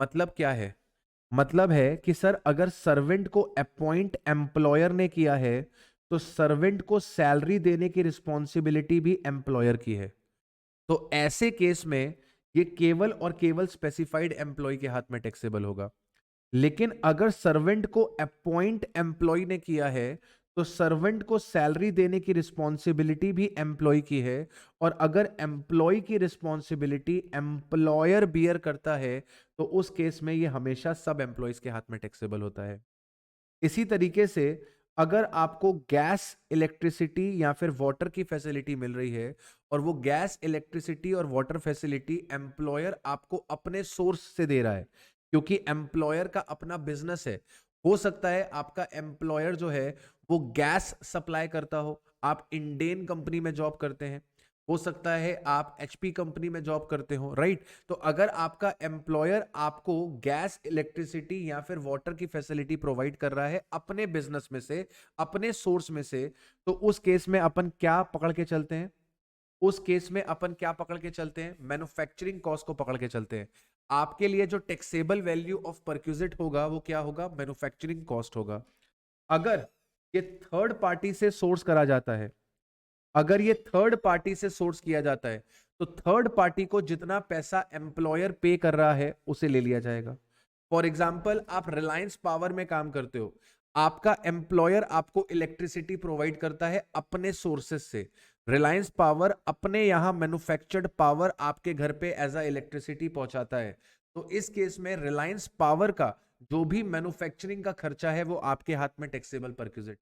Speaker 1: मतलब क्या है? मतलब है कि सर अगर सर्वेंट को अपॉइंट एम्प्लॉयर ने किया है, तो सर्वेंट को सैलरी देने की रिस्पॉन्सिबिलिटी भी एम्प्लॉयर की है। तो ऐसे केस में ये केवल और केवल स्पेसिफाइड एम्प्लॉय के हाथ में टैक्सेबल होगा। लेकिन अगर सर्वेंट को अपॉइंट एम्प्लॉय ने किया है, तो सर्वेंट को सैलरी देने की रिस्पॉन्सिबिलिटी भी एम्प्लॉय की है, और अगर एम्प्लॉय की रिस्पॉन्सिबिलिटी एम्प्लॉयर बियर करता है, तो उस केस में ये हमेशा सब एम्प्लॉयज के हाथ में टैक्सेबल होता है। इसी तरीके से अगर आपको गैस, इलेक्ट्रिसिटी या फिर वाटर की फैसिलिटी मिल रही है, और वो गैस, इलेक्ट्रिसिटी और वाटर फैसिलिटी एम्प्लॉयर आपको अपने सोर्स से दे रहा है, क्योंकि एम्प्लॉयर का अपना बिजनेस है। हो सकता है आपका एम्प्लॉयर जो है वो गैस सप्लाई करता हो, आप इंडेन कंपनी में जॉब करते हैं, हो सकता है आप एचपी कंपनी में जॉब करते हो, राइट? तो अगर आपका एम्प्लॉयर आपको गैस, इलेक्ट्रिसिटी या फिर वाटर की फैसिलिटी प्रोवाइड कर रहा है अपने बिजनेस में से, अपने सोर्स में से, तो उस केस में अपन क्या पकड़ के चलते हैं? उस केस में अपन क्या पकड़ के चलते हैं? मैन्युफैक्चरिंग कॉस्ट को पकड़ के चलते हैं। आपके लिए जो टैक्सेबल वैल्यू ऑफ परक्यूजिट होगा वो क्या होगा? मैन्युफैक्चरिंग कॉस्ट होगा। अगर ये थर्ड पार्टी से सोर्स करा जाता है, अगर ये थर्ड पार्टी से सोर्स किया जाता है, तो थर्ड पार्टी को जितना पैसा एम्प्लॉयर पे कर रहा है उसे ले लिया जाएगा। फॉर एग्जाम्पल, आप रिलायंस पावर में काम करते हो, आपका एम्प्लॉयर आपको इलेक्ट्रिसिटी प्रोवाइड करता है अपने सोर्सेस से। रिलायंस पावर अपने यहां मैन्युफैक्चर्ड पावर आपके घर पे एज अ इलेक्ट्रिसिटी पहुंचाता है, तो इस केस में रिलायंस पावर का जो भी मैन्युफैक्चरिंग का खर्चा है वो आपके हाथ में टैक्सेबल परक्यूजिट।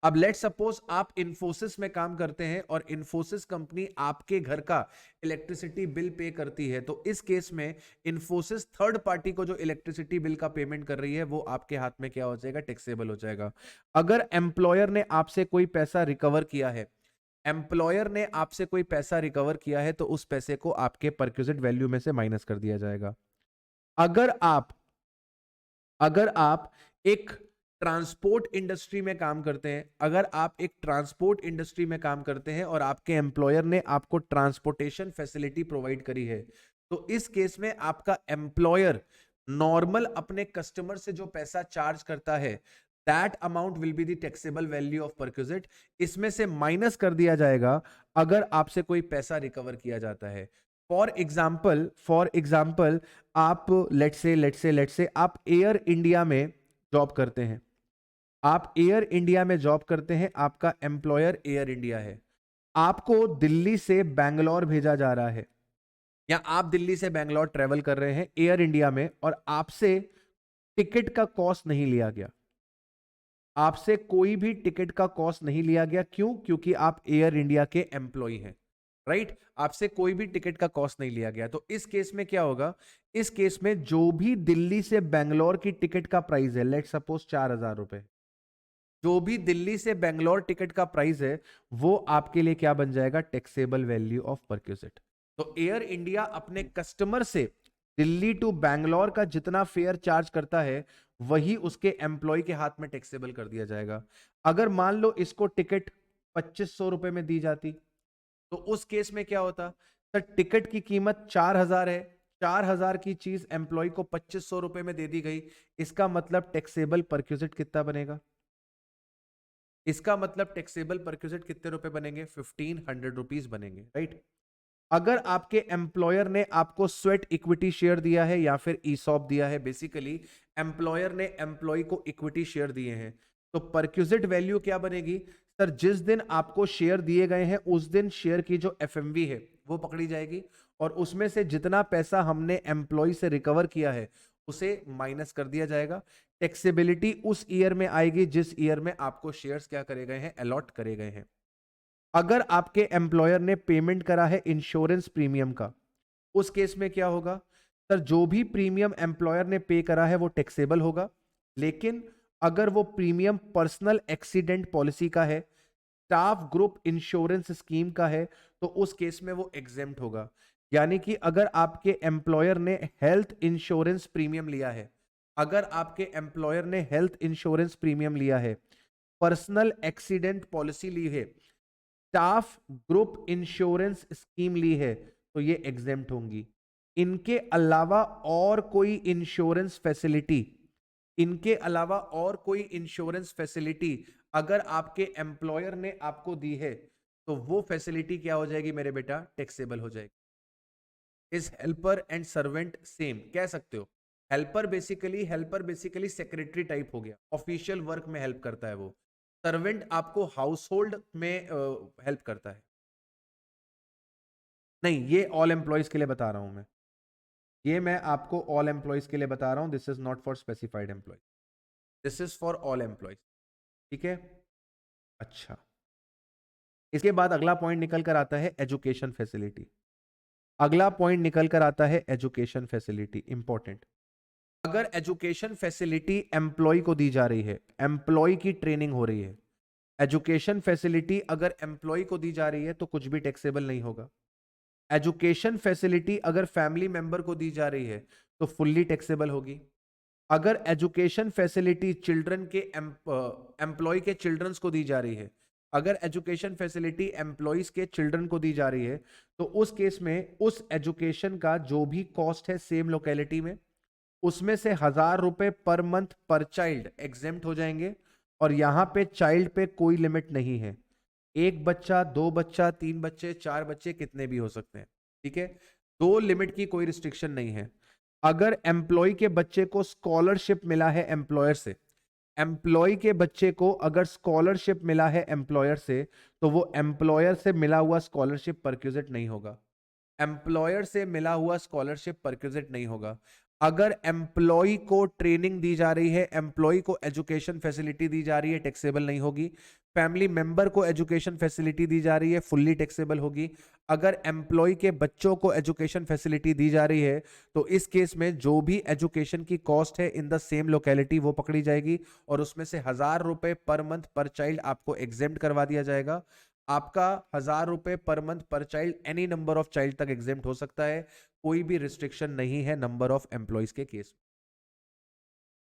Speaker 1: अब लेट सपोज आप इंफोसिस में काम करते हैं और इंफोसिस कंपनी आपके घर का इलेक्ट्रिसिटी बिल पे करती है, तो इस केस में इंफोसिस थर्ड पार्टी को जो इलेक्ट्रिसिटी बिल का पेमेंट कर रही है वो आपके हाथ में क्या हो जाएगा? टैक्सेबल हो जाएगा। अगर एम्प्लॉयर ने आपसे कोई पैसा रिकवर किया है, एम्प्लॉयर ने आपसे कोई पैसा रिकवर किया है, तो उस पैसे को आपके परक्यूजिट वैल्यू में से माइनस कर दिया जाएगा। अगर आप अगर आप एक ट्रांसपोर्ट इंडस्ट्री में काम करते हैं, अगर आप एक ट्रांसपोर्ट इंडस्ट्री में काम करते हैं और आपके एम्प्लॉयर ने आपको ट्रांसपोर्टेशन फैसिलिटी प्रोवाइड करी है, तो इस केस में आपका एम्प्लॉयर नॉर्मल अपने कस्टमर से जो पैसा चार्ज करता है, that amount will be the taxable value of perquisite. इसमें से माइनस कर दिया जाएगा अगर आपसे कोई पैसा रिकवर किया जाता है। फॉर एग्जाम्पल आप लेट से आप एयर इंडिया में जॉब करते हैं, आप एयर इंडिया में जॉब करते हैं, आपका एम्प्लॉयर एयर इंडिया है, आपको दिल्ली से बैंगलोर भेजा जा रहा है, या आप दिल्ली से बैंगलोर ट्रेवल कर रहे हैं एयर इंडिया में, और आपसे टिकट का कॉस्ट नहीं लिया गया, आपसे कोई भी टिकट का कॉस्ट नहीं लिया गया। क्यों? क्योंकि आप एयर इंडिया के एम्प्लॉय हैं, राइट? आपसे कोई भी टिकट का कॉस्ट नहीं लिया गया। तो इस केस में क्या होगा? इस केस में जो भी दिल्ली से बैंगलोर की टिकट का प्राइस है, लेट सपोज 4,000 रुपए, जो भी दिल्ली से बैंगलोर टिकट का प्राइस है, वो आपके लिए क्या बन जाएगा? Taxable value of perquisite. तो एयर इंडिया अपने कस्टमर से दिल्ली टू बैंगलोर का जितना फेयर चार्ज करता है, वही उसके एम्प्लॉय के हाथ में टैक्सेबल कर दिया जाएगा। अगर मान लो इसको टिकट 2500 रुपए में दी जाती, तो उस केस में क्या होता? सर टिकट की कीमत 4,000 है, 4,000 की चीज एम्प्लॉय को 2500 रुपए में दे दी गई, इसका मतलब टैक्सेबल परक्यूजिट कितना बनेगा? इसका मतलब टैक्सेबल परक्यूजिट कितने रुपए बनेंगे? 1500 रुपीज बनेंगे, राइट? अगर आपके एम्प्लॉयर ने आपको स्वेट इक्विटी शेयर दिया है या फिर ईसॉप दिया है, बेसिकली एम्प्लॉयर ने एम्प्लॉय को इक्विटी शेयर दिए हैं, तो परक्यूजिट वैल्यू क्या बनेगी? सर जिस दिन आपको शेयर दिए गए हैं उस दिन शेयर की जो एफएमवी है वो पकड़ी जाएगी, और उसमें से जितना पैसा हमने एम्प्लॉय से रिकवर किया है उसे माइनस कर दिया जाएगा। टैक्सेबिलिटी उस ईयर में आएगी जिस ईयर में आपको शेयर्स क्या करे गए हैं, अलॉट करे गए हैं। अगर आपके एम्प्लॉयर ने पेमेंट करा है इंश्योरेंस प्रीमियम का, उस केस में क्या होगा सर, जो भी प्रीमियम एम्प्लॉयर ने पे करा है वो टैक्सेबल होगा। लेकिन अगर वो प्रीमियम पर्सनल एक्सीडेंट पॉलिसी का है, स्टाफ ग्रुप इंश्योरेंस स्कीम का है, तो उस केस में वो एग्जेम्प्ट होगा। यानी कि अगर आपके एम्प्लॉयर ने हेल्थ इंश्योरेंस प्रीमियम लिया है, अगर आपके एम्प्लॉयर ने हेल्थ इंश्योरेंस प्रीमियम लिया है, पर्सनल एक्सीडेंट पॉलिसी ली है, स्टाफ ग्रुप इंश्योरेंस स्कीम ली है, तो ये एग्जेम्प्ट होंगी। इनके अलावा और कोई इंश्योरेंस फैसिलिटी, इनके अलावा और कोई इंश्योरेंस फैसिलिटी अगर आपके एम्प्लॉयर ने आपको दी है, तो वो फैसिलिटी क्या हो जाएगी मेरे बेटा, टैक्सेबल हो जाएगी। Is helper and servant same, कह सकते हो। हेल्पर बेसिकली सेक्रेटरी टाइप हो गया, ऑफिशियल वर्क में हेल्प करता है वो। सर्वेंट आपको हाउस होल्ड में हेल्प करता है। नहीं, ये ऑल एम्प्लॉयज के लिए बता रहा हूं ये मैं आपको ऑल एम्प्लॉयज के लिए बता रहा हूं। This is not for specified employee, this is for all employees. ठीक है, अच्छा। इसके बाद अगला पॉइंट निकल कर आता है एजुकेशन फैसिलिटी। अगला पॉइंट निकल कर आता है एजुकेशन फैसिलिटी, इंपॉर्टेंट। अगर एजुकेशन फैसिलिटी एम्प्लॉय को दी जा रही है, एम्प्लॉय की ट्रेनिंग हो रही है, एजुकेशन फैसिलिटी अगर एम्प्लॉय को दी जा रही है तो कुछ भी टैक्सेबल नहीं होगा। एजुकेशन फैसिलिटी अगर फैमिली मेंबर को दी जा रही है तो फुल्ली टैक्सेबल होगी। अगर एजुकेशन फैसिलिटी चिल्ड्रन के एम्प्लॉय के चिल्ड्रंस को दी जा रही है, अगर एजुकेशन फैसिलिटी एम्प्लॉयज के चिल्ड्रन को दी जा रही है, तो उस केस में उस एजुकेशन का जो भी कॉस्ट है सेम लोकेलिटी में, उसमें से 1,000 रुपए पर मंथ पर चाइल्ड एग्जेम्प्ट हो जाएंगे। और यहां पे चाइल्ड पे कोई लिमिट नहीं है, एक बच्चा, दो बच्चा, तीन बच्चे, चार बच्चे, कितने भी हो सकते हैं। ठीक है, दो लिमिट की कोई रिस्ट्रिक्शन नहीं है। अगर एम्प्लॉय के बच्चे को स्कॉलरशिप मिला है एम्प्लॉयर से, एम्प्लॉय के बच्चे को अगर स्कॉलरशिप मिला है एम्प्लॉयर से, तो वो एम्प्लॉयर से मिला हुआ स्कॉलरशिप परक्यूजिट नहीं होगा। एम्प्लॉयर से मिला हुआ स्कॉलरशिप परक्यूजिट नहीं होगा। अगर एम्प्लॉय को ट्रेनिंग दी जा रही है, एम्प्लॉय को एजुकेशन फैसिलिटी दी जा रही है, टैक्सेबल नहीं होगी। फैमिली मेंबर को एजुकेशन फैसिलिटी दी जा रही है, फुल्ली टैक्सेबल होगी। अगर एम्प्लॉय के बच्चों को एजुकेशन फैसिलिटी दी जा रही है, तो इस केस में जो भी एजुकेशन की कॉस्ट है इन द सेम लोकेलिटी वो पकड़ी जाएगी, और उसमें से 1,000 रुपए पर मंथ पर चाइल्ड आपको एग्जेम्प्ट करवा दिया जाएगा। आपका 1,000 रुपए पर मंथ पर child any number of child तक एग्जेम्प्ट हो सकता है, कोई भी रिस्ट्रिक्शन नहीं है नंबर ऑफ एम्प्लॉयज के case,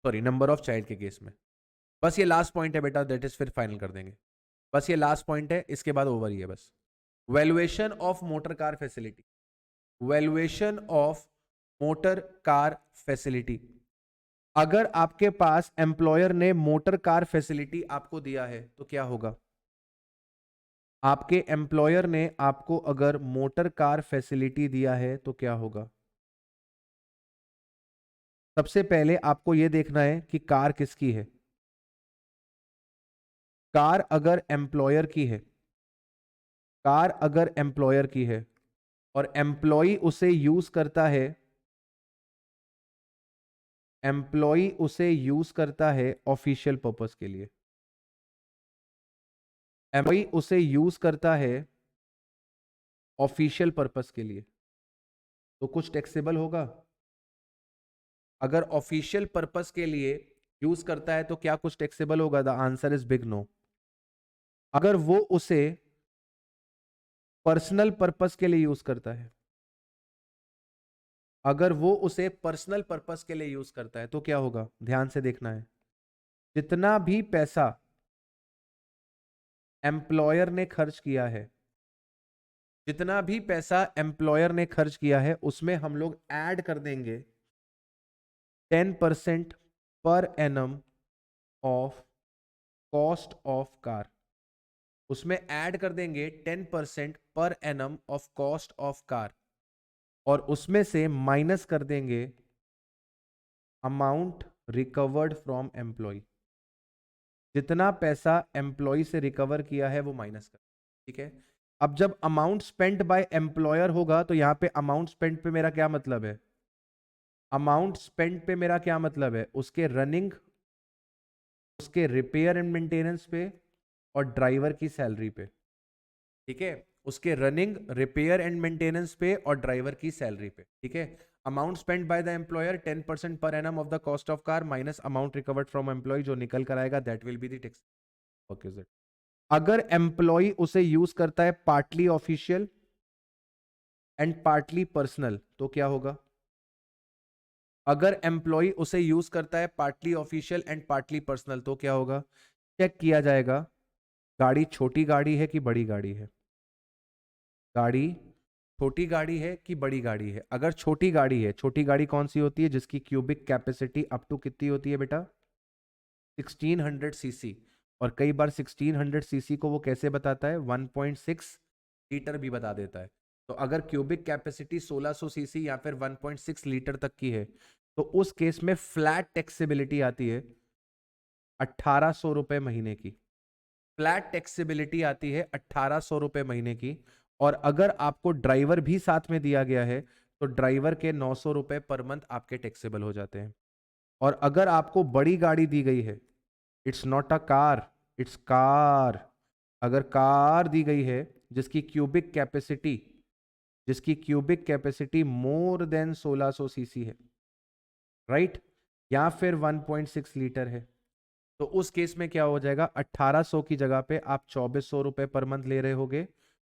Speaker 1: sorry number of child के केस में। बस ये लास्ट पॉइंट है बेटा, दैट इज फिर फाइनल कर देंगे। बस ये लास्ट पॉइंट है, इसके बाद ओवर ही है बस। Valuation of motor car facility, valuation of motor car facility. अगर आपके पास एम्प्लॉयर ने मोटर कार फैसिलिटी आपको दिया है तो क्या होगा, आपके एम्प्लॉयर ने आपको अगर मोटर कार फैसिलिटी दिया है तो क्या होगा। सबसे पहले आपको यह देखना है कि कार किसकी है। कार अगर एम्प्लॉयर की है, कार अगर एम्प्लॉयर की है और एम्प्लॉय उसे यूज करता है, एम्प्लॉय उसे यूज करता है ऑफिशियल पर्पस के लिए, एम्प्लॉय उसे यूज करता है ऑफिशियल पर्पस के लिए, तो कुछ टैक्सेबल होगा। अगर ऑफिशियल पर्पस के लिए यूज करता है तो क्या कुछ टैक्सेबल होगा, the answer is big no. अगर वो उसे पर्सनल पर्पस के लिए यूज करता है, अगर वो उसे पर्सनल पर्पस के लिए यूज करता है तो क्या होगा, ध्यान से देखना है। जितना भी पैसा एम्प्लॉयर ने खर्च किया है, जितना भी पैसा एम्प्लॉयर ने खर्च किया है, उसमें हम लोग ऐड कर देंगे 10% per annum of cost of car, उसमें ऐड कर देंगे 10% per annum of cost of car, और उसमें से माइनस कर देंगे अमाउंट रिकवर्ड फ्रॉम एम्प्लॉय। जितना पैसा एम्प्लॉय से रिकवर किया है वो माइनस कर, ठीक है। अब जब अमाउंट स्पेंट बाय एम्प्लॉयर होगा तो यहां पे अमाउंट स्पेंट पे मेरा क्या मतलब है, अमाउंट स्पेंड पे मेरा क्या मतलब है, उसके रनिंग, उसके रिपेयर एंड मेंटेनेंस पे और ड्राइवर की सैलरी पे, ठीक है, उसके रनिंग, रिपेयर एंड मेंटेनेंस पे और ड्राइवर की सैलरी पे, ठीक है। Amount spend by the employer 10% per annum of the cost of car minus amount recovered from employ, जो निकल कर आएगा that will be the tax. Okay sir. अगर एम्प्लॉय उसे यूज करता है partly official and partly personal तो क्या होगा? अगर एम्प्लॉय उसे यूज करता है partly official and partly personal तो क्या होगा? चेक किया जाएगा गाड़ी छोटी गाड़ी है कि बड़ी गाड़ी है, गाड़ी छोटी गाड़ी है कि बड़ी गाड़ी है। अगर छोटी गाड़ी है, छोटी गाड़ी कौन सी होती है? जिसकी क्यूबिक कैपेसिटी अप टू कितनी होती है बेटा? 1600 सीसी। और कई बार 1600 सीसी को वो कैसे बताता है? 1.6 लीटर भी बता देता है। तो अगर क्यूबिक कैपेसिटी 1600 सीसी या फिर 1.6 लीटर तक की है तो उस केस में फ्लैट टैक्सेबिलिटी आती है 1800 रुपए महीने की। फ्लैट टैक्सेबिलिटी आती है 1800 रुपए महीने की। और अगर आपको ड्राइवर भी साथ में दिया गया है तो ड्राइवर के 900 रुपए पर मंथ आपके टैक्सेबल हो जाते हैं। और अगर आपको बड़ी गाड़ी दी गई है, it's not a car, it's car, अगर कार दी गई है जिसकी क्यूबिक कैपेसिटी, जिसकी cubic capacity more than 1600 CC है, राइट, या फिर 1.6 लीटर है, तो उस केस में क्या हो जाएगा? 1800 की जगह पे आप 2400 रुपए पर मंथ ले रहे होगे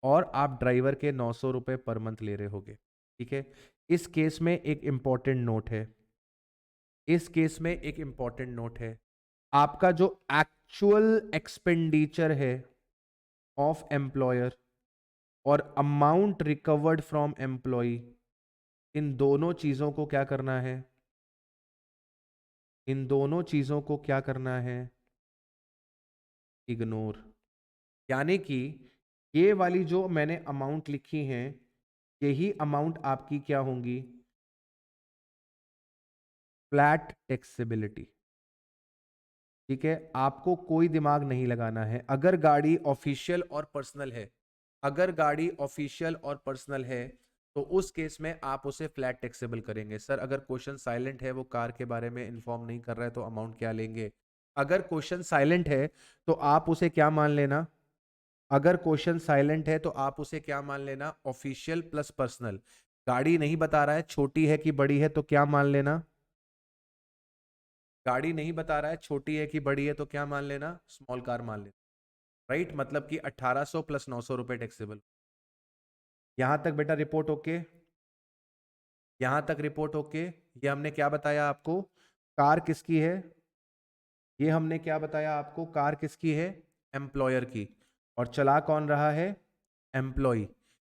Speaker 1: और आप ड्राइवर के 900 रुपए पर मंथ ले रहे होगे, ठीक है। इस केस में एक इंपॉर्टेंट नोट है, इस केस में एक इंपॉर्टेंट नोट है, आपका जो एक्चुअल एक्सपेंडिचर है ऑफ एम्प्लॉयर और अमाउंट रिकवर्ड फ्रॉम एम्प्लॉय, इन दोनों चीजों को क्या करना है? इन दोनों चीजों को क्या करना है? इग्नोर। यानी कि ये वाली जो मैंने अमाउंट लिखी है, यही अमाउंट आपकी क्या होंगी? फ्लैट टैक्सेबिलिटी, ठीक है। आपको कोई दिमाग नहीं लगाना है। अगर गाड़ी ऑफिशियल और पर्सनल है, अगर गाड़ी ऑफिशियल और पर्सनल है तो उस केस में आप उसे फ्लैट टैक्सेबल करेंगे। सर अगर क्वेश्चन साइलेंट है, वो कार के बारे में इंफॉर्म नहीं कर रहा है, तो अमाउंट क्या लेंगे? अगर क्वेश्चन साइलेंट है तो आप उसे क्या मान लेना? अगर क्वेश्चन साइलेंट है तो आप उसे क्या मान लेना? Official plus personal. गाड़ी नहीं बता रहा है छोटी है कि बड़ी है तो क्या मान लेना? गाड़ी नहीं बता रहा है छोटी है कि बड़ी है तो क्या मान लेना? स्मॉल कार मान लेना, राइट। मतलब कि 1800 प्लस 900 रुपए टैक्सेबल। यहां तक बेटा रिपोर्ट ओके? यहां तक रिपोर्ट ओके? ये हमने क्या बताया आपको? कार किसकी है? ये हमने क्या बताया आपको? कार किसकी है? एम्प्लॉयर की। और चला कौन रहा है? एम्प्लॉय।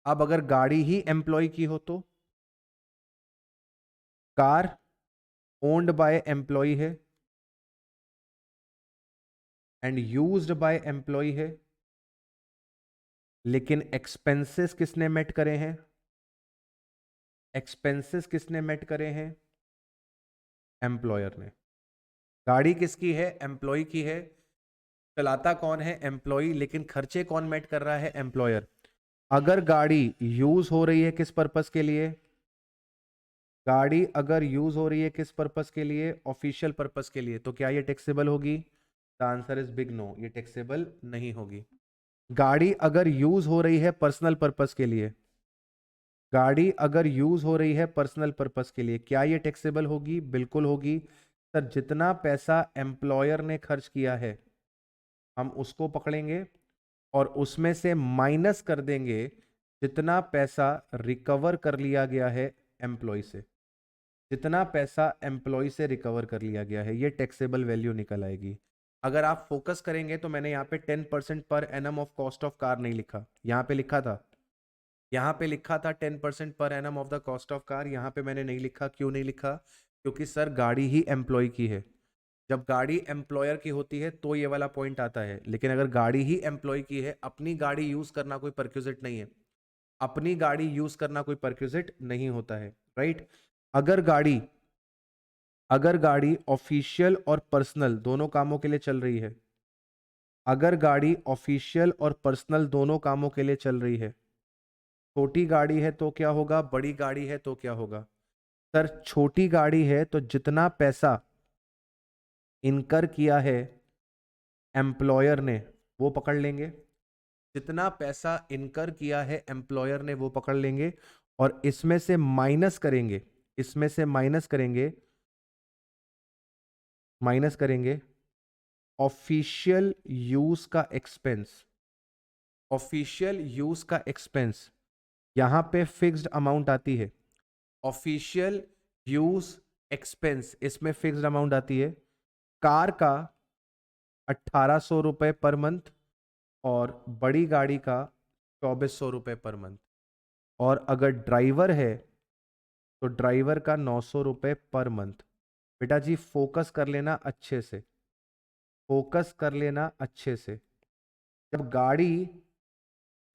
Speaker 1: अब अगर गाड़ी ही एम्प्लॉय की हो तो कार ओन्ड बाय एम्प्लॉय है एंड यूज्ड बाय एम्प्लॉय है, लेकिन एक्सपेंसेस किसने मेट करे हैं? एक्सपेंसेस किसने मेट करे हैं? एम्प्लॉयर ने। गाड़ी किसकी है? एम्प्लॉय की है। चलाता कौन है? एम्प्लॉय। लेकिन खर्चे कौन मेट कर रहा है? एम्प्लॉयर। अगर गाड़ी यूज हो रही है किस पर्पस के लिए? गाड़ी अगर यूज हो रही है किस पर्पस के लिए? ऑफिशियल पर्पस के लिए, तो क्या ये टैक्सेबल होगी? The answer is big no, ये टैक्सेबल नहीं होगी। गाड़ी अगर यूज हो रही है पर्सनल पर्पस के लिए, गाड़ी अगर यूज हो रही है पर्सनल पर्पस के लिए, क्या ये टैक्सेबल होगी? बिल्कुल होगी। सर जितना पैसा एम्प्लॉयर ने खर्च किया है हम उसको पकड़ेंगे और उसमें से माइनस कर देंगे जितना पैसा रिकवर कर लिया गया है एम्प्लॉय से, जितना पैसा एम्प्लॉय से रिकवर कर लिया गया है, ये टैक्सेबल वैल्यू निकल आएगी। अगर आप फोकस करेंगे तो मैंने यहाँ पे 10% per annum of cost of car नहीं लिखा, यहाँ पे लिखा था, यहाँ पे लिखा था 10% per annum of the cost of car. यहाँ पे मैंने नहीं लिखा। क्यों नहीं लिखा? क्योंकि सर गाड़ी ही एम्प्लॉय की है। जब गाड़ी एम्प्लॉयर की होती है तो ये वाला पॉइंट आता है, लेकिन अगर गाड़ी ही एम्प्लॉय की है, अपनी गाड़ी यूज करना कोई परक्यूजिट नहीं है, अपनी गाड़ी यूज करना कोई परक्यूजिट नहीं होता है, राइट। अगर गाड़ी, अगर गाड़ी ऑफिशियल और पर्सनल दोनों कामों के लिए चल रही है, अगर गाड़ी ऑफिशियल और पर्सनल दोनों कामों के लिए चल रही है, छोटी गाड़ी है तो क्या होगा? बड़ी गाड़ी है तो क्या होगा? सर छोटी गाड़ी है तो जितना पैसा इनकर किया है एम्प्लॉयर ने वो पकड़ लेंगे, जितना पैसा इनकर किया है एम्प्लॉयर ने वो पकड़ लेंगे, और इसमें से माइनस करेंगे, इसमें से माइनस करेंगे ऑफिशियल यूज का एक्सपेंस। ऑफिशियल यूज का एक्सपेंस यहां पे फिक्स्ड अमाउंट आती है, ऑफिशियल यूज एक्सपेंस इसमें फिक्स्ड अमाउंट आती है। कार का 1800 रुपए पर मंथ और बड़ी गाड़ी का 2400 रुपए पर मंथ, और अगर ड्राइवर है तो ड्राइवर का 900 रुपए पर मंथ। बेटा जी फोकस कर लेना अच्छे से, फोकस कर लेना अच्छे से। जब गाड़ी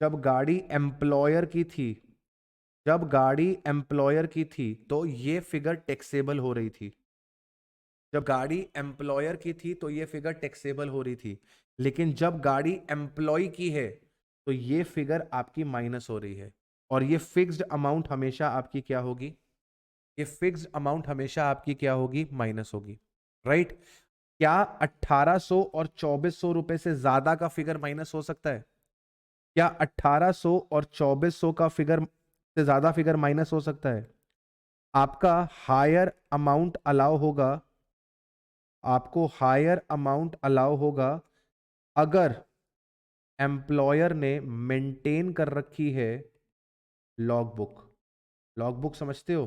Speaker 1: जब गाड़ी एम्प्लॉयर की थी जब गाड़ी एम्प्लॉयर की थी तो ये फिगर टैक्सेबल हो रही थी। जब गाड़ी एम्प्लॉयर की थी तो ये फिगर टैक्सेबल हो रही थी, लेकिन जब गाड़ी एम्प्लॉय की है तो ये फिगर आपकी माइनस हो रही है। और ये फिक्स्ड अमाउंट हमेशा आपकी क्या होगी? ये फिक्स्ड अमाउंट हमेशा आपकी क्या होगी? माइनस होगी, राइट? क्या 1800 और 2400 रुपए से ज्यादा का फिगर माइनस हो सकता है? क्या 1800 और 2400 का फिगर से ज्यादा फिगर माइनस हो सकता है? आपका हायर अमाउंट अलाउ होगा, आपको हायर अमाउंट अलाउ होगा अगर एम्प्लॉयर ने मेंटेन कर रखी है लॉग बुक। लॉग बुक समझते हो?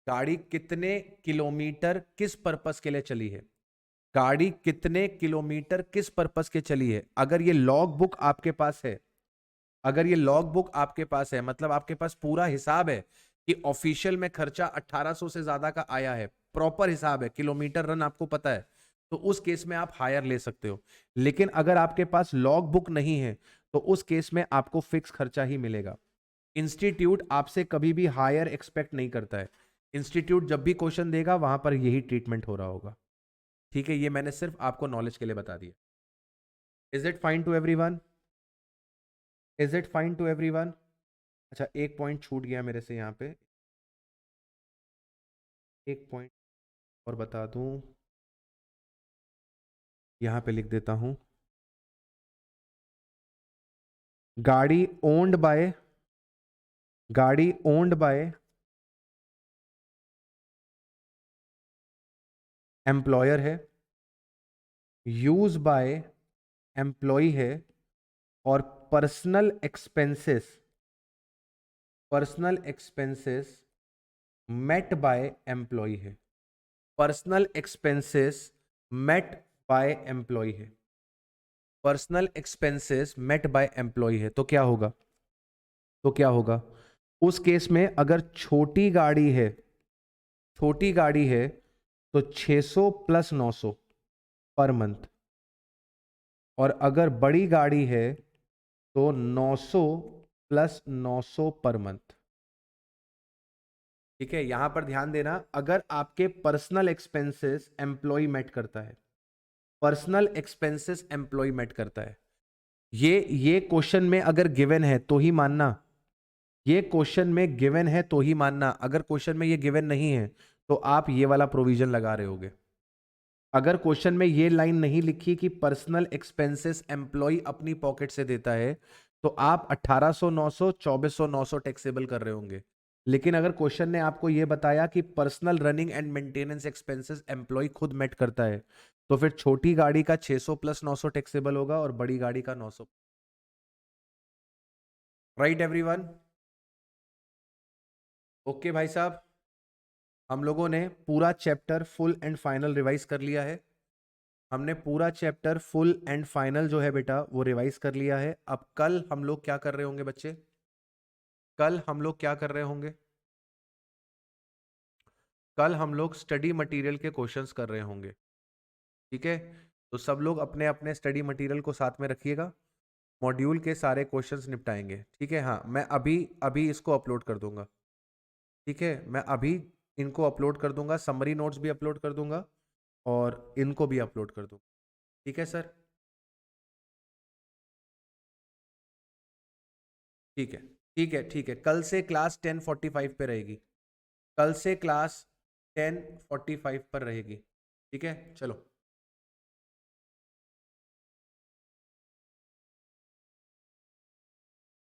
Speaker 1: गाड़ी कितने किलोमीटर किस पर्पस के लिए चली है, गाड़ी कितने किलोमीटर किस पर्पस के चली है, अगर ये लॉग बुक आपके पास है, अगर ये लॉग बुक आपके पास है मतलब आपके पास पूरा हिसाब है कि ऑफिशियल में खर्चा 1800 से ज्यादा का आया है, प्रॉपर हिसाब है, किलोमीटर रन आपको पता है, तो उस केस में आप हायर ले सकते हो। लेकिन अगर आपके पास लॉग बुक नहीं है तो उस केस में आपको फिक्स खर्चा ही मिलेगा। इंस्टीट्यूट आपसे कभी भी हायर एक्सपेक्ट नहीं करता है। इंस्टीट्यूट जब भी क्वेश्चन देगा वहां पर यही ट्रीटमेंट हो रहा होगा। ठीक है, ये मैंने सिर्फ आपको नॉलेज के लिए बता दिया। Is it fine to everyone? Is it fine to everyone? अच्छा एक पॉइंट छूट गया मेरे से यहाँ पे, एक पॉइंट और बता दूं, यहाँ पे लिख देता हूं। गाड़ी ओन्ड बाय गाड़ी ओन्ड बाय एम्प्लॉयर है, यूज बाय एम्प्लॉय है, और personal expenses met by employee है। Personal expenses met by employee है, personal expenses met by employee है। तो क्या होगा? तो क्या होगा उस केस में? अगर छोटी गाड़ी है तो 600 प्लस 900 पर मंथ, और अगर बड़ी गाड़ी है तो 900 प्लस 900 पर मंथ। ठीक है, यहां पर ध्यान देना, अगर आपके पर्सनल एक्सपेंसेस एम्प्लॉय मेट करता है, पर्सनल एक्सपेंसेस एम्प्लॉय मेट करता है, ये क्वेश्चन में अगर गिवन है तो ही मानना, ये क्वेश्चन में गिवन है तो ही मानना। अगर क्वेश्चन में ये गिवन नहीं है तो आप ये वाला प्रोविजन लगा रहे होगे। अगर क्वेश्चन में ये लाइन नहीं लिखी कि पर्सनल एक्सपेंसेस एम्प्लॉय अपनी पॉकेट से देता है तो आप 1800 900 2400 900 टैक्सेबल कर रहे होंगे। लेकिन अगर क्वेश्चन ने आपको यह बताया कि personal running and maintenance expenses employee खुद मेट करता है, तो फिर छोटी गाड़ी का 600 प्लस 900 टैक्सेबल होगा और बड़ी गाड़ी का 900। Right everyone? ओके भाई साहब, हम लोगों ने पूरा chapter full and final revise कर लिया है। हमने पूरा चैप्टर फुल एंड फाइनल जो है बेटा वो रिवाइज कर लिया है। अब कल हम लोग क्या कर रहे होंगे बच्चे? कल हम लोग क्या कर रहे होंगे? कल हम लोग स्टडी मटेरियल के क्वेश्चंस कर रहे होंगे। ठीक है, तो सब लोग अपने अपने स्टडी मटेरियल को साथ में रखिएगा, मॉड्यूल के सारे क्वेश्चंस निपटाएंगे। ठीक है, हाँ मैं अभी अभी इसको अपलोड कर दूंगा। ठीक है, मैं अभी इनको अपलोड कर दूंगा, समरी नोट्स भी अपलोड कर दूंगा और इनको भी अपलोड कर दूंगा। ठीक है सर? ठीक है, ठीक है, ठीक है, कल से क्लास 10:45 पे रहेगी। कल से क्लास 10:45 पर रहेगी, ठीक है। चलो।